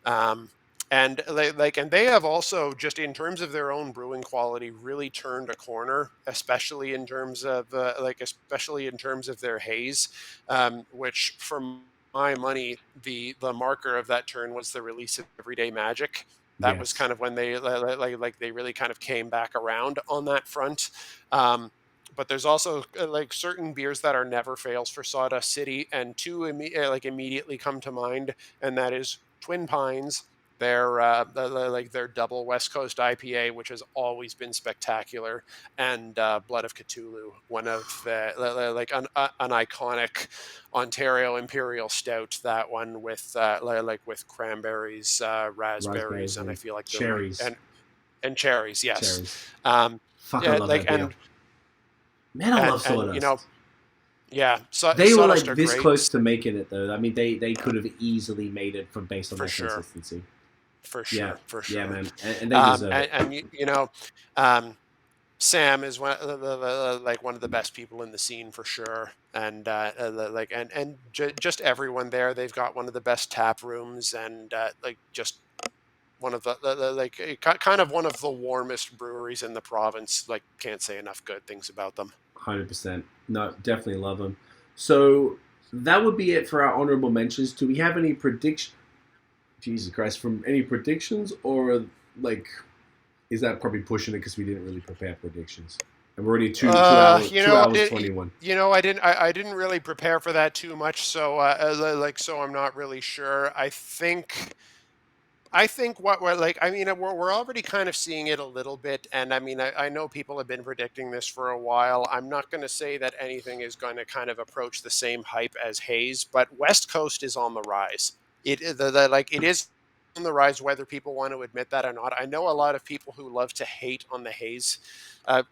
And they have also, just in terms of their own brewing quality, really turned a corner, especially in terms of their haze, which for my money, the marker of that turn was the release of Everyday Magic. That was kind of when they they really kind of came back around on that front. But there's also certain beers that are never fails for Sawdust City, and two immediately come to mind, and that is Twin Pines, their double West Coast IPA, which has always been spectacular, and Blood of Cthulhu, one of an iconic Ontario Imperial Stout. That one with with cranberries, raspberries, and I feel like cherries and cherries. Yes, cherries. Fuck, I love that beer. Man, I love Sawdust. So they were Sawdust this great. Close to making it though. I mean, they could have easily made it based on their consistency. For sure. Yeah, man, and they deserve it. And Sam is one of the best people in the scene for sure, and just everyone there. They've got one of the best tap rooms, and just one of the kind of one of the warmest breweries in the province. Can't say enough good things about them. 100%. No, definitely love them. So that would be it for our honorable mentions. Do we have any predictions? Jesus Christ, from any predictions, or is that probably pushing it because we didn't really prepare predictions? And we're already two hours 21. I didn't really prepare for that too much, so so I'm not really sure. I think what we're already kind of seeing it a little bit, and I know people have been predicting this for a while. I'm not going to say that anything is going to kind of approach the same hype as Haze, but West Coast is on the rise. It is on the rise, whether people want to admit that or not. I know a lot of people who love to hate on the Haze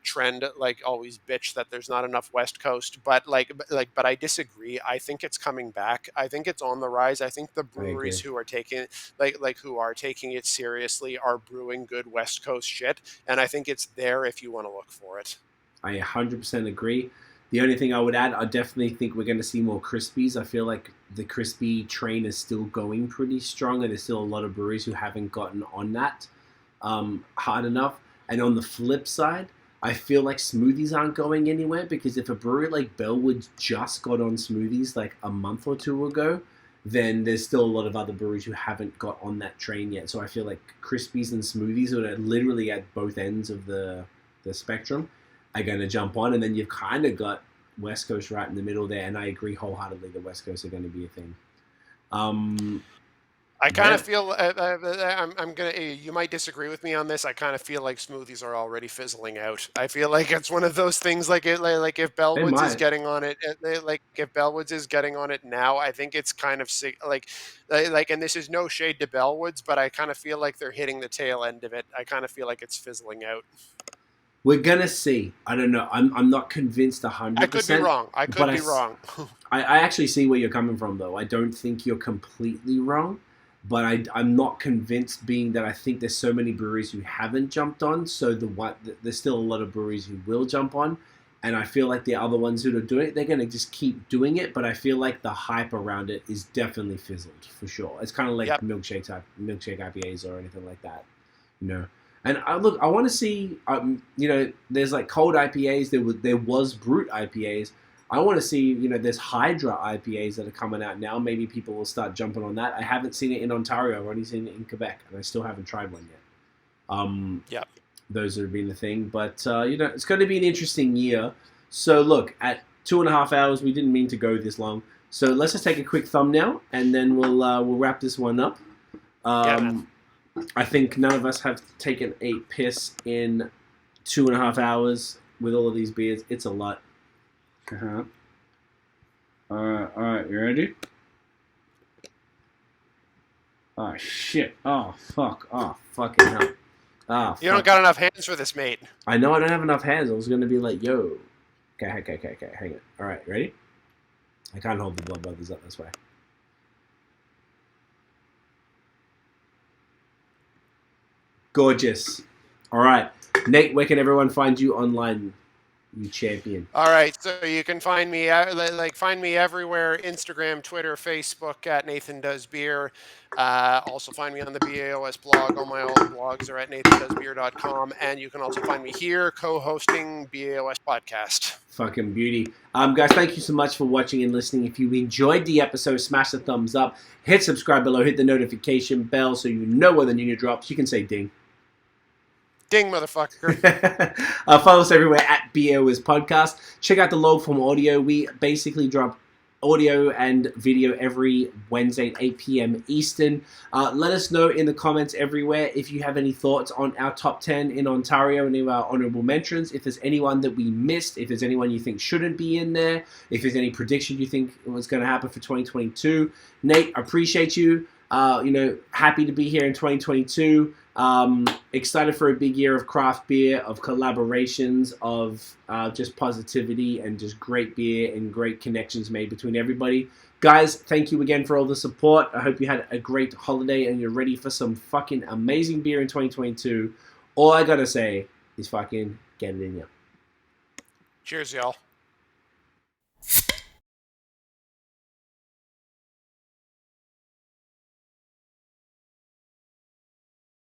trend, always bitch that there's not enough West Coast, but I disagree. I think it's coming back. I think it's on the rise. I think the breweries who are taking it seriously are brewing good West Coast shit, and I think it's there if you want to look for it. I 100% agree. The only thing I would add, I definitely think we're going to see more Crispies. I feel like the crispy train is still going pretty strong, and there's still a lot of breweries who haven't gotten on that hard enough. And on the flip side, I feel like smoothies aren't going anywhere, because if a brewery like Bellwood just got on smoothies a month or two ago, then there's still a lot of other breweries who haven't got on that train yet. So I feel like Crispies and smoothies are literally at both ends of the spectrum are going to jump on, and then you've kind of got West Coast right in the middle there, and I agree wholeheartedly the West Coast are going to be a thing. I kind Yeah. of feel I'm gonna. You might disagree with me on this. I kind of feel like smoothies are already fizzling out. I feel like it's one of those things. Like if They Bellwoods is might. getting on it, like if Bellwoods is getting on it now, I think it's kind of like. And this is no shade to Bellwoods, but I kind of feel like they're hitting the tail end of it. I kind of feel like it's fizzling out. We're gonna see. I don't know. I'm not convinced I could be 100%. wrong. I but could be wrong. I actually see where you're coming from, though. I don't think you're completely wrong, but I'm not convinced, being that I think there's so many breweries who haven't jumped on. So there's still a lot of breweries who will jump on, and I feel like the other ones who are doing it, they're gonna just keep doing it. But I feel like the hype around it is definitely fizzled for sure. It's kind of like milkshake IPAs or anything like that, you know. And I want to see, there's like cold IPAs. There was brute IPAs. I want to see, there's Hydra IPAs that are coming out now. Maybe people will start jumping on that. I haven't seen it in Ontario. I've only seen it in Quebec, and I still haven't tried one yet. Those have been the thing. But, it's going to be an interesting year. So, look, at 2.5 hours, we didn't mean to go this long. So let's just take a quick thumbnail, and then we'll wrap this one up. I think none of us have taken a piss in 2.5 hours with all of these beers. It's a lot. All right, you ready? Oh, shit. Oh, fuck. Oh, fucking hell. Oh, You don't got enough hands for this, mate. I know I don't have enough hands. I was going to be like, yo. Okay, hang it. All right, ready? I can't hold the blood brothers up this way. Gorgeous. All right. Nate, where can everyone find you online, you champion? All right, so you can find me find me everywhere: Instagram, Twitter, Facebook at NathanDoesBeer. Also find me on the BAOS blog. All my old blogs are at NathanDoesBeer.com, and you can also find me here co-hosting BAOS podcast. Fucking beauty. Guys, thank you so much for watching and listening. If you enjoyed the episode, smash the thumbs up, hit subscribe below, hit the notification bell so you know when the new drops. You can say ding. Ding, motherfucker. Follow us everywhere at BAOS Podcast. Check out the Log Form Audio. We basically drop audio and video every Wednesday at 8 p.m. Eastern. Let us know in the comments everywhere if you have any thoughts on our top 10 in Ontario, any of our honourable mentions. If there's anyone that we missed, if there's anyone you think shouldn't be in there, if there's any prediction you think was going to happen for 2022. Nate, appreciate you. Happy to be here in 2022. Excited for a big year of craft beer, of collaborations, of just positivity and just great beer and great connections made between everybody. Guys, thank you again for all the support. I hope you had a great holiday and you're ready for some fucking amazing beer in 2022. All I gotta say is fucking get it in you. Cheers, y'all.